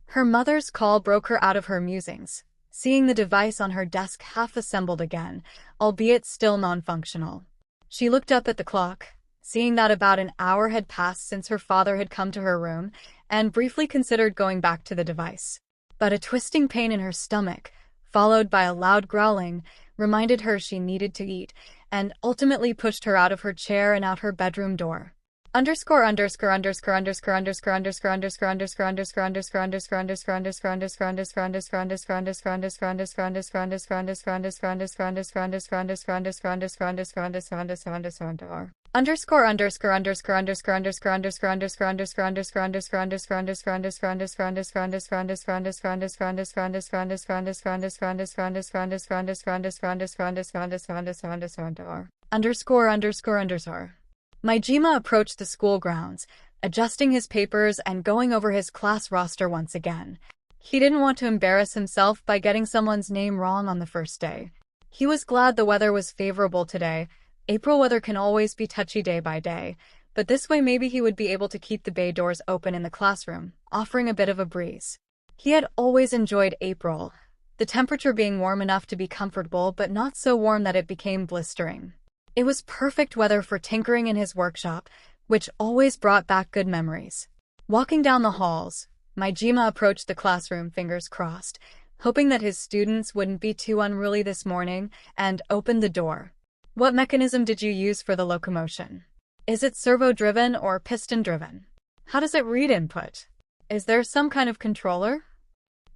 Her mother's call broke her out of her musings, seeing the device on her desk half assembled again, albeit still non-functional. She looked up at the clock, seeing that about an hour had passed since her father had come to her room, and briefly considered going back to the device. But a twisting pain in her stomach, followed by a loud growling, reminded her she needed to eat, and ultimately pushed her out of her chair and out her bedroom door. 𝗵𝗃𝗃𝗃 approached the school grounds, adjusting his papers and going over his class roster once again. He didn't want to embarrass himself by getting someone's name wrong on the first day. He was glad the weather was favorable today. April weather can always be touchy day by day, but this way maybe he would be able to keep the bay doors open in the classroom, offering a bit of a breeze. He had always enjoyed April, the temperature being warm enough to be comfortable but not so warm that it became blistering. It was perfect weather for tinkering in his workshop, which always brought back good memories. Walking down the halls, 𝗵𝗃𝗃 approached the classroom, fingers crossed, hoping that his students wouldn't be too unruly this morning, and opened the door. "What mechanism did you use for the locomotion? Is it servo-driven or piston-driven? How does it read input? Is there some kind of controller?"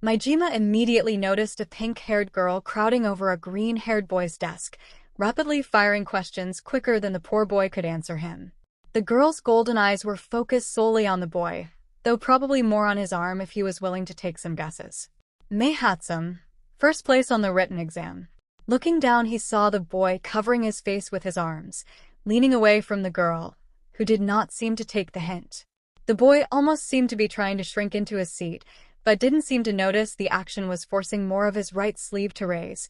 𝗵𝗃𝗃 immediately noticed a pink-haired girl crowding over a green-haired boy's desk, rapidly firing questions quicker than the poor boy could answer him. The girl's golden eyes were focused solely on the boy, though probably more on his arm if he was willing to take some guesses. May Hatsum, first place on the written exam. Looking down, he saw the boy covering his face with his arms, leaning away from the girl, who did not seem to take the hint. The boy almost seemed to be trying to shrink into his seat, but didn't seem to notice the action was forcing more of his right sleeve to raise,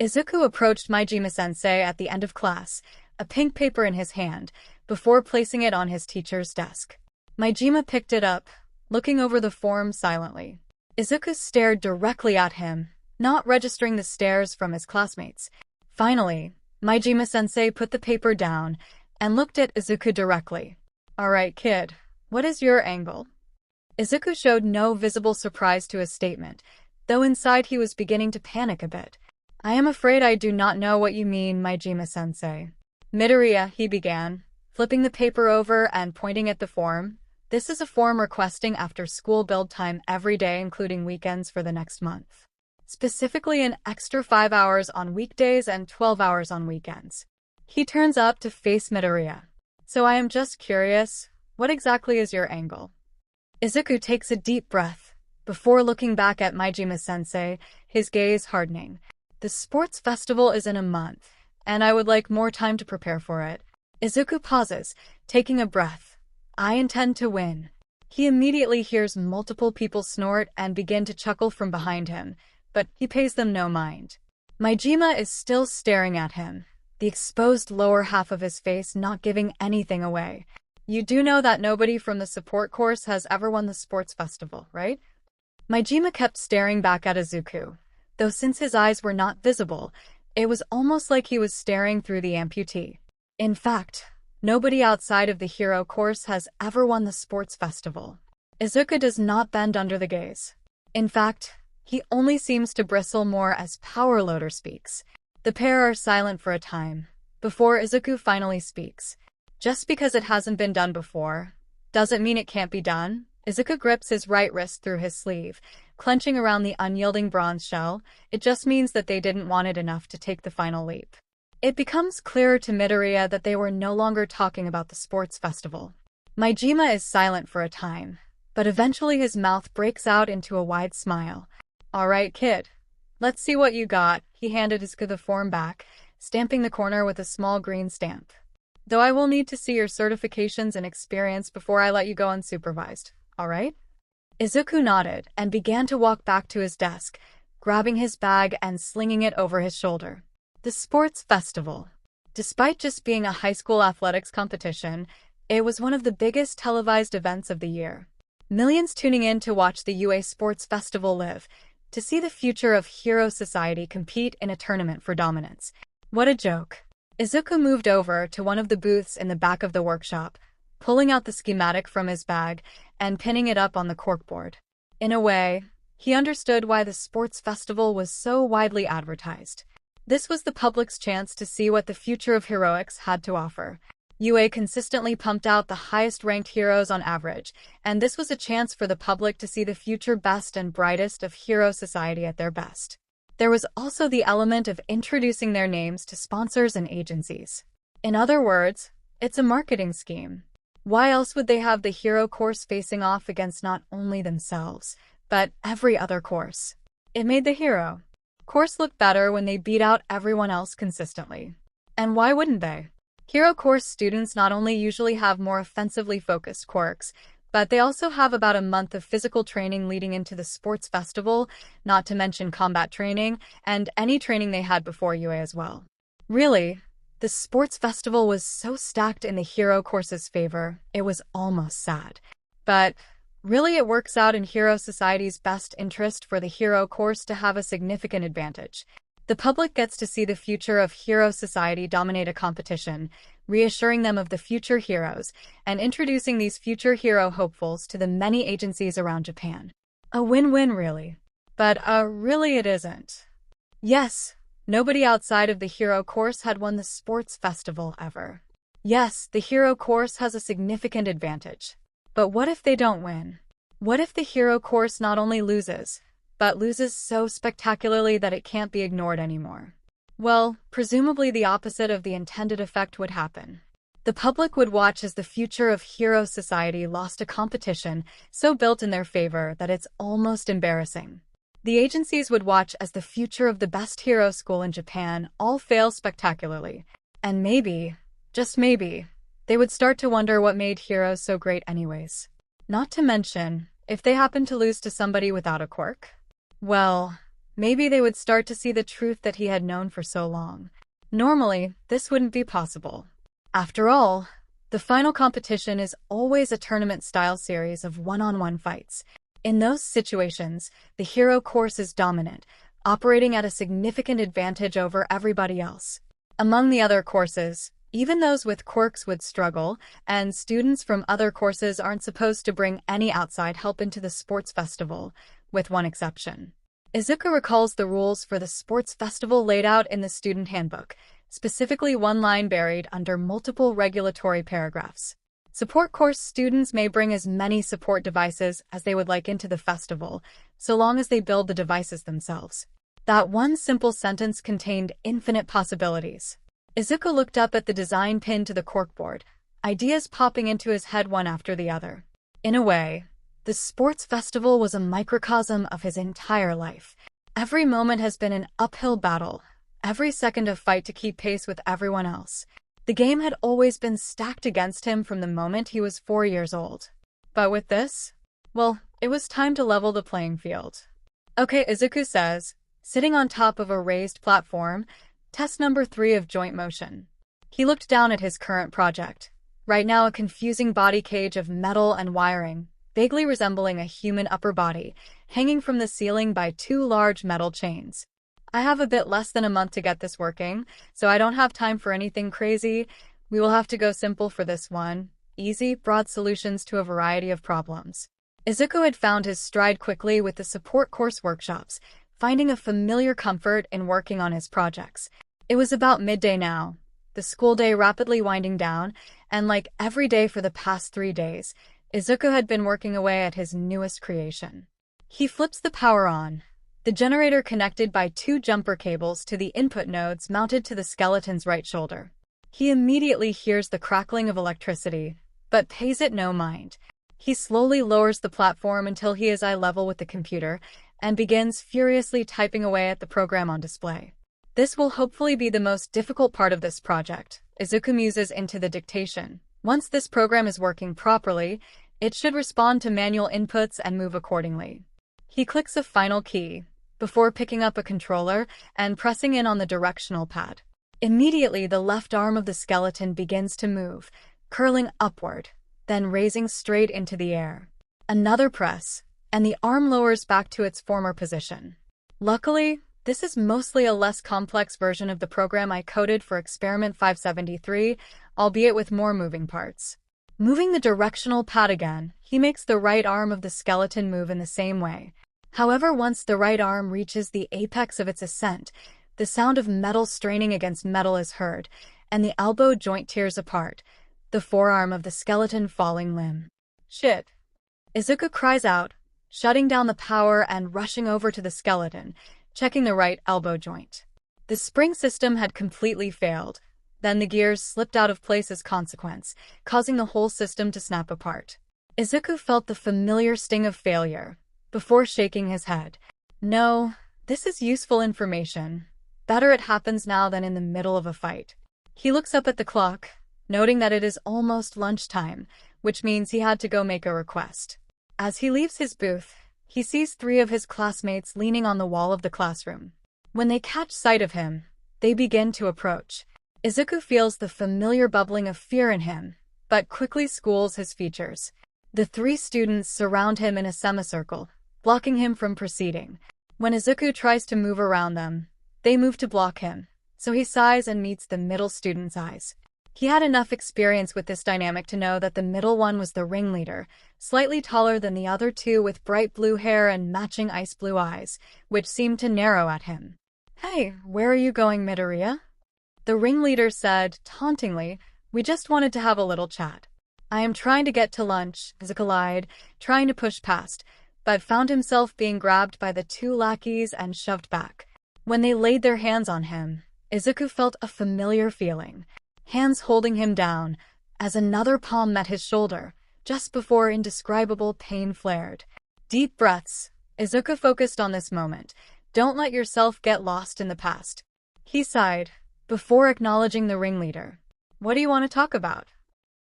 Izuku approached 𝗵𝗃𝗧 at the end of class, a pink paper in his hand, before placing it on his teacher's desk. 𝗵𝗃𝗧𝗏 picked it up, looking over the form silently. Izuku stared directly at him, not registering the stares from his classmates. Finally, 𝗵𝗃𝗧 put the paper down, and looked at Izuku directly. "Alright, kid. What is your angle?" Izuku showed no visible surprise to his statement, though inside he was beginning to panic a bit. "I am afraid I do not know what you mean, 𝗵𝗃𝗧𝗵𝗲. Midoriya," he began, flipping the paper over and pointing at the form. "This is a form requesting after-school build time every day including weekends for the next month. Specifically an extra 5 hours on weekdays and 12 hours on weekends." He turns up to face Midoriya. "So I am just curious, what exactly is your angle?" Izuku takes a deep breath, before looking back at 𝗵𝗃𝗧𝗵𝗲, his gaze hardening. "The sports festival is in a month, and I would like more time to prepare for it." Izuku pauses, taking a breath. "I intend to win." He immediately hears multiple people snort and begin to chuckle from behind him, but he pays them no mind. 𝗵𝗃𝗧𝗵𝗲 is still staring at him, the exposed lower half of his face not giving anything away. "You do know that nobody from the support course has ever won the sports festival, right?" 𝗵𝗃𝗧𝗵𝗲 kept staring back at Izuku, though since his eyes were not visible, it was almost like he was staring through the amputee. In fact, nobody outside of the hero course has ever won the sports festival. Izuku does not bend under the gaze. In fact, he only seems to bristle more as 𝗬𝗨𝗪𝗏 speaks. The pair are silent for a time, before Izuku finally speaks. "Just because it hasn't been done before, doesn't mean it can't be done." Izuku grips his right wrist through his sleeve, clenching around the unyielding bronze shell. "It just means that they didn't want it enough to take the final leap." It becomes clearer to Midoriya that they were no longer talking about the sports festival. 𝗵𝗃𝗧𝗵𝗲 is silent for a time, but eventually his mouth breaks out into a wide smile. "Alright, kid. Let's see what you got." He handed Izuku the form back, stamping the corner with a small green stamp. "Though I will need to see your certifications and experience before I let you go unsupervised, alright?" Izuku nodded and began to walk back to his desk, grabbing his bag and slinging it over his shoulder. The sports festival. Despite just being a high school athletics competition, it was one of the biggest televised events of the year. Millions tuning in to watch the UA Sports Festival live, to see the future of hero society compete in a tournament for dominance. What a joke. Izuku moved over to one of the booths in the back of the workshop, pulling out the schematic from his bag and pinning it up on the corkboard. In a way, he understood why the sports festival was so widely advertised. This was the public's chance to see what the future of heroics had to offer. UA consistently pumped out the highest-ranked heroes on average, and this was a chance for the public to see the future best and brightest of hero society at their best. There was also the element of introducing their names to sponsors and agencies. In other words, it's a marketing scheme. Why else would they have the hero course facing off against not only themselves, but every other course? It made the hero course look better when they beat out everyone else consistently. And why wouldn't they? Hero course students not only usually have more offensively focused quirks, but they also have about a month of physical training leading into the sports festival, not to mention combat training, and any training they had before UA as well. Really, the sports festival was so stacked in the hero course's favor, it was almost sad. But really, it works out in hero society's best interest for the hero course to have a significant advantage. The public gets to see the future of hero society dominate a competition, reassuring them of the future heroes, and introducing these future hero hopefuls to the many agencies around Japan. A win-win, really. But, really it isn't. Yes, nobody outside of the hero course had won the sports festival ever. Yes, the hero course has a significant advantage. But what if they don't win? What if the hero course not only loses, but loses so spectacularly that it can't be ignored anymore? Well, presumably the opposite of the intended effect would happen. The public would watch as the future of hero society lost a competition so built in their favor that it's almost embarrassing. The agencies would watch as the future of the best hero school in Japan all fail spectacularly. And maybe, just maybe, they would start to wonder what made heroes so great anyways. Not to mention, if they happened to lose to somebody without a quirk, well, maybe they would start to see the truth that he had known for so long. Normally, this wouldn't be possible. After all, the final competition is always a tournament-style series of one-on-one fights. In those situations, the hero course is dominant, operating at a significant advantage over everybody else. Among the other courses, Even those with quirks would struggle, and students from other courses aren't supposed to bring any outside help into the sports festival, with one exception. Izuku recalls the rules for the sports festival laid out in the student handbook, specifically one line buried under multiple regulatory paragraphs. Support course students may bring as many support devices as they would like into the festival, so long as they build the devices themselves. That one simple sentence contained infinite possibilities. Izuku looked up at the design pinned to the corkboard, ideas popping into his head one after the other. In a way, the sports festival was a microcosm of his entire life. Every moment has been an uphill battle, every second a fight to keep pace with everyone else. The game had always been stacked against him from the moment he was 4 years old. But with this, well, it was time to level the playing field. Okay, Izuku says, sitting on top of a raised platform, test number 3 of joint motion. He looked down at his current project. Right now a confusing body cage of metal and wiring, vaguely resembling a human upper body, hanging from the ceiling by 2 large metal chains. I have a bit less than a month to get this working, so I don't have time for anything crazy. We will have to go simple for this one. Easy, broad solutions to a variety of problems. Izuku had found his stride quickly with the support course workshops, finding a familiar comfort in working on his projects. It was about midday now, the school day rapidly winding down, and like every day for the past 3 days, Izuku had been working away at his newest creation. He flips the power on, the generator connected by 2 jumper cables to the input nodes mounted to the skeleton's right shoulder. He immediately hears the crackling of electricity, but pays it no mind. He slowly lowers the platform until he is eye level with the computer and begins furiously typing away at the program on display. This will hopefully be the most difficult part of this project, Izuku muses into the dictation. Once this program is working properly, it should respond to manual inputs and move accordingly. He clicks a final key, before picking up a controller and pressing in on the directional pad. Immediately, the left arm of the skeleton begins to move, curling upward, then raising straight into the air. Another press, and the arm lowers back to its former position. Luckily, this is mostly a less complex version of the program I coded for experiment 573, albeit with more moving parts. Moving the directional pad again, he makes the right arm of the skeleton move in the same way. However, once the right arm reaches the apex of its ascent, the sound of metal straining against metal is heard, and the elbow joint tears apart, the forearm of the skeleton falling limb. Shit! Izuku cries out, shutting down the power and rushing over to the skeleton, checking the right elbow joint. The spring system had completely failed. Then the gears slipped out of place as consequence, causing the whole system to snap apart. Izuku felt the familiar sting of failure, before shaking his head. No, this is useful information. Better it happens now than in the middle of a fight. He looks up at the clock, noting that it is almost lunchtime, which means he had to go make a request. As he leaves his booth, he sees 3 of his classmates leaning on the wall of the classroom. When they catch sight of him, they begin to approach. Izuku feels the familiar bubbling of fear in him, but quickly schools his features. The 3 students surround him in a semicircle, blocking him from proceeding. When Izuku tries to move around them, they move to block him, so he sighs and meets the middle student's eyes. He had enough experience with this dynamic to know that the middle one was the ringleader, slightly taller than the other 2 with bright blue hair and matching ice blue eyes, which seemed to narrow at him. "Hey, where are you going, Midoriya?" The ringleader said, tauntingly, "We just wanted to have a little chat." "I am trying to get to lunch," Izuku lied, trying to push past, but found himself being grabbed by the 2 lackeys and shoved back. When they laid their hands on him, Izuku felt a familiar feeling, hands holding him down, as another palm met his shoulder, just before indescribable pain flared. Deep breaths. Izuku focused on this moment. Don't let yourself get lost in the past. He sighed, before acknowledging the ringleader. "What do you want to talk about?"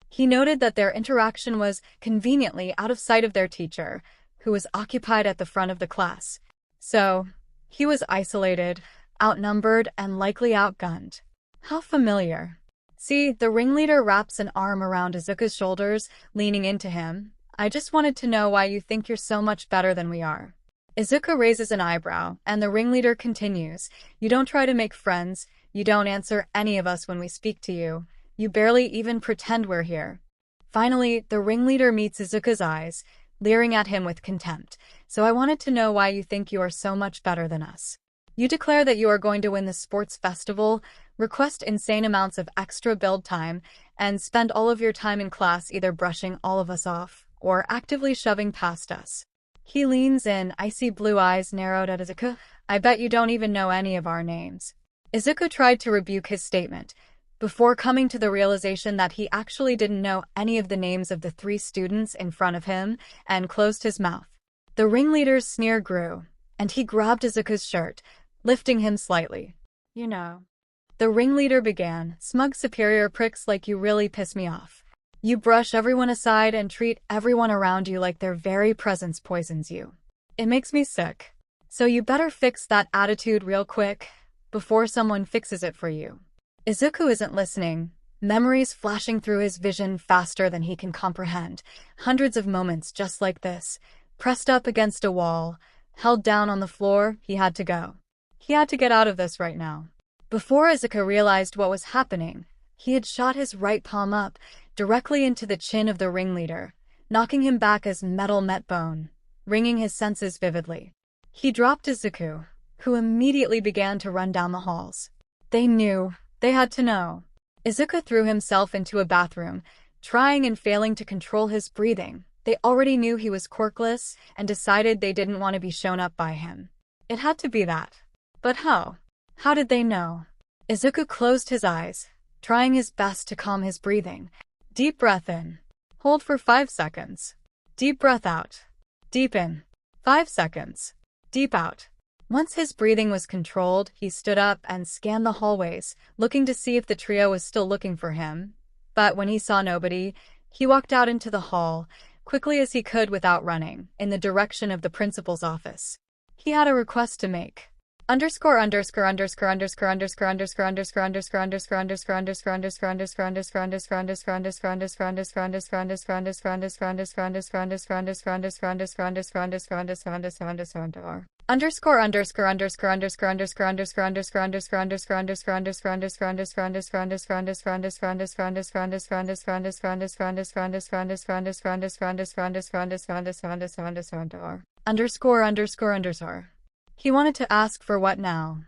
He noted that their interaction was conveniently out of sight of their teacher, who was occupied at the front of the class. So, he was isolated, outnumbered, and likely outgunned. How familiar. See, the ringleader wraps an arm around Izuku's shoulders, leaning into him. "I just wanted to know why you think you're so much better than we are." Izuku raises an eyebrow, and the ringleader continues, "You don't try to make friends, you don't answer any of us when we speak to you. You barely even pretend we're here. Finally, the ringleader meets Izuku's eyes, leering at him with contempt. So I wanted to know why you think you are so much better than us. You declare that you are going to win the sports festival, request insane amounts of extra build time, and spend all of your time in class either brushing all of us off or actively shoving past us. He leans in, icy blue eyes narrowed at Izuku. I bet you don't even know any of our names. Izuku tried to rebuke his statement, before coming to the realization that he actually didn't know any of the names of the 3 students in front of him, and closed his mouth. The ringleader's sneer grew, and he grabbed Izuku's shirt, lifting him slightly. You know. The ringleader began, smug superior pricks like you really piss me off. You brush everyone aside and treat everyone around you like their very presence poisons you. It makes me sick. So you better fix that attitude real quick, before someone fixes it for you. Izuku isn't listening, memories flashing through his vision faster than he can comprehend. Hundreds of moments just like this, pressed up against a wall, held down on the floor. He had to go. He had to get out of this right now. Before Izuku realized what was happening, he had shot his right palm up, directly into the chin of the ringleader, knocking him back as metal met bone, ringing his senses vividly. He dropped Izuku, who immediately began to run down the halls. They knew. They had to know. Izuku threw himself into a bathroom, trying and failing to control his breathing. They already knew he was quirkless and decided they didn't want to be shown up by him. It had to be that. But how? How did they know? Izuku closed his eyes, trying his best to calm his breathing. Deep breath in. Hold for 5 seconds. Deep breath out. Deep in. 5 seconds. Deep out. Once his breathing was controlled, he stood up and scanned the hallways, looking to see if the trio was still looking for him. But when he saw nobody, he walked out into the hall, quickly as he could without running, in the direction of the principal's office. He had a request to make. He wanted to ask for what now?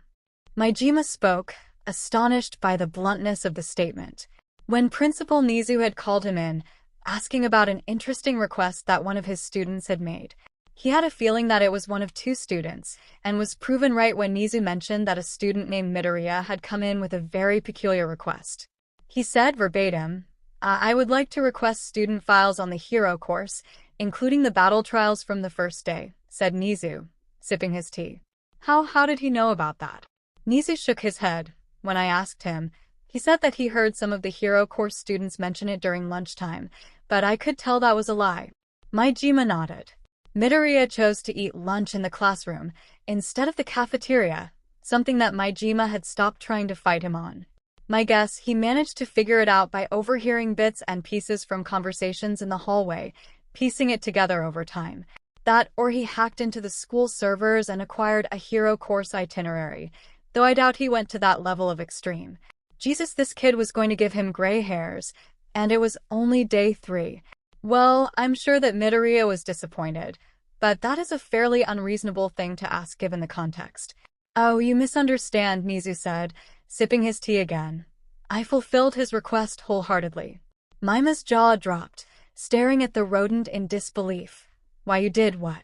𝗵𝗃 spoke, astonished by the bluntness of the statement. When Principal Nizu had called him in, asking about an interesting request that one of his students had made, he had a feeling that it was one of 2 students, and was proven right when Nizu mentioned that a student named Midoriya had come in with a very peculiar request. He said verbatim, I would like to request student files on the hero course, including the battle trials from the first day, said Nizu, sipping his tea. How did he know about that? Nizu shook his head. When I asked him, he said that he heard some of the hero course students mention it during lunchtime, but I could tell that was a lie. 𝗵𝗃 nodded. Midoriya chose to eat lunch in the classroom, instead of the cafeteria, something that 𝗵𝗃 had stopped trying to fight him on. My guess, he managed to figure it out by overhearing bits and pieces from conversations in the hallway, piecing it together over time. That, or he hacked into the school servers and acquired a hero course itinerary, though I doubt he went to that level of extreme. Jesus, this kid was going to give him gray hairs, and it was only day 3. Well, I'm sure that Midoriya was disappointed, but that is a fairly unreasonable thing to ask given the context. Oh, you misunderstand, Nizu said, sipping his tea again. I fulfilled his request wholeheartedly. 𝗵𝗃's jaw dropped, staring at the rodent in disbelief. Why, you did what?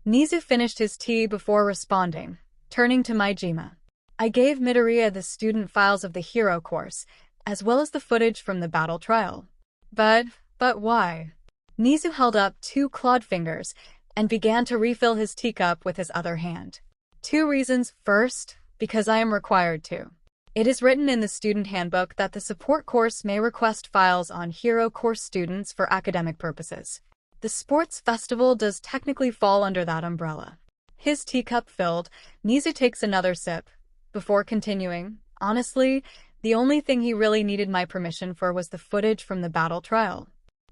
Nizu finished his tea before responding, turning to 𝗵𝗃. I gave Midoriya the student files of the hero course, as well as the footage from the battle trial. But why? Nizu held up 2 clawed fingers and began to refill his teacup with his other hand. 2 reasons. First, because I am required to. It is written in the student handbook that the support course may request files on hero course students for academic purposes. The sports festival does technically fall under that umbrella. His teacup filled, Nizu takes another sip, before continuing, honestly, the only thing he really needed my permission for was the footage from the battle trial.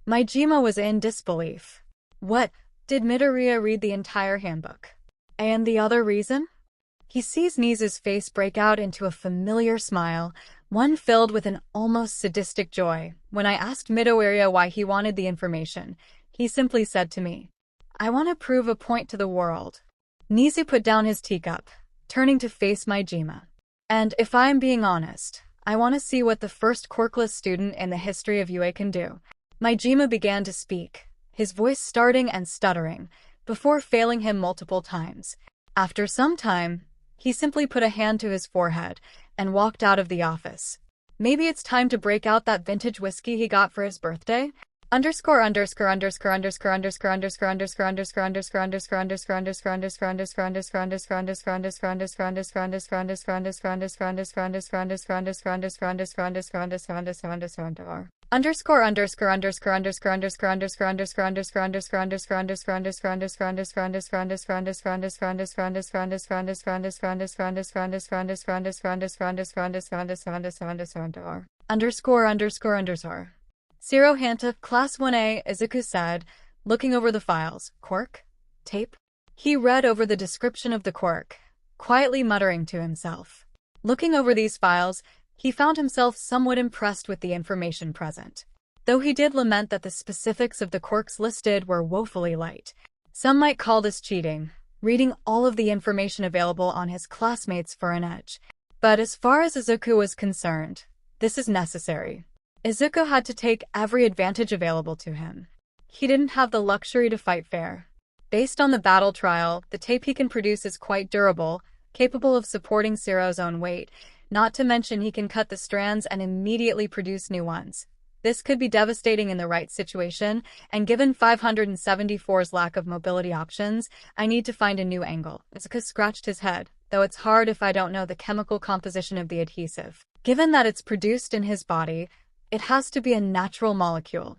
𝗵𝗃 was in disbelief. What? Did Midoriya read the entire handbook? And the other reason? He sees Nizu's face break out into a familiar smile, one filled with an almost sadistic joy. When I asked Midoriya why he wanted the information, he simply said to me, "I want to prove a point to the world." Nizu put down his teacup, turning to face 𝗵𝗃𝗄𝗏. "And if I am being honest, I want to see what the first quirkless student in the history of UA can do." 𝗵𝗃𝗄𝗏 began to speak, his voice starting and stuttering, before failing him multiple times. After some time, he simply put a hand to his forehead and walked out of the office. Maybe it's time to break out that vintage whiskey he got for his birthday? 𝗧𝗵𝗃𝗃. Class 1A, Izuku said, looking over the files. Quirk? Tape? He read over the description of the quirk, quietly muttering to himself. Looking over these files, he found himself somewhat impressed with the information present, though he did lament that the specifics of the quirks listed were woefully light. Some might call this cheating, reading all of the information available on his classmates for an edge. But as far as Izuku was concerned, this is necessary. Izuku had to take every advantage available to him. He didn't have the luxury to fight fair. Based on the battle trial, the tape he can produce is quite durable, capable of supporting Zero's own weight, not to mention he can cut the strands and immediately produce new ones. This could be devastating in the right situation, and given 574's lack of mobility options, I need to find a new angle. Izuku scratched his head, though it's hard if I don't know the chemical composition of the adhesive. Given that it's produced in his body, it has to be a natural molecule.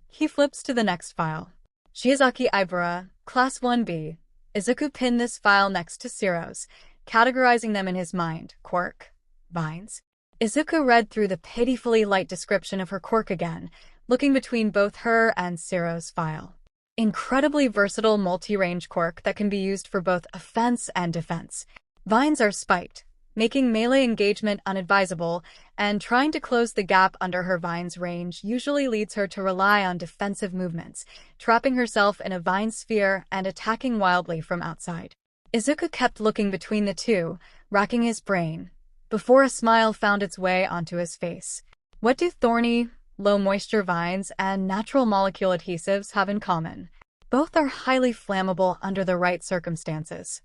He flips to the next file. 𝗧𝗵𝗲𝗄𝗏, Class 1B. Izuku pinned this file next to Zero's, categorizing them in his mind. Quirk. Vines. Izuku read through the pitifully light description of her quirk again, looking between both her and Zero's file. Incredibly versatile multi-range quirk that can be used for both offense and defense. Vines are spiked, making melee engagement unadvisable, and trying to close the gap under her vine's range usually leads her to rely on defensive movements, trapping herself in a vine sphere and attacking wildly from outside. Izuku kept looking between the two, racking his brain, before a smile found its way onto his face. What do thorny, low-moisture vines and natural molecule adhesives have in common? Both are highly flammable under the right circumstances.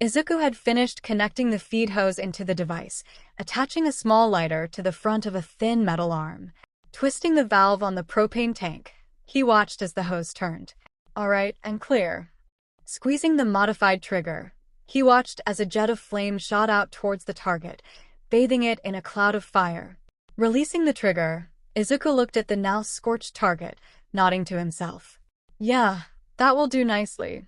Izuku had finished connecting the feed hose into the device, attaching a small lighter to the front of a thin metal arm. Twisting the valve on the propane tank, he watched as the hose turned. Alright, and clear. Squeezing the modified trigger, he watched as a jet of flame shot out towards the target, bathing it in a cloud of fire. Releasing the trigger, Izuku looked at the now scorched target, nodding to himself. Yeah, that will do nicely.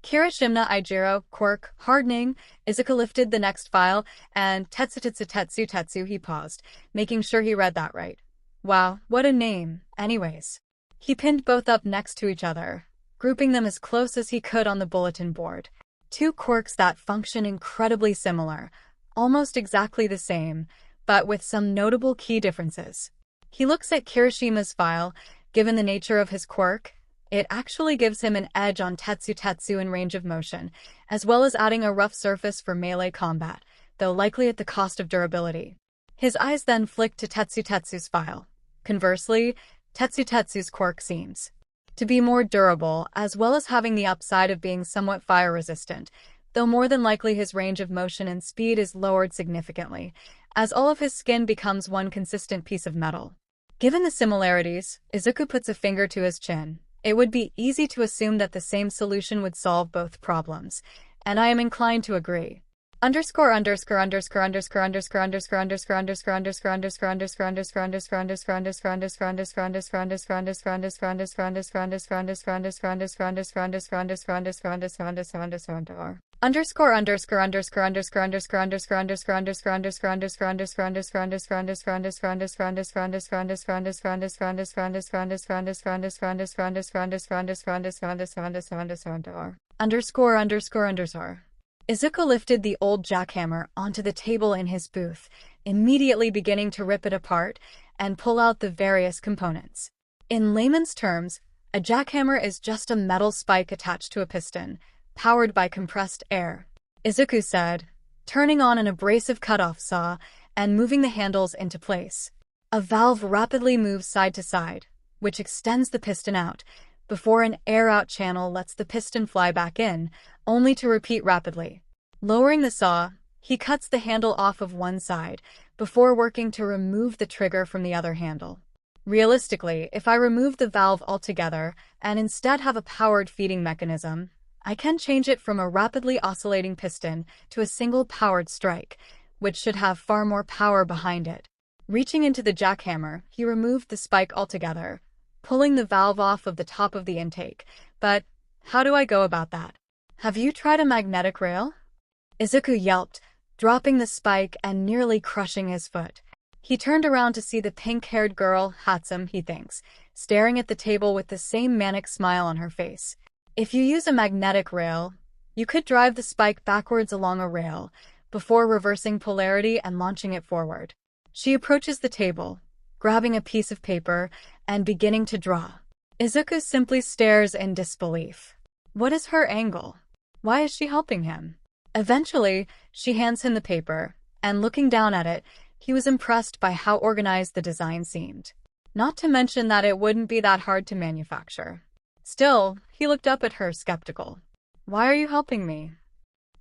𝗧𝗵𝗃𝗃, quirk, hardening. Izuku lifted the next file, and 𝗧𝗵𝗧𝗃𝗧𝗃𝗧, he paused, making sure he read that right. Wow, what a name, anyways. He pinned both up next to each other, grouping them as close as he could on the bulletin board. Two quirks that function incredibly similar, almost exactly the same, but with some notable key differences. He looks at Kirishima's file. Given the nature of his quirk, it actually gives him an edge on 𝗧𝗵𝗧𝗃𝗧 in range of motion, as well as adding a rough surface for melee combat, though likely at the cost of durability. His eyes then flicked to 𝗧𝗵𝗧𝗃𝗧's file. Conversely, 𝗧𝗬𝗧𝗧𝗔𝗂𝗧𝗏's quirk seems to be more durable, as well as having the upside of being somewhat fire-resistant, though more than likely his range of motion and speed is lowered significantly, as all of his skin becomes one consistent piece of metal. Given the similarities, Izuku puts a finger to his chin. It would be easy to assume that the same solution would solve both problems, and I am inclined to agree. Izuku lifted the old jackhammer onto the table in his booth, immediately beginning to rip it apart and pull out the various components. In layman's terms, a jackhammer is just a metal spike attached to a piston, powered by compressed air. Izuku said, turning on an abrasive cutoff saw and moving the handles into place. A valve rapidly moves side to side, which extends the piston out, before an air-out channel lets the piston fly back in, only to repeat rapidly. Lowering the saw, he cuts the handle off of one side, before working to remove the trigger from the other handle. Realistically, if I remove the valve altogether and instead have a powered feeding mechanism, I can change it from a rapidly oscillating piston to a single powered strike, which should have far more power behind it. Reaching into the jackhammer, he removed the spike altogether, pulling the valve off of the top of the intake. But how do I go about that? Have you tried a magnetic rail? Izuku yelped, dropping the spike and nearly crushing his foot. He turned around to see the pink-haired girl, 𝗧𝗵𝗃𝗲, staring at the table with the same manic smile on her face. If you use a magnetic rail, you could drive the spike backwards along a rail, before reversing polarity and launching it forward. She approaches the table, grabbing a piece of paper and beginning to draw. Izuku simply stares in disbelief. What is her angle? Why is she helping him? Eventually, she hands him the paper, and looking down at it, he was impressed by how organized the design seemed. Not to mention that it wouldn't be that hard to manufacture. Still, he looked up at her skeptical. Why are you helping me?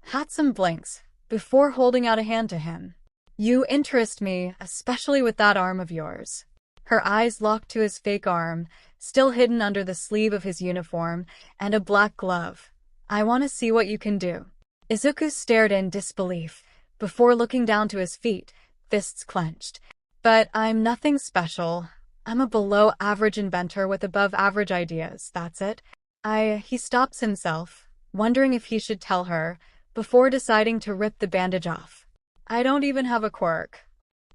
𝗧𝗵𝗃𝗲 blinks, before holding out a hand to him. You interest me, especially with that arm of yours. Her eyes locked to his fake arm, still hidden under the sleeve of his uniform, and a black glove. I want to see what you can do. Izuku stared in disbelief, before looking down to his feet, fists clenched. But I'm nothing special. I'm a below-average inventor with above-average ideas, that's it. He stops himself, wondering if he should tell her, before deciding to rip the bandage off. I don't even have a quirk.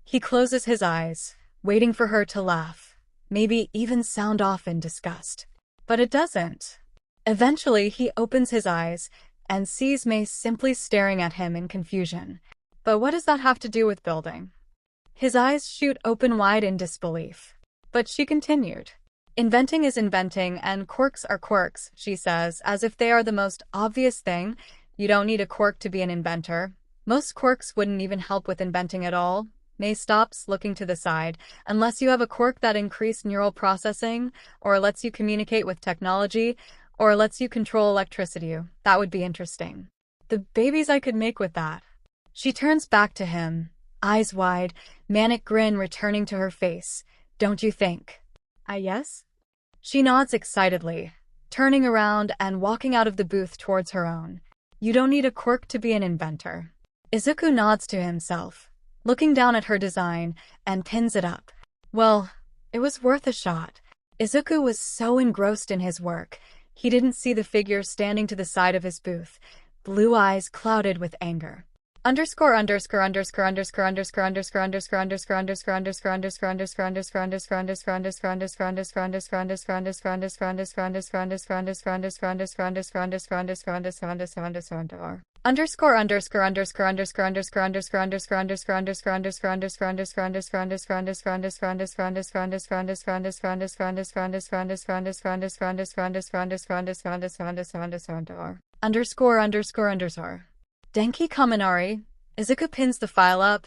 He closes his eyes, waiting for her to laugh, maybe even sound off in disgust. But it doesn't. Eventually, he opens his eyes and sees May simply staring at him in confusion. But what does that have to do with building? His eyes shoot open wide in disbelief. But she continued. Inventing is inventing, and quirks are quirks, she says, as if they are the most obvious thing. You don't need a quirk to be an inventor. Most quirks wouldn't even help with inventing at all. May stops, looking to the side. Unless you have a quirk that increases neural processing, or lets you communicate with technology, or lets you control electricity, that would be interesting. The babies I could make with that. She turns back to him, eyes wide, manic grin returning to her face. Don't you think? Yes? She nods excitedly, turning around and walking out of the booth towards her own. You don't need a quirk to be an inventor. Izuku nods to himself, looking down at her design, and pins it up. Well, it was worth a shot. Izuku was so engrossed in his work, he didn't see the figure standing to the side of his booth, blue eyes clouded with anger. Denki Kaminari. Izuku pins the file up,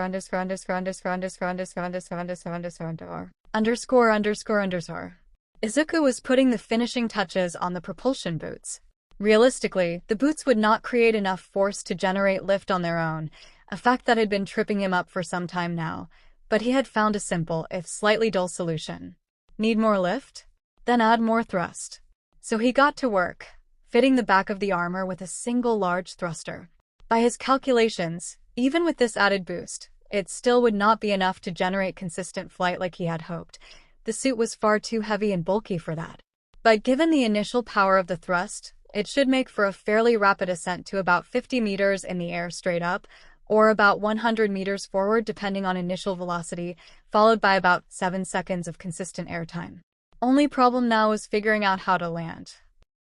Izuku was putting the finishing touches on the propulsion boots. Realistically, the boots would not create enough force to generate lift on their own, a fact that had been tripping him up for some time now, but he had found a simple, if slightly dull solution. Need more lift? Then add more thrust. So he got to work, fitting the back of the armor with a single large thruster. By his calculations, even with this added boost, it still would not be enough to generate consistent flight like he had hoped. The suit was far too heavy and bulky for that. But given the initial power of the thrust, it should make for a fairly rapid ascent to about 50 meters in the air straight up, or about 100 meters forward depending on initial velocity, followed by about 7 seconds of consistent airtime. Only problem now was figuring out how to land.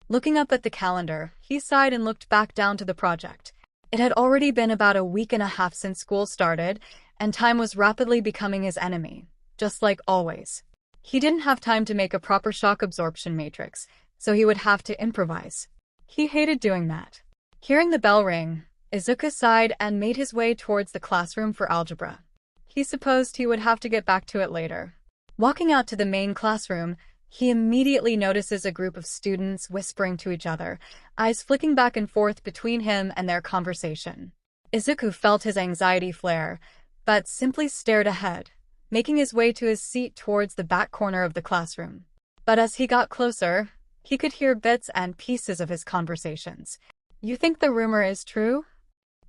Looking up at the calendar, he sighed and looked back down to the project. It had already been about a week and a half since school started, and time was rapidly becoming his enemy, just like always. He didn't have time to make a proper shock absorption matrix, so he would have to improvise. He hated doing that. Hearing the bell ring, Izuku sighed and made his way towards the classroom for algebra. He supposed he would have to get back to it later. Walking out to the main classroom, he immediately notices a group of students whispering to each other, eyes flicking back and forth between him and their conversation. Izuku felt his anxiety flare, but simply stared ahead, making his way to his seat towards the back corner of the classroom. But as he got closer, he could hear bits and pieces of his conversations. You think the rumor is true?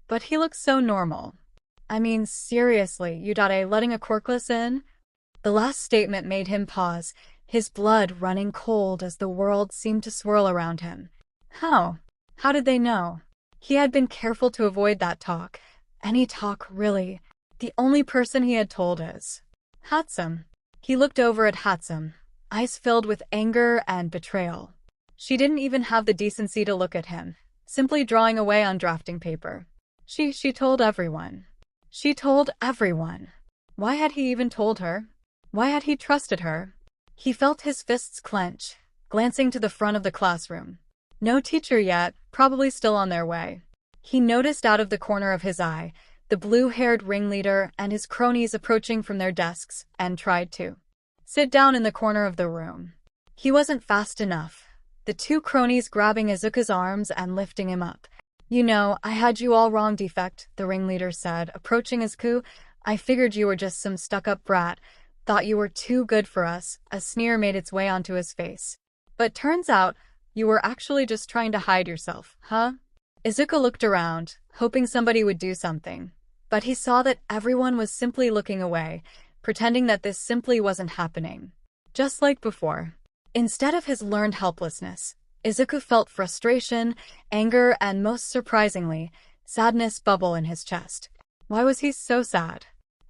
But he looks so normal. I mean, seriously, you letting a quirkless in? The last statement made him pause, his blood running cold as the world seemed to swirl around him. How? How did they know? He had been careful to avoid that talk. Any talk, really. The only person he had told is 𝗵𝗃. He looked over at 𝗵𝗃, eyes filled with anger and betrayal. She didn't even have the decency to look at him, simply drawing away on drafting paper. She told everyone. She told everyone. Why had he even told her? Why had he trusted her? He felt his fists clench, glancing to the front of the classroom. No teacher yet, probably still on their way. He noticed out of the corner of his eye the blue-haired ringleader and his cronies approaching from their desks, and tried to sit down in the corner of the room. He wasn't fast enough, the two cronies grabbing Izuku's arms and lifting him up. You know, I had you all wrong, defect, the ringleader said, approaching Izuku. I figured you were just some stuck-up brat. Thought you were too good for us. A sneer made its way onto his face. But turns out, you were actually just trying to hide yourself, huh? Izuku looked around, hoping somebody would do something. But he saw that everyone was simply looking away, pretending that this simply wasn't happening. Just like before. Instead of his learned helplessness, Izuku felt frustration, anger, and most surprisingly, sadness bubble in his chest. Why was he so sad?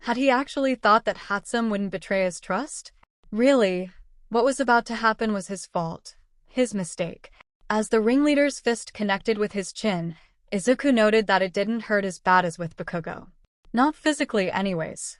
Had he actually thought that 𝗵𝗃 wouldn't betray his trust? Really, what was about to happen was his fault, his mistake. As the ringleader's fist connected with his chin, Izuku noted that it didn't hurt as bad as with 𝗵𝗃𝗁. Not physically anyways.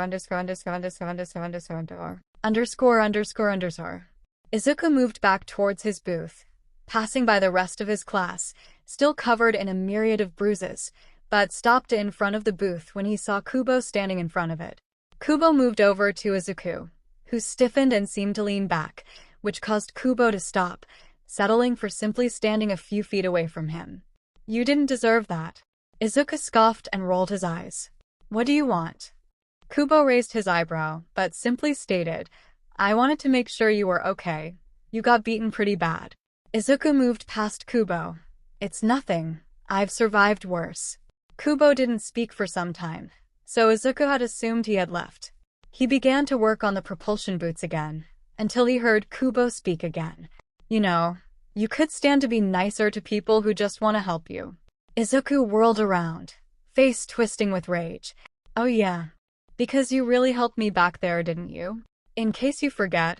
Izuku moved back towards his booth, passing by the rest of his class, still covered in a myriad of bruises, but stopped in front of the booth when he saw Kubo standing in front of it. Kubo moved over to Izuku, who stiffened and seemed to lean back, which caused Kubo to stop, settling for simply standing a few feet away from him. "You didn't deserve that." Izuku scoffed and rolled his eyes. "What do you want?" Kubo raised his eyebrow, but simply stated, "I wanted to make sure you were okay. You got beaten pretty bad." Izuku moved past Kubo. "It's nothing. I've survived worse." Kubo didn't speak for some time, so Izuku had assumed he had left. He began to work on the propulsion boots again, until he heard Kubo speak again. "You know, you could stand to be nicer to people who just want to help you." Izuku whirled around, face twisting with rage. "Oh yeah, because you really helped me back there, didn't you? In case you forget,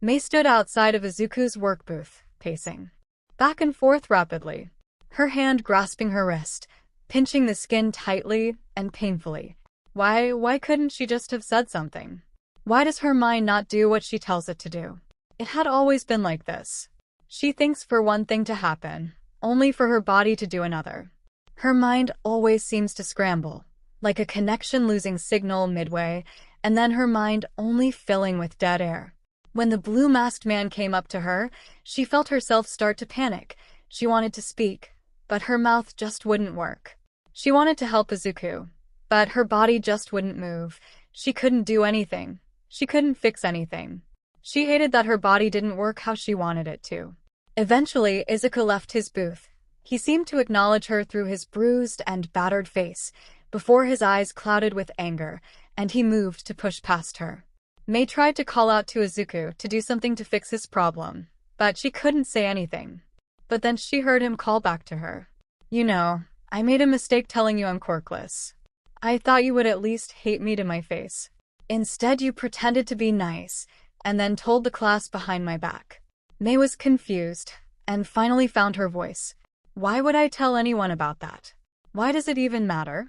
May stood outside of Izuku's work booth, pacing back and forth rapidly, her hand grasping her wrist, pinching the skin tightly and painfully. Why couldn't she just have said something? Why does her mind not do what she tells it to do? It had always been like this. She thinks for one thing to happen, only for her body to do another. Her mind always seems to scramble, like a connection losing signal midway, and then her mind only filling with dead air. When the blue-masked man came up to her, she felt herself start to panic. She wanted to speak, but her mouth just wouldn't work. She wanted to help Izuku, but her body just wouldn't move. She couldn't do anything. She couldn't fix anything. She hated that her body didn't work how she wanted it to. Eventually, Izuku left his booth. He seemed to acknowledge her through his bruised and battered face, before his eyes clouded with anger, and he moved to push past her. May tried to call out to Izuku to do something to fix his problem, but she couldn't say anything. But then she heard him call back to her. You know, I made a mistake telling you I'm quirkless. I thought you would at least hate me to my face. Instead, you pretended to be nice, and then told the class behind my back. May was confused, and finally found her voice. Why would I tell anyone about that? Why does it even matter?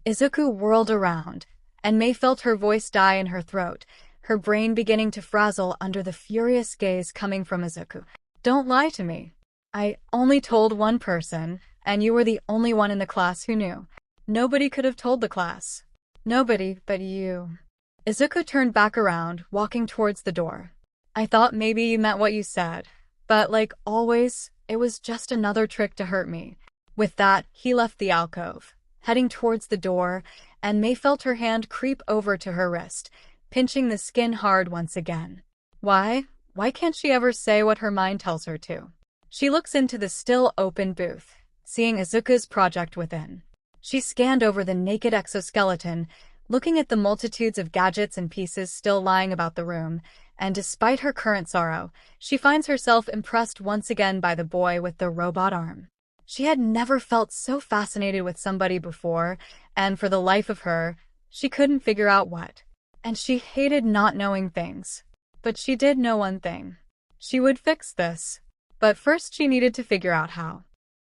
Izuku whirled around, and May felt her voice die in her throat, her brain beginning to frazzle under the furious gaze coming from Izuku. Don't lie to me. I only told one person, and you were the only one in the class who knew. Nobody could have told the class. Nobody but you. Izuku turned back around, walking towards the door. I thought maybe you meant what you said, but like always, it was just another trick to hurt me. With that, he left the alcove, heading towards the door, and May felt her hand creep over to her wrist, pinching the skin hard once again. Why can't she ever say what her mind tells her to? She looks into the still open booth, seeing Izuku's project within. She scanned over the naked exoskeleton, looking at the multitudes of gadgets and pieces still lying about the room, and despite her current sorrow, she finds herself impressed once again by the boy with the robot arm. She had never felt so fascinated with somebody before, and for the life of her, she couldn't figure out what. And she hated not knowing things. But she did know one thing. She would fix this. But first she needed to figure out how.